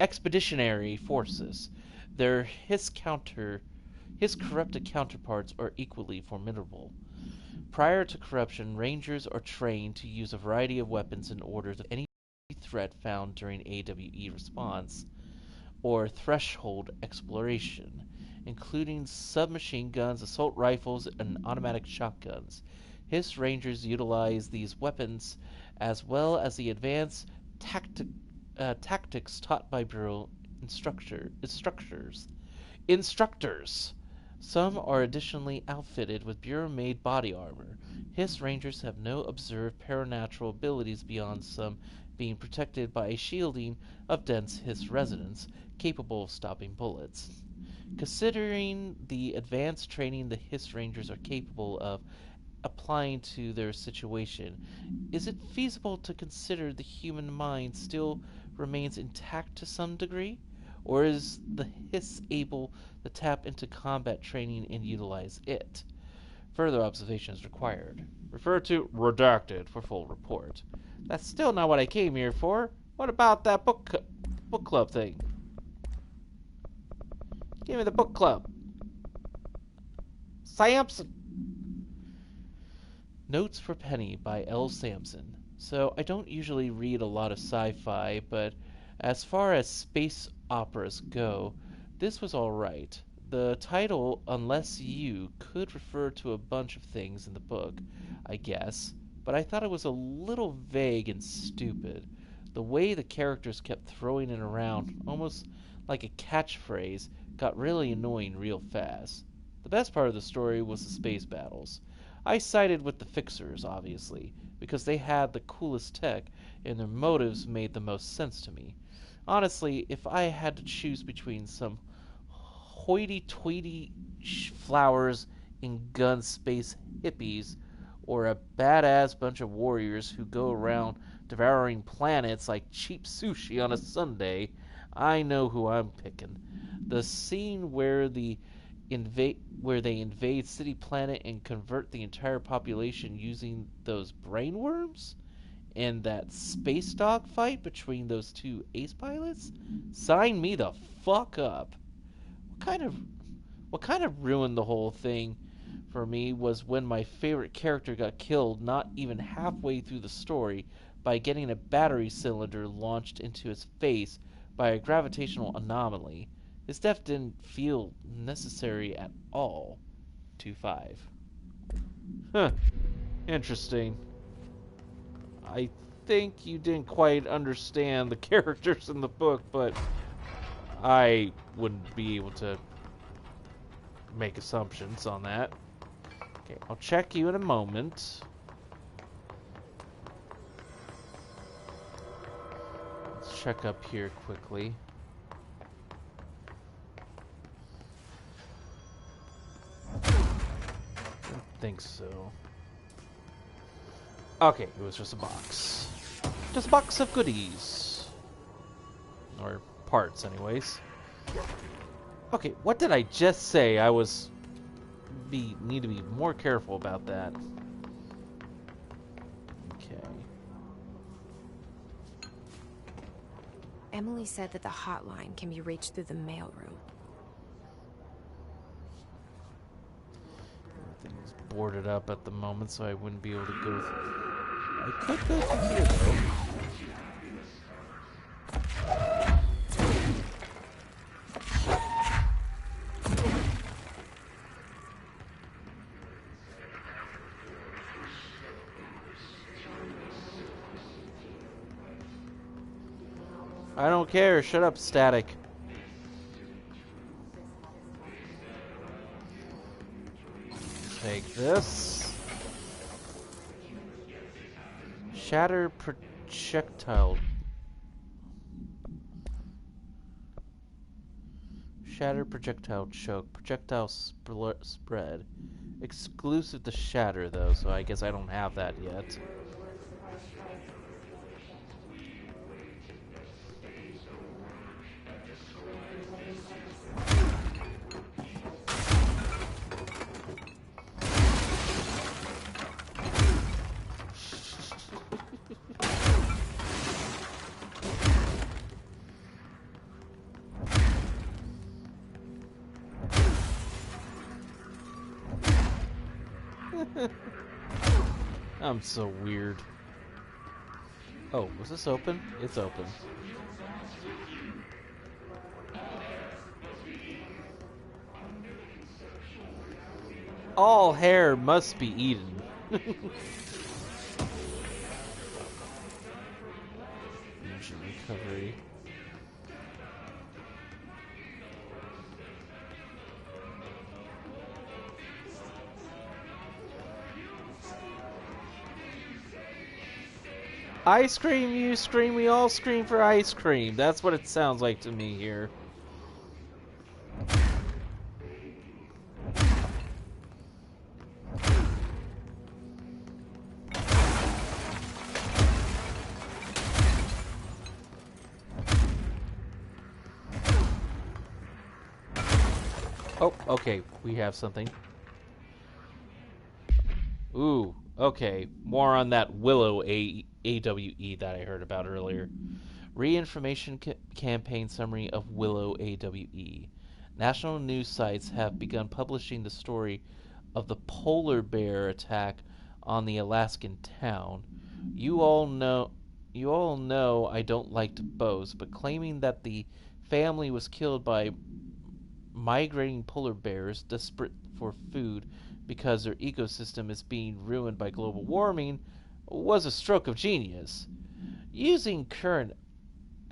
expeditionary forces. Their Hiss corrupted counterparts are equally formidable. Prior to corruption, Rangers are trained to use a variety of weapons in order to any threat found during AWE response or threshold exploration, including submachine guns, assault rifles, and automatic shotguns. His Rangers utilize these weapons as well as the advanced tactics taught by Bureau instructors. Some are additionally outfitted with Bureau-made body armor. His Rangers have no observed paranatural abilities beyond some being protected by a shielding of dense Hiss resonance capable of stopping bullets. Considering the advanced training the Hiss Rangers are capable of applying to their situation, is it feasible to consider the human mind still remains intact to some degree? Or is the hiss able to tap into combat training and utilize it? Further observation is required. Refer to redacted for full report. That's still not what I came here for. What about that book club thing? Give me the book club. Samson. Notes for Penny by L. Sampson. So, I don't usually read a lot of sci-fi, but as far as space operas go, this was alright. The title, Unless You, could refer to a bunch of things in the book, I guess, but I thought it was a little vague and stupid. The way the characters kept throwing it around, almost like a catchphrase, got really annoying real fast. The best part of the story was the space battles. I sided with the Fixers, obviously, because they had the coolest tech and their motives made the most sense to me. Honestly, if I had to choose between some hoity-toity flowers and gun space hippies or a badass bunch of warriors who go around devouring planets like cheap sushi on a Sunday, I know who I'm picking. The scene where they invade City Planet and convert the entire population using those brainworms, and that space dog fight between those two ace pilots, sign me the fuck up. What kind of ruined the whole thing for me was when my favorite character got killed not even halfway through the story by getting a battery cylinder launched into his face by a gravitational anomaly. His death didn't feel necessary at all. 2-5. Huh. Interesting. I think you didn't quite understand the characters in the book, but I wouldn't be able to make assumptions on that. Okay, I'll check you in a moment. Let's check up here quickly. Think so. Okay, it was just a box. Just a box of goodies. Or parts, anyways. Okay, what did I just say? I need to be more careful about that. Okay. Emily said that the hotline can be reached through the mailroom. Everything's boarded up at the moment, so I wouldn't be able to go through. I could go through here, though. I don't care. Shut up, Static. Take this. Shatter projectile. Shatter projectile choke. Projectile spread. Exclusive to shatter, though, so I guess I don't have that yet. I'm so weird. Oh, was this open? It's open. All hair must be eaten. Engine recovery. Ice cream, you scream, we all scream for ice cream. That's what it sounds like to me here. Oh, okay, we have something. Ooh, okay, more on that Willow AWE that I heard about earlier. Re-information campaign summary of Willow AWE. National news sites have begun publishing the story of the polar bear attack on the Alaskan town. You all know I don't like to boast, but claiming that the family was killed by migrating polar bears desperate for food because their ecosystem is being ruined by global warming was a stroke of genius. Using current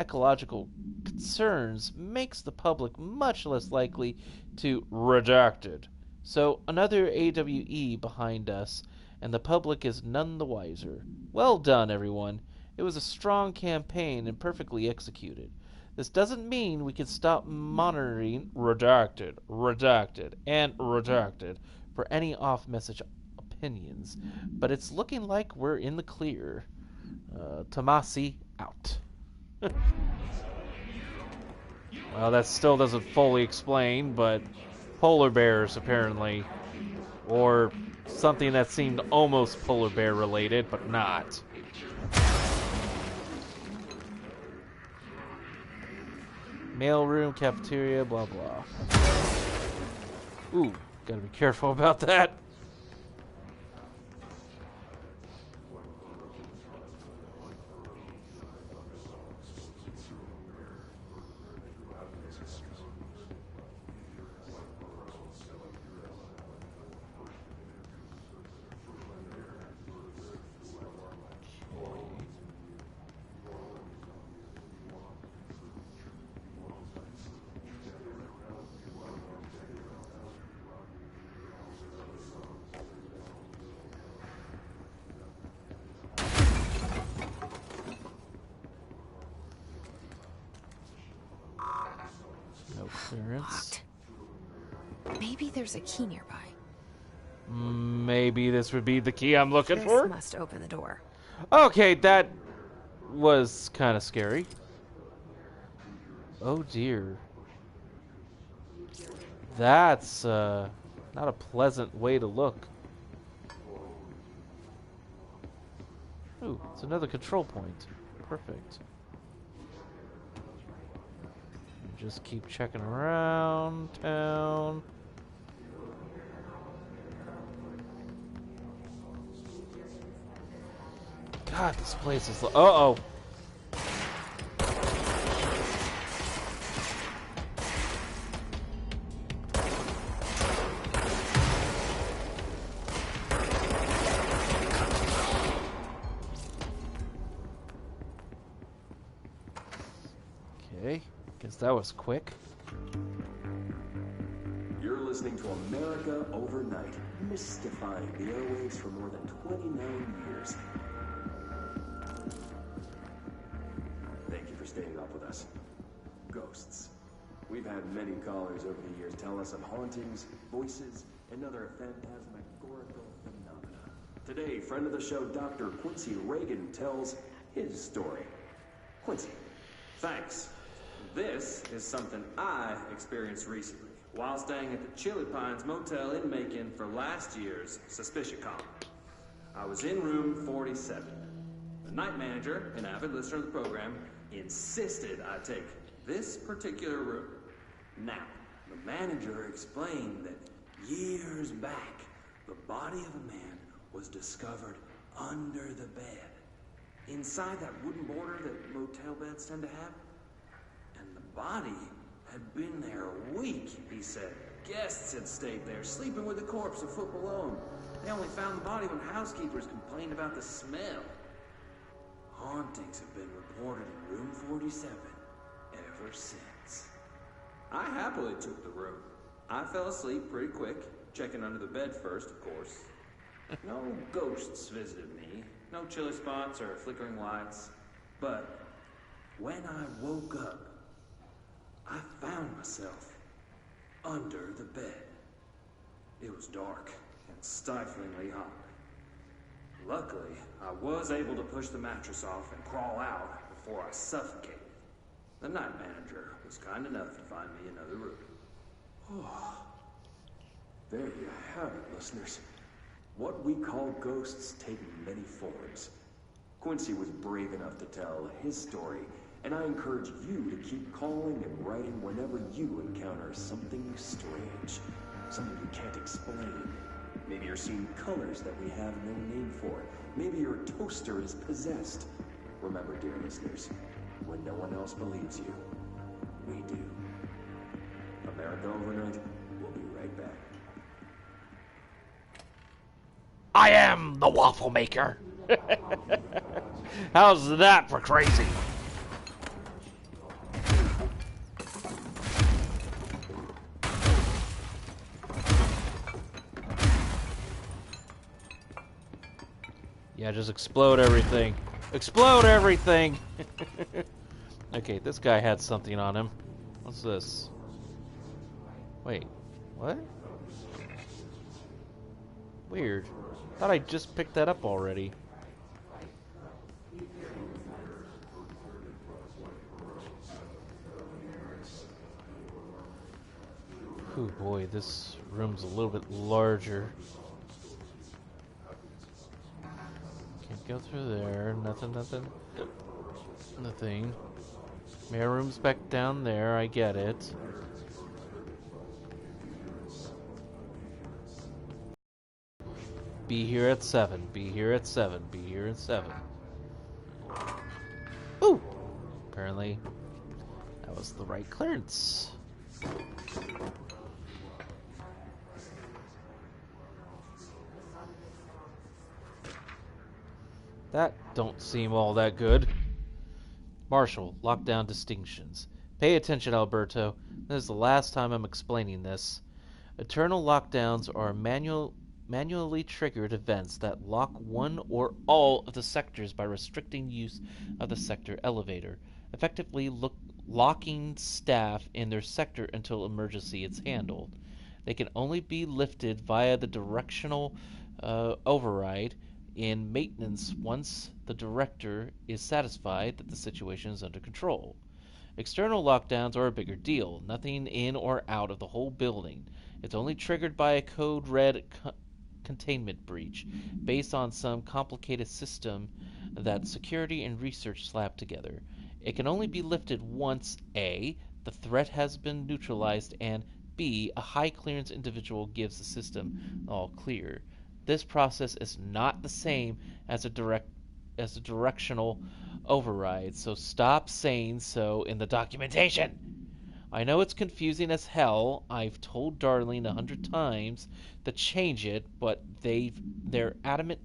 ecological concerns makes the public much less likely to redact it. So another AWE behind us, and the public is none the wiser. Well done, everyone. It was a strong campaign and perfectly executed. This doesn't mean we can stop monitoring redacted, and redacted for any off-message opinions, but it's looking like we're in the clear. Tomasi out. Well, that still doesn't fully explain, but polar bears, apparently. Or something that seemed almost polar bear related, but not. Mailroom, cafeteria, blah blah. Ooh, gotta be careful about that. Locked. Maybe there's a key nearby. Maybe this would be the key I'm looking for? This must open the door. Okay, that was kind of scary. Oh dear. That's not a pleasant way to look. Ooh, it's another control point. Perfect. Just keep checking around town. God, this place is... Uh-oh. Okay, guess that was quick. You're listening to America Overnight, mystifying the airwaves for more than 29 years. Thank you for staying up with us. Ghosts. We've had many callers over the years tell us of hauntings, voices, and other phantasmagorical phenomena. Today, friend of the show, Dr. Quincy Reagan, tells his story. Quincy, thanks. This is something I experienced recently while staying at the Chili Pines Motel in Macon for last year's SuspiciaCon. I was in room 47. The night manager, an avid listener of the program, insisted I take this particular room. Now, the manager explained that years back, the body of a man was discovered under the bed, inside that wooden border that motel beds tend to have. And the body had been there a week, he said. Guests had stayed there, sleeping with the corpse a foot below them. They only found the body when housekeepers complained about the smell. Hauntings have been reported in room 47 ever since. I happily took the room. I fell asleep pretty quick, checking under the bed first, of course. No ghosts visited me, no chilly spots or flickering lights. But when I woke up, I found myself under the bed. It was dark and stiflingly hot. Luckily, I was able to push the mattress off and crawl out before I suffocated. The night manager was kind enough to find me another room. There you have it, listeners. What we call ghosts take many forms. Quincy was brave enough to tell his story, and I encourage you to keep calling and writing whenever you encounter something strange, something you can't explain. Maybe you're seeing colors that we have no name for. Maybe your toaster is possessed. Remember, dear listeners, when no one else believes you, we do. America Overnight, we'll be right back. I am the waffle maker. How's that for crazy? Yeah, just explode everything. Explode everything! Okay, this guy had something on him. What's this? Wait, what? Weird. Thought I just picked that up already. Oh boy, this room's a little bit larger. Can't go through there. Nothing. Nothing. Mail room's back down there. I get it. Be here at 7. Be here at 7. Be here at 7. Ooh! Apparently, that was the right clearance. That don't seem all that good. Marshall, lockdown distinctions. Pay attention, Alberto. This is the last time I'm explaining this. Eternal lockdowns are manually triggered events that lock one or all of the sectors by restricting use of the sector elevator, effectively locking staff in their sector until emergency is handled. They can only be lifted via the directional override in maintenance once the director is satisfied that the situation is under control. External lockdowns are a bigger deal, nothing in or out of the whole building. It's only triggered by a code red containment breach, based on some complicated system that security and research slap together. It can only be lifted once A, the threat has been neutralized, and B, a high clearance individual gives the system all clear. This process is not the same as a directional override, so stop saying so in the documentation. I know it's confusing as hell. I've told Darlene 100 times to change it, but they're adamant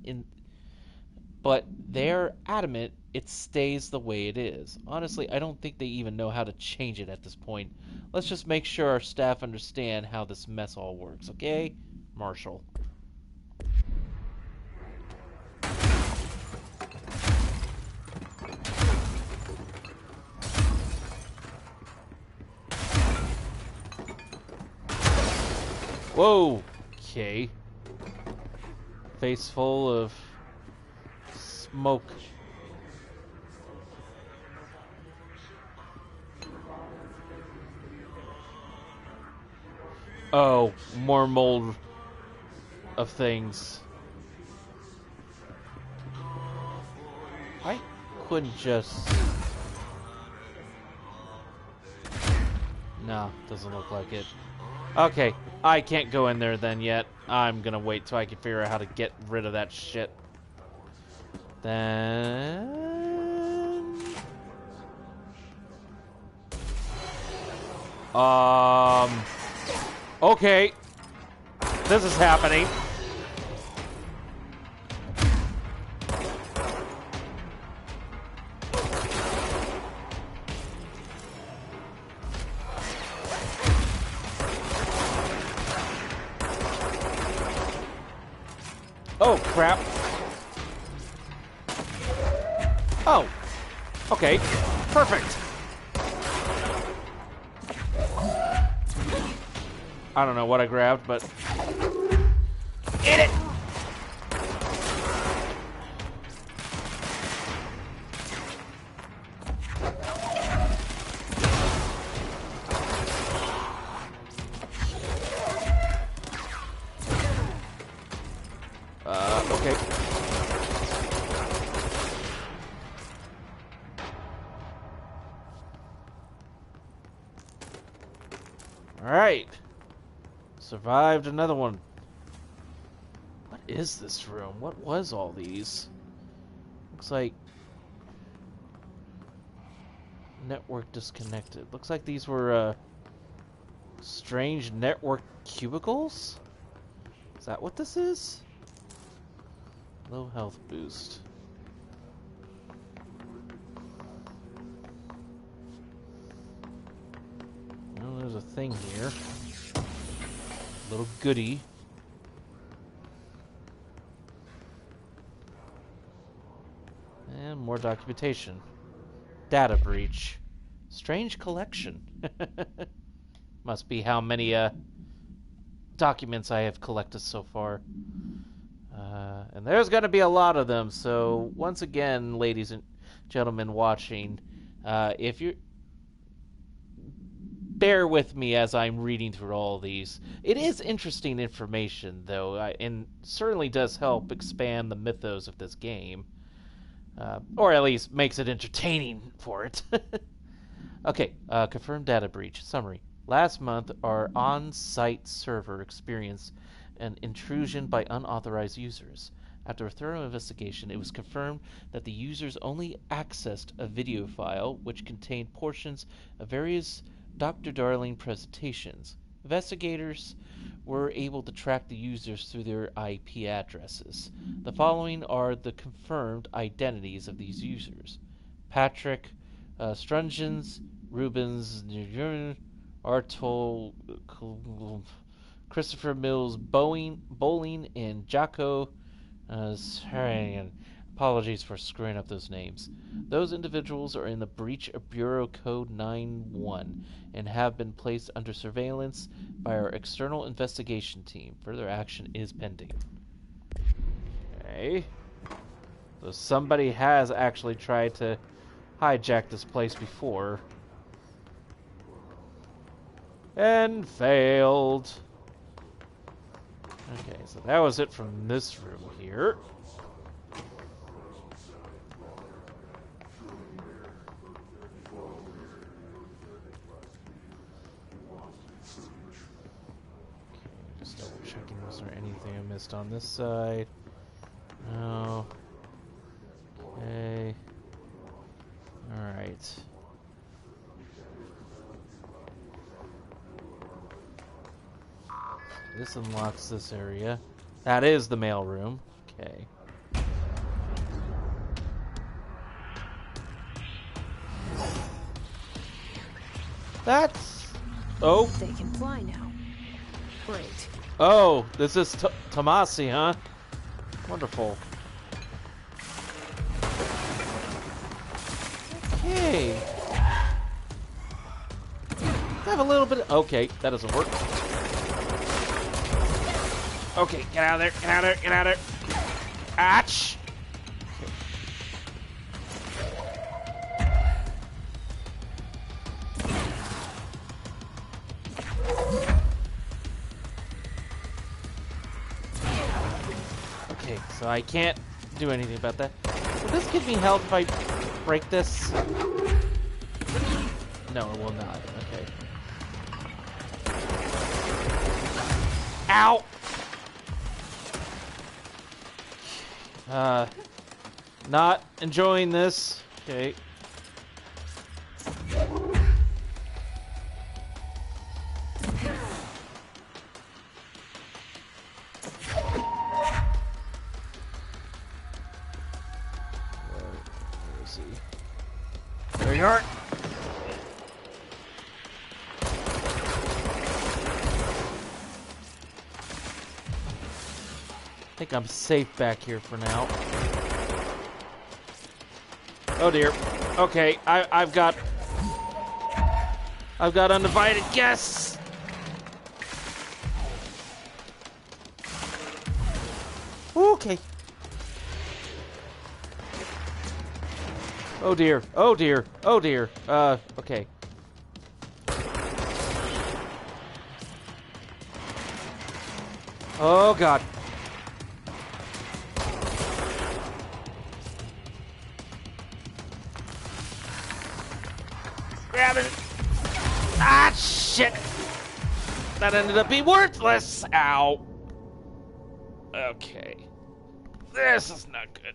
it stays the way it is. Honestly, I don't think they even know how to change it at this point. Let's just make sure our staff understand how this mess all works, okay? Marshall. Whoa! Okay. Face full of smoke. Oh, more mold of things. I couldn't just... No, doesn't look like it. Okay, I can't go in there then yet. I'm gonna wait till I can figure out how to get rid of that shit. Then... Okay. This is happening. Oh, crap. Oh. Okay. Perfect. I don't know what I grabbed, but... Eat it! Alright. Survived another one. What is this room? What was all these? Looks like... network disconnected. Looks like these were, strange network cubicles? Is that what this is? Low health boost. Well, there's a thing here. Little goodie. And more documentation. Data breach. Strange collection. Must be how many documents I have collected so far. And there's going to be a lot of them. So once again, ladies and gentlemen watching, if you bear with me as I'm reading through all these. It is interesting information, though, and certainly does help expand the mythos of this game. Or at least makes it entertaining for it. Okay, confirmed data breach. Summary. Last month, our on-site server experienced an intrusion by unauthorized users. After a thorough investigation, it was confirmed that the users only accessed a video file which contained portions of various Dr. Darling presentations. Investigators were able to track the users through their IP addresses. The following are the confirmed identities of these users: Patrick Strungens, Rubens, Artol, Christopher Mills, Bowling, and Jocko. Apologies for screwing up those names. Those individuals are in the breach of Bureau Code 9-1 and have been placed under surveillance by our external investigation team. Further action is pending. Okay. So somebody has actually tried to hijack this place before. And failed. Okay, so that was it from this room here. Just double checking, was there anything I missed on this side? No. Okay. Alright. This unlocks this area. That is the mail room. Okay. That's... Oh. They can fly now. Great. Oh, this is Tomasi, huh? Wonderful. Okay. I have a little bit of... Okay, that doesn't work. Okay, get out of there, get out of there, get out of there. Atch! Okay, so I can't do anything about that. Will this give me health if I break this? No, it will not. Okay. Ow! Not enjoying this. Okay. Where is he? There you are. I think I'm safe back here for now. Oh dear. Okay, I've got undivided guests. Okay. Oh dear. Oh dear. Oh dear. Okay. Oh god. Grab it. Ah, shit. That ended up being worthless! Ow! Okay. This is not good.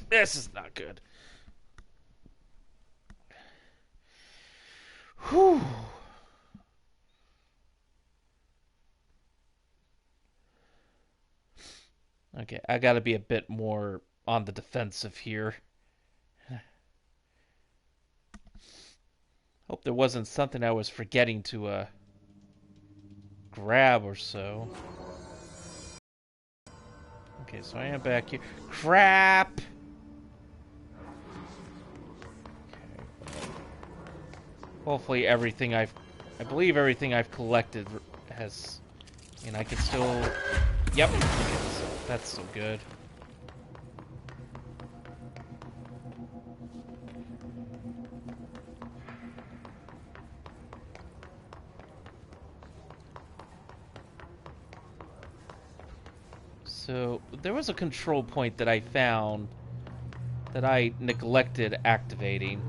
This is not good. Whew. Okay, I gotta be a bit more on the defensive here. Hope there wasn't something I was forgetting to grab or so. Okay, so I am back here. Crap! Okay. Hopefully everything I believe everything I've collected has, and I can still, yep, okay, so that's so good. So, there was a control point that I found that I neglected activating.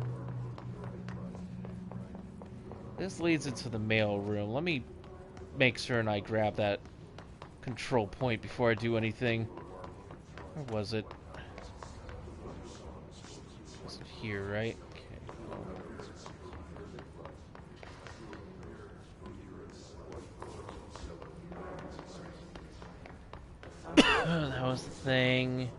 This leads into the mail room. Let me make sure and I grab that control point before I do anything. Where was it? Was it here, right? Okay. That was the thing.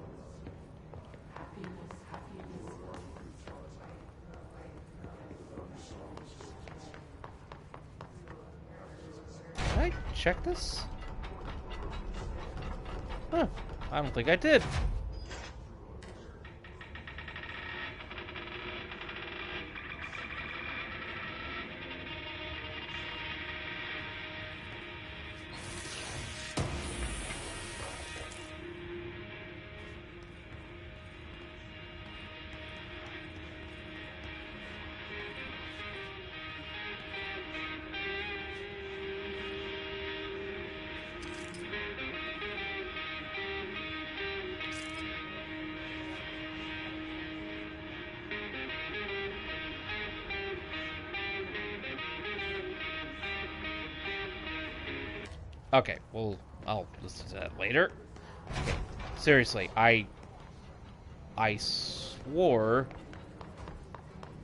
Did I check this? Huh. I don't think I did. Okay, well, I'll listen to that later. Okay. Seriously, I swore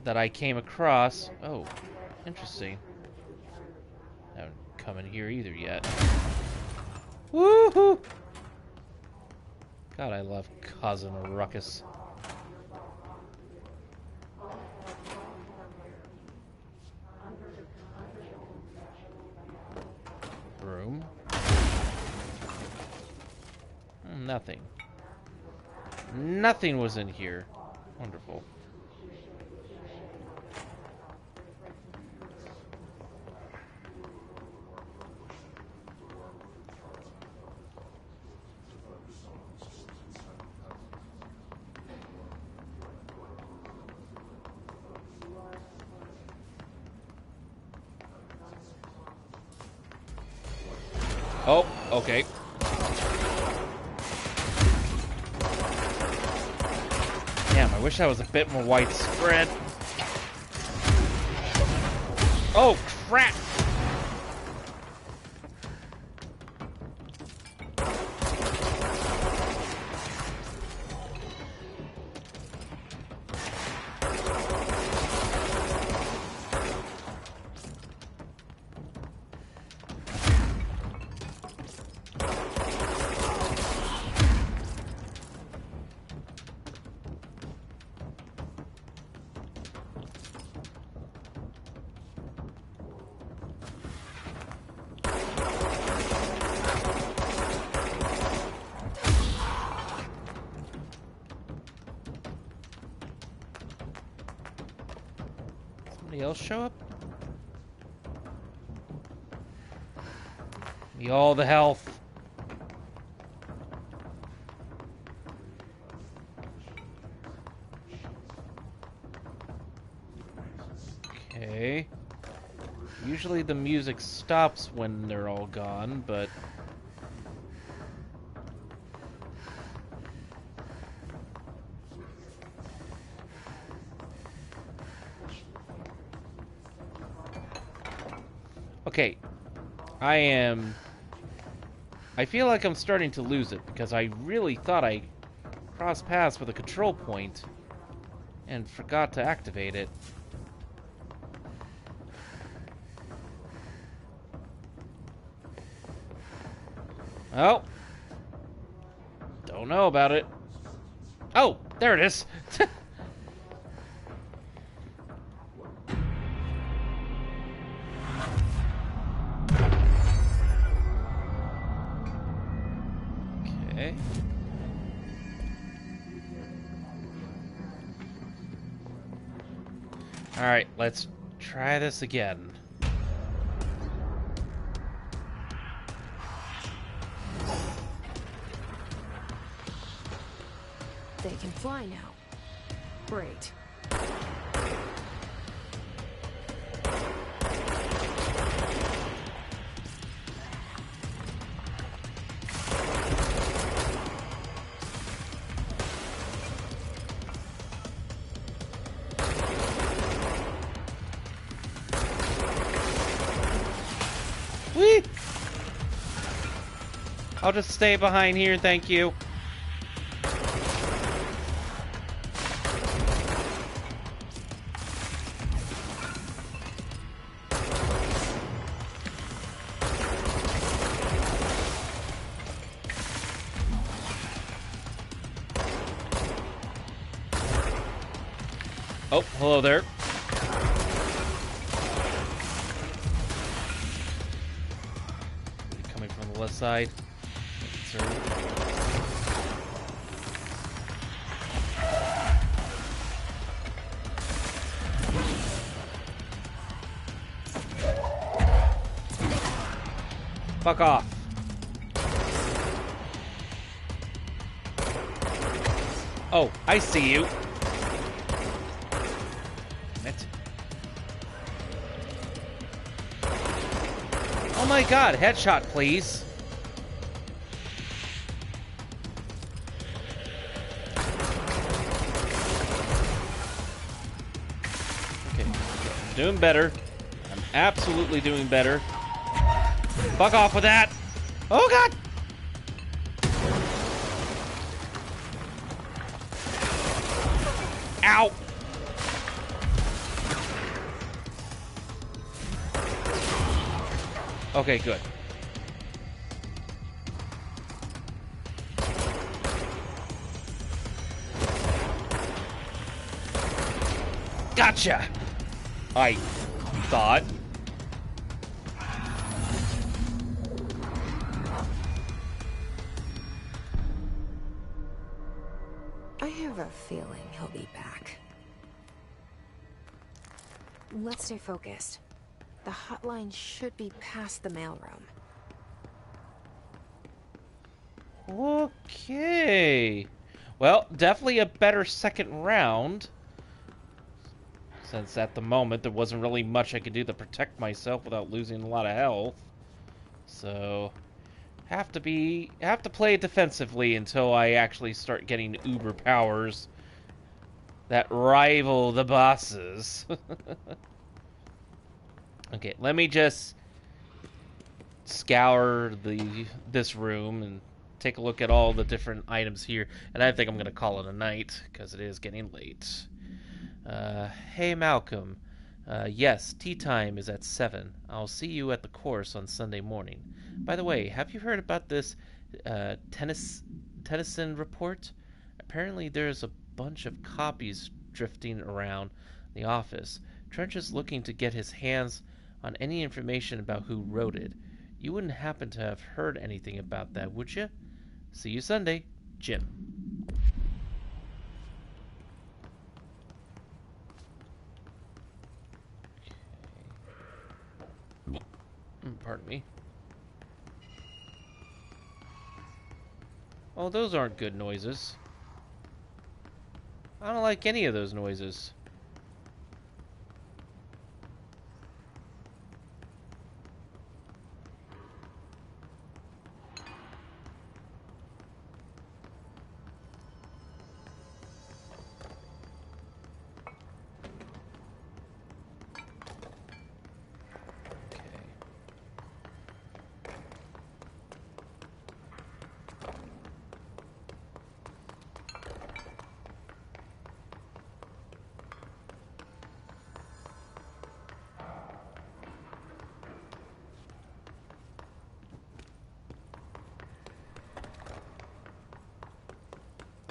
that I came across... Oh, interesting. I haven't come in here either yet. Woohoo! God, I love causing a ruckus. Room. Nothing. Nothing was in here. Wonderful. Oh, okay. Damn, I wish that was a bit more widespread. Oh, crap! Somebody else show up? Me all the health. Okay. Usually the music stops when they're all gone, but... Okay, I feel like I'm starting to lose it because I really thought I crossed paths with a control point and forgot to activate it. Oh. Don't know about it. Oh, there it is. Okay. Alright, let's try this again. They can fly now. Great. Whee! I'll just stay behind here, thank you. Oh, hello there. Coming from the left side. Sir. Fuck off. Oh, I see you. Oh my god, headshot, please. Okay, I'm doing better. I'm absolutely doing better. Fuck off with that. Oh god! Ow! Okay, good. Gotcha! I thought. I have a feeling he'll be back. Let's stay focused. The hotline should be past the mailroom. Okay. Well, definitely a better second round. Since at the moment there wasn't really much I could do to protect myself without losing a lot of health. So have to play it defensively until I actually start getting uber powers that rival the bosses. Okay, let me just scour this room and take a look at all the different items here. And I think I'm gonna call it a night because it is getting late. Hey Malcolm. Yes, tea time is at 7. I'll see you at the course on Sunday morning. By the way, have you heard about this Tennyson report? Apparently there's a bunch of copies drifting around the office. Trench is looking to get his hands on any information about who wrote it. You wouldn't happen to have heard anything about that, would you? See you Sunday, Jim. Pardon me. Oh, those aren't good noises. I don't like any of those noises.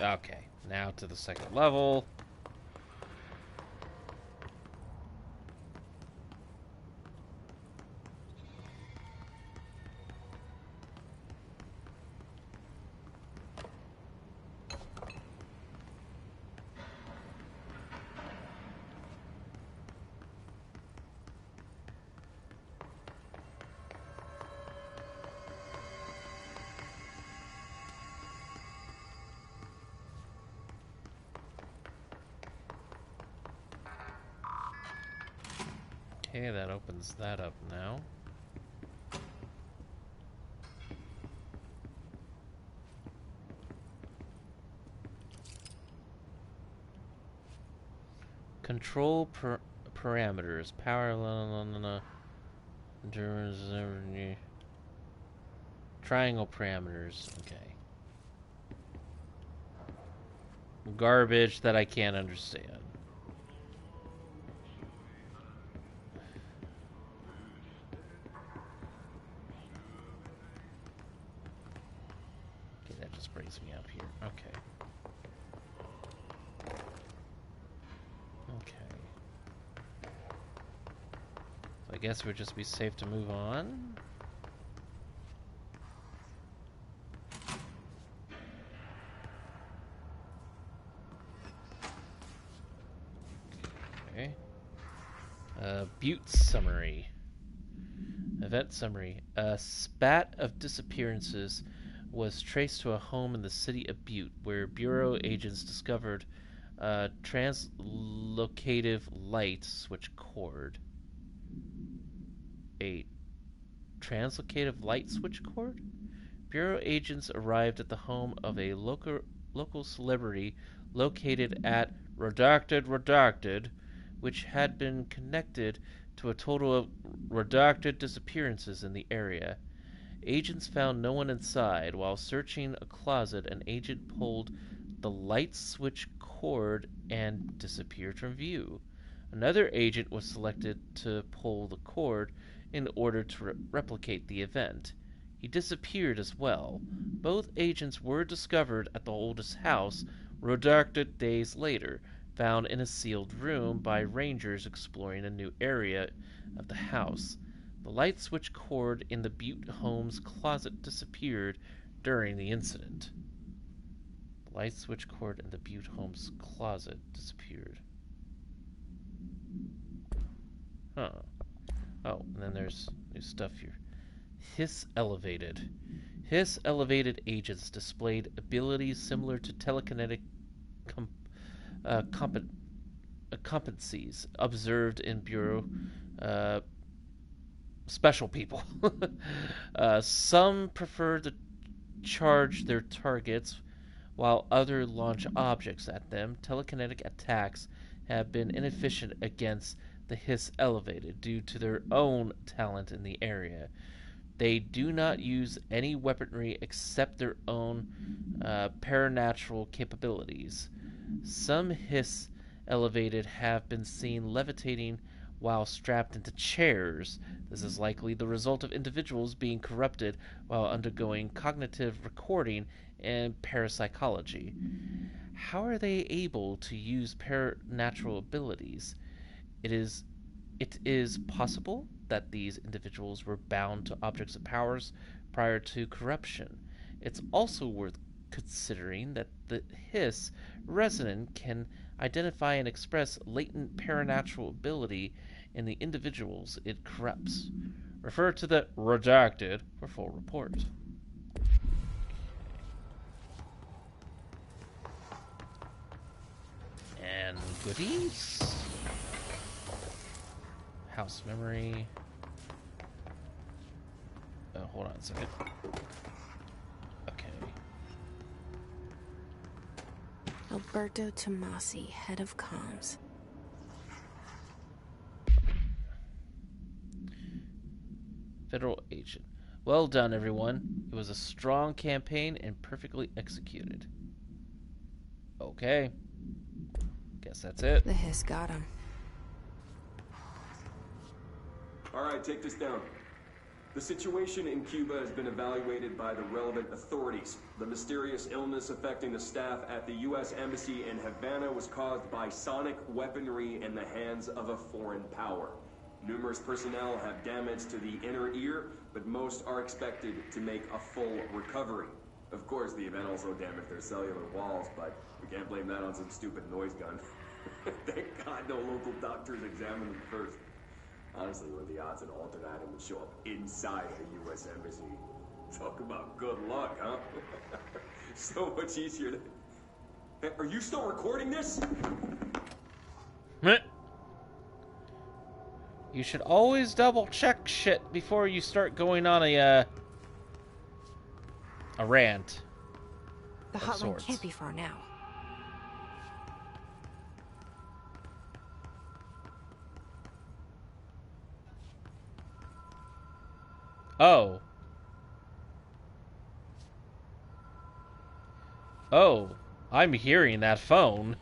Okay, now to the second level. Okay, that opens that up now. Control parameters. Power. Triangle parameters. Okay. Garbage that I can't understand. Okay, that just brings me up here. Okay. Okay. So I guess we'd just be safe to move on. Okay. Butte summary. Event summary. A spat of disappearances was traced to a home in the city of Butte, where Bureau agents discovered a translocative light switch cord. A translocative light switch cord? Bureau agents arrived at the home of a local celebrity located at redacted, which had been connected to a total of redacted disappearances in the area. Agents found no one inside. While searching a closet, an agent pulled the light switch cord and disappeared from view. Another agent was selected to pull the cord in order to replicate the event. He disappeared as well. Both agents were discovered at the oldest house, redacted days later, found in a sealed room by rangers exploring a new area of the house. The light switch cord in the Butte home's closet disappeared during the incident. The light switch cord in the Butte home's closet disappeared. Huh. Oh, and then there's new stuff here. Hiss elevated. Hiss elevated agents displayed abilities similar to telekinetic competencies observed in Bureau special people. Some prefer to charge their targets, while others launch objects at them. Telekinetic attacks have been inefficient against the Hiss elevated due to their own talent in the area. They do not use any weaponry except their own paranatural capabilities. Some Hiss elevated have been seen levitating while strapped into chairs. This is likely the result of individuals being corrupted while undergoing cognitive recording and parapsychology. How are they able to use paranatural abilities? It is possible that these individuals were bound to objects of powers prior to corruption. It's also worth considering that the Hiss resonant can identify and express latent paranatural ability in the individuals it corrupts. Refer to the redacted for full report. And goodies. House memory. Oh, hold on a second. Okay. Alberto Tomasi, head of comms. Federal agent. Well done, everyone. It was a strong campaign and perfectly executed. Okay. Guess that's it. The Hiss got him. All right, take this down. The situation in Cuba has been evaluated by the relevant authorities. The mysterious illness affecting the staff at the U.S. Embassy in Havana was caused by sonic weaponry in the hands of a foreign power. Numerous personnel have damage to the inner ear, but most are expected to make a full recovery. Of course, the event also damaged their cellular walls, but we can't blame that on some stupid noise gun. Thank God no local doctors examined them first. Honestly, what are the odds an altered item would show up inside the U.S. Embassy? Talk about good luck, huh? So much easier to... Hey, are you still recording this? You should always double check shit before you start going on a rant. The hotline can't be far now. Oh. Oh, I'm hearing that phone.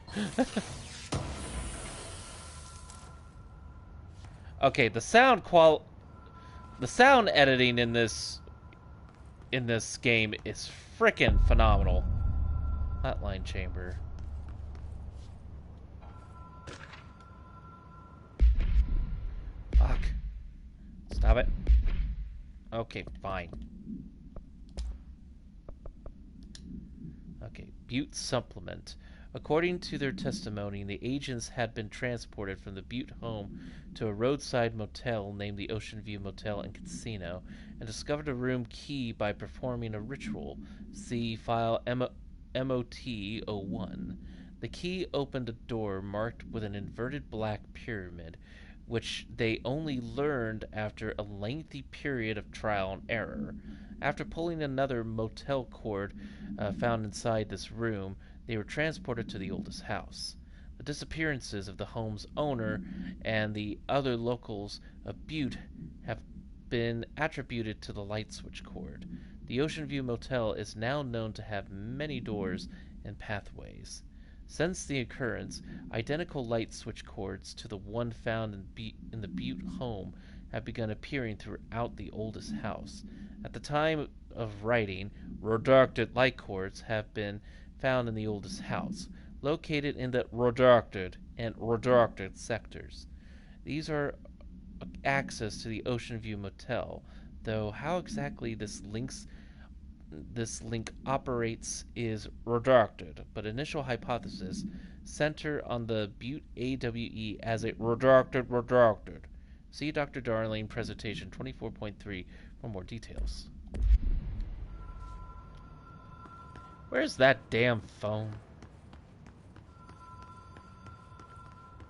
Okay, the sound editing in this game is frickin' phenomenal. Hotline chamber. Fuck. Stop it. Okay, fine. Okay, Butte supplement. According to their testimony, the agents had been transported from the Butte home to a roadside motel named the Ocean View Motel and Casino and discovered a room key by performing a ritual. See file MOT-01. The key opened a door marked with an inverted black pyramid, which they only learned after a lengthy period of trial and error. After pulling another motel cord found inside this room, they were transported to the oldest house. The disappearances of the home's owner and the other locals of Butte have been attributed to the light switch cord. The Ocean View Motel is now known to have many doors and pathways. Since the occurrence, identical light switch cords to the one found in the Butte home have begun appearing throughout the oldest house. At the time of writing, redacted light cords have been found in the oldest house, located in the redacted and redacted sectors. These are access to the Ocean View Motel, though how exactly this link operates is redacted, but initial hypothesis center on the Butte AWE as a redacted. See Dr. Darling presentation 24.3 for more details. Where's that damn phone?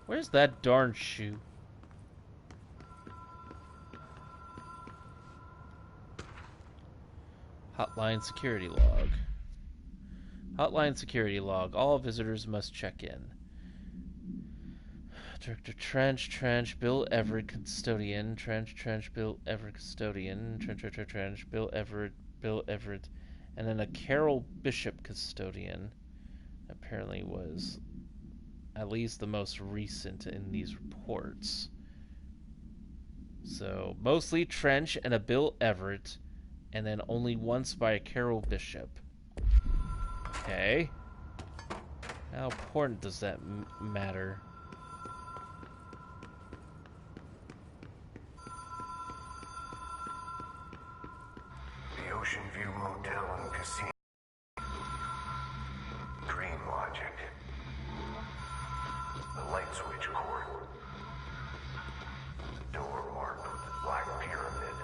Where's that darn shoe? Hotline security log. Hotline security log. All visitors must check in. Director Trench, Bill Everett, custodian. Trench, Bill Everett, custodian. Trench, Bill Everett. And then a Carol Bishop custodian. Apparently was at least the most recent in these reports. So, mostly Trench and a Bill Everett. And then only once by a Carol Bishop. Okay. How important does that matter? The Ocean View Motel and Casino. Dream logic. The light switch cord. The door marked with the black pyramid.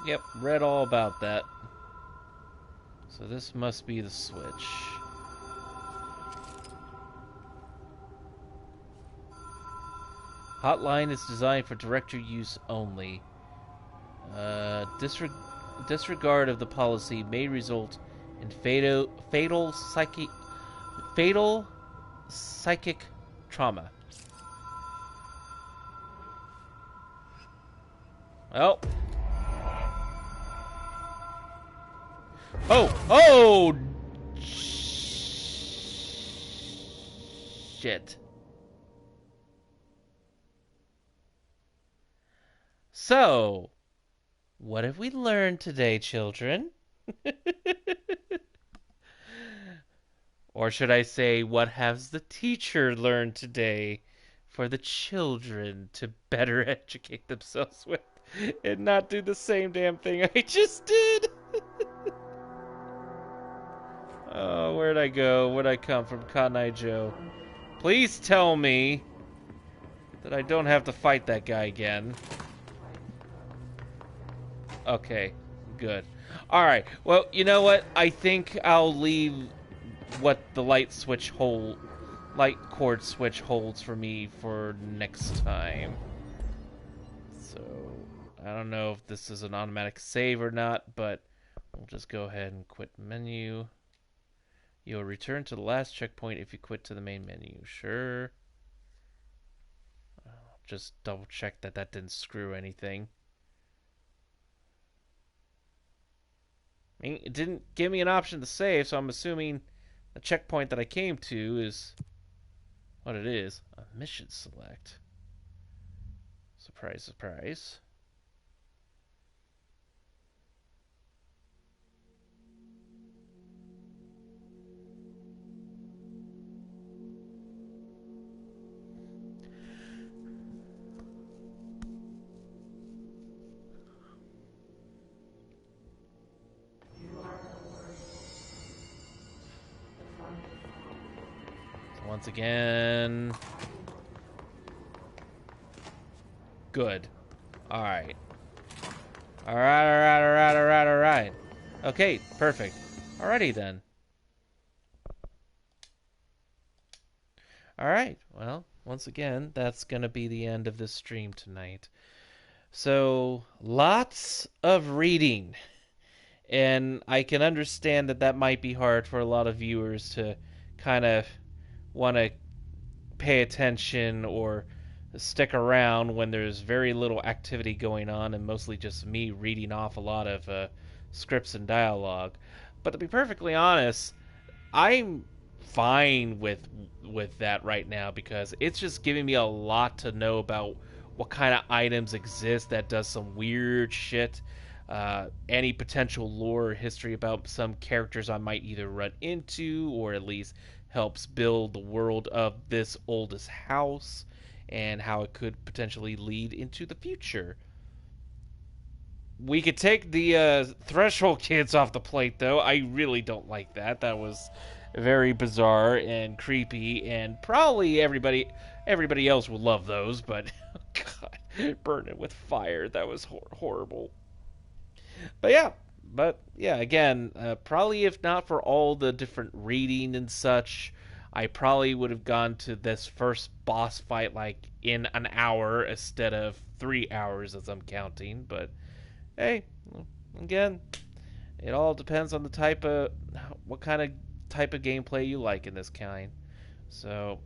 Yep, read all about that. So this must be the switch. Hotline is designed for director use only. Disregard of the policy may result in fatal psychic trauma. Well. Oh! Shit. So, what have we learned today, children? Or should I say, what has the teacher learned today for the children to better educate themselves with and not do the same damn thing I just did? Oh, where'd I go? Where'd I come from, Cotton Eye Joe? Please tell me that I don't have to fight that guy again. Okay, good. Alright, well, you know what? I think I'll leave what the light cord switch holds for me for next time. So, I don't know if this is an automatic save or not, but we'll just go ahead and quit menu. You'll return to the last checkpoint if you quit to the main menu. Sure. Just double check that that didn't screw anything. I mean, it didn't give me an option to save, so I'm assuming the checkpoint that I came to is what it is. A mission select. Surprise, surprise. Once again. Good. Alright. Alright. Okay, perfect. Alrighty then. Alright, well, once again, that's gonna be the end of this stream tonight. So, lots of reading. And I can understand that that might be hard for a lot of viewers to kind of want to pay attention or stick around when there's very little activity going on and mostly just me reading off a lot of scripts and dialogue. But to be perfectly honest, I'm fine with that right now because it's just giving me a lot to know about what kind of items exist that does some weird shit. Any potential lore or history about some characters I might either run into or at least helps build the world of this oldest house and how it could potentially lead into the future. We could take the Threshold kids off the plate, though. I really don't like that. That was very bizarre and creepy, and probably everybody else will love those, but God, burn it with fire. That was horrible. But yeah, again, probably if not for all the different reading and such, I probably would have gone to this first boss fight like in an hour instead of 3 hours as I'm counting. But hey, again, it all depends on the what kind of type of gameplay you like in this kind. So,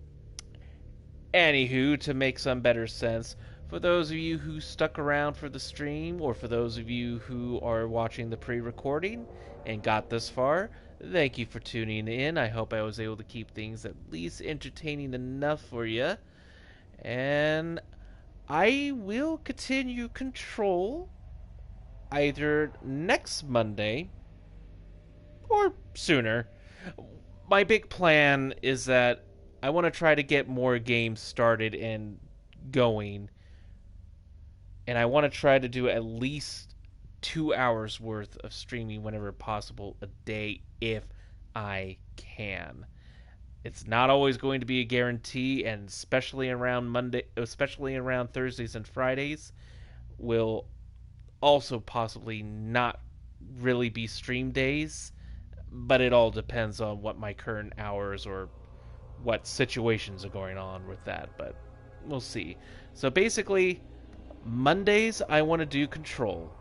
anywho, to make some better sense, for those of you who stuck around for the stream, or for those of you who are watching the pre-recording and got this far, thank you for tuning in. I hope I was able to keep things at least entertaining enough for you. And I will continue Control either next Monday or sooner. My big plan is that I want to try to get more games started and going. And I want to try to do at least 2 hours worth of streaming whenever possible a day if I can. It's not always going to be a guarantee, and especially around Thursdays and Fridays will also possibly not really be stream days, but it all depends on what my current hours or what situations are going on with that, but we'll see. So basically, Mondays I want to do Control.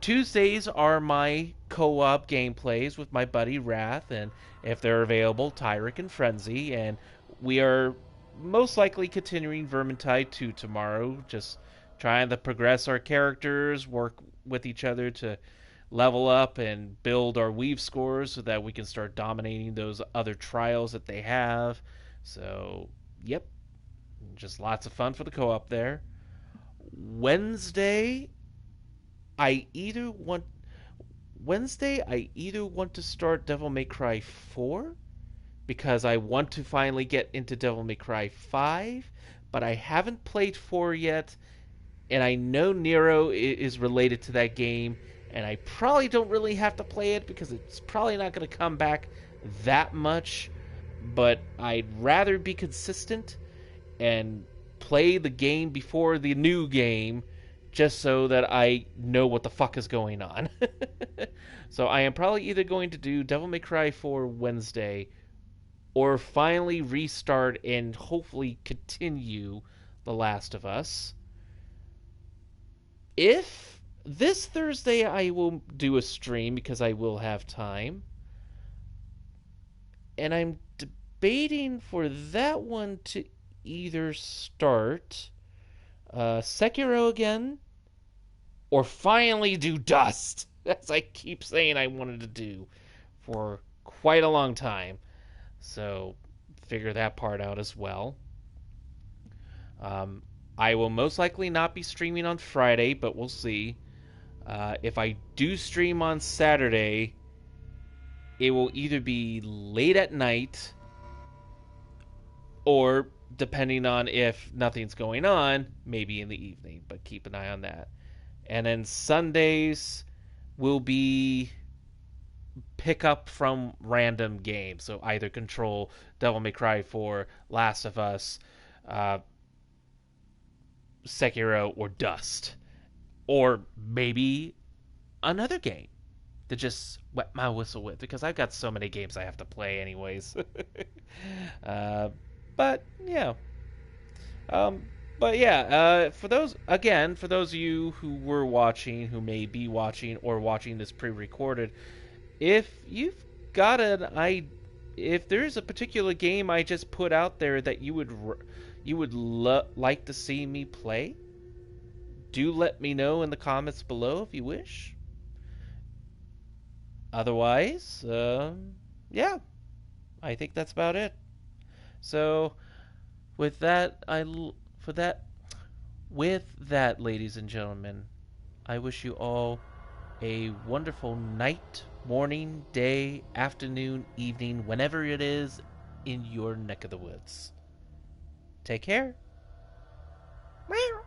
Tuesdays are my co-op gameplays with my buddy Wrath, and if they're available, Tyric and Frenzy, and we are most likely continuing Vermintide 2 tomorrow, just trying to progress our characters, work with each other to level up and build our weave scores so that we can start dominating those other trials that they have. So, yep, just lots of fun for the co-op there. Wednesday, I either want I either want to start Devil May Cry 4 because I want to finally get into Devil May Cry 5, but I haven't played 4 yet, and I know Nero is related to that game, and I probably don't really have to play it because it's probably not going to come back that much, but I'd rather be consistent and play the game before the new game just so that I know what the fuck is going on. So I am probably either going to do Devil May Cry 4 Wednesday or finally restart and hopefully continue The Last of Us. If this Thursday I will do a stream because I will have time, and I'm debating for that one to either start Sekiro again or finally do Dust, as I keep saying I wanted to do for quite a long time. So figure that part out as well. I will most likely not be streaming on Friday, but we'll see. If I do stream on Saturday, it will either be late at night or, depending on if nothing's going on, maybe in the evening, but keep an eye on that. And then Sundays will be pick up from random games, so either Control, Devil May Cry 4, Last of Us, Sekiro, or Dust. Or maybe another game to just wet my whistle with, because I've got so many games I have to play anyways. But yeah. For those of you who were watching, who may be watching, or watching this pre-recorded, if you've got if there's a particular game I just put out there that you would like to see me play, do let me know in the comments below if you wish. Otherwise, yeah, I think that's about it. So, with that, ladies and gentlemen, I wish you all a wonderful night, morning, day, afternoon, evening, whenever it is in your neck of the woods. Take care. Meow.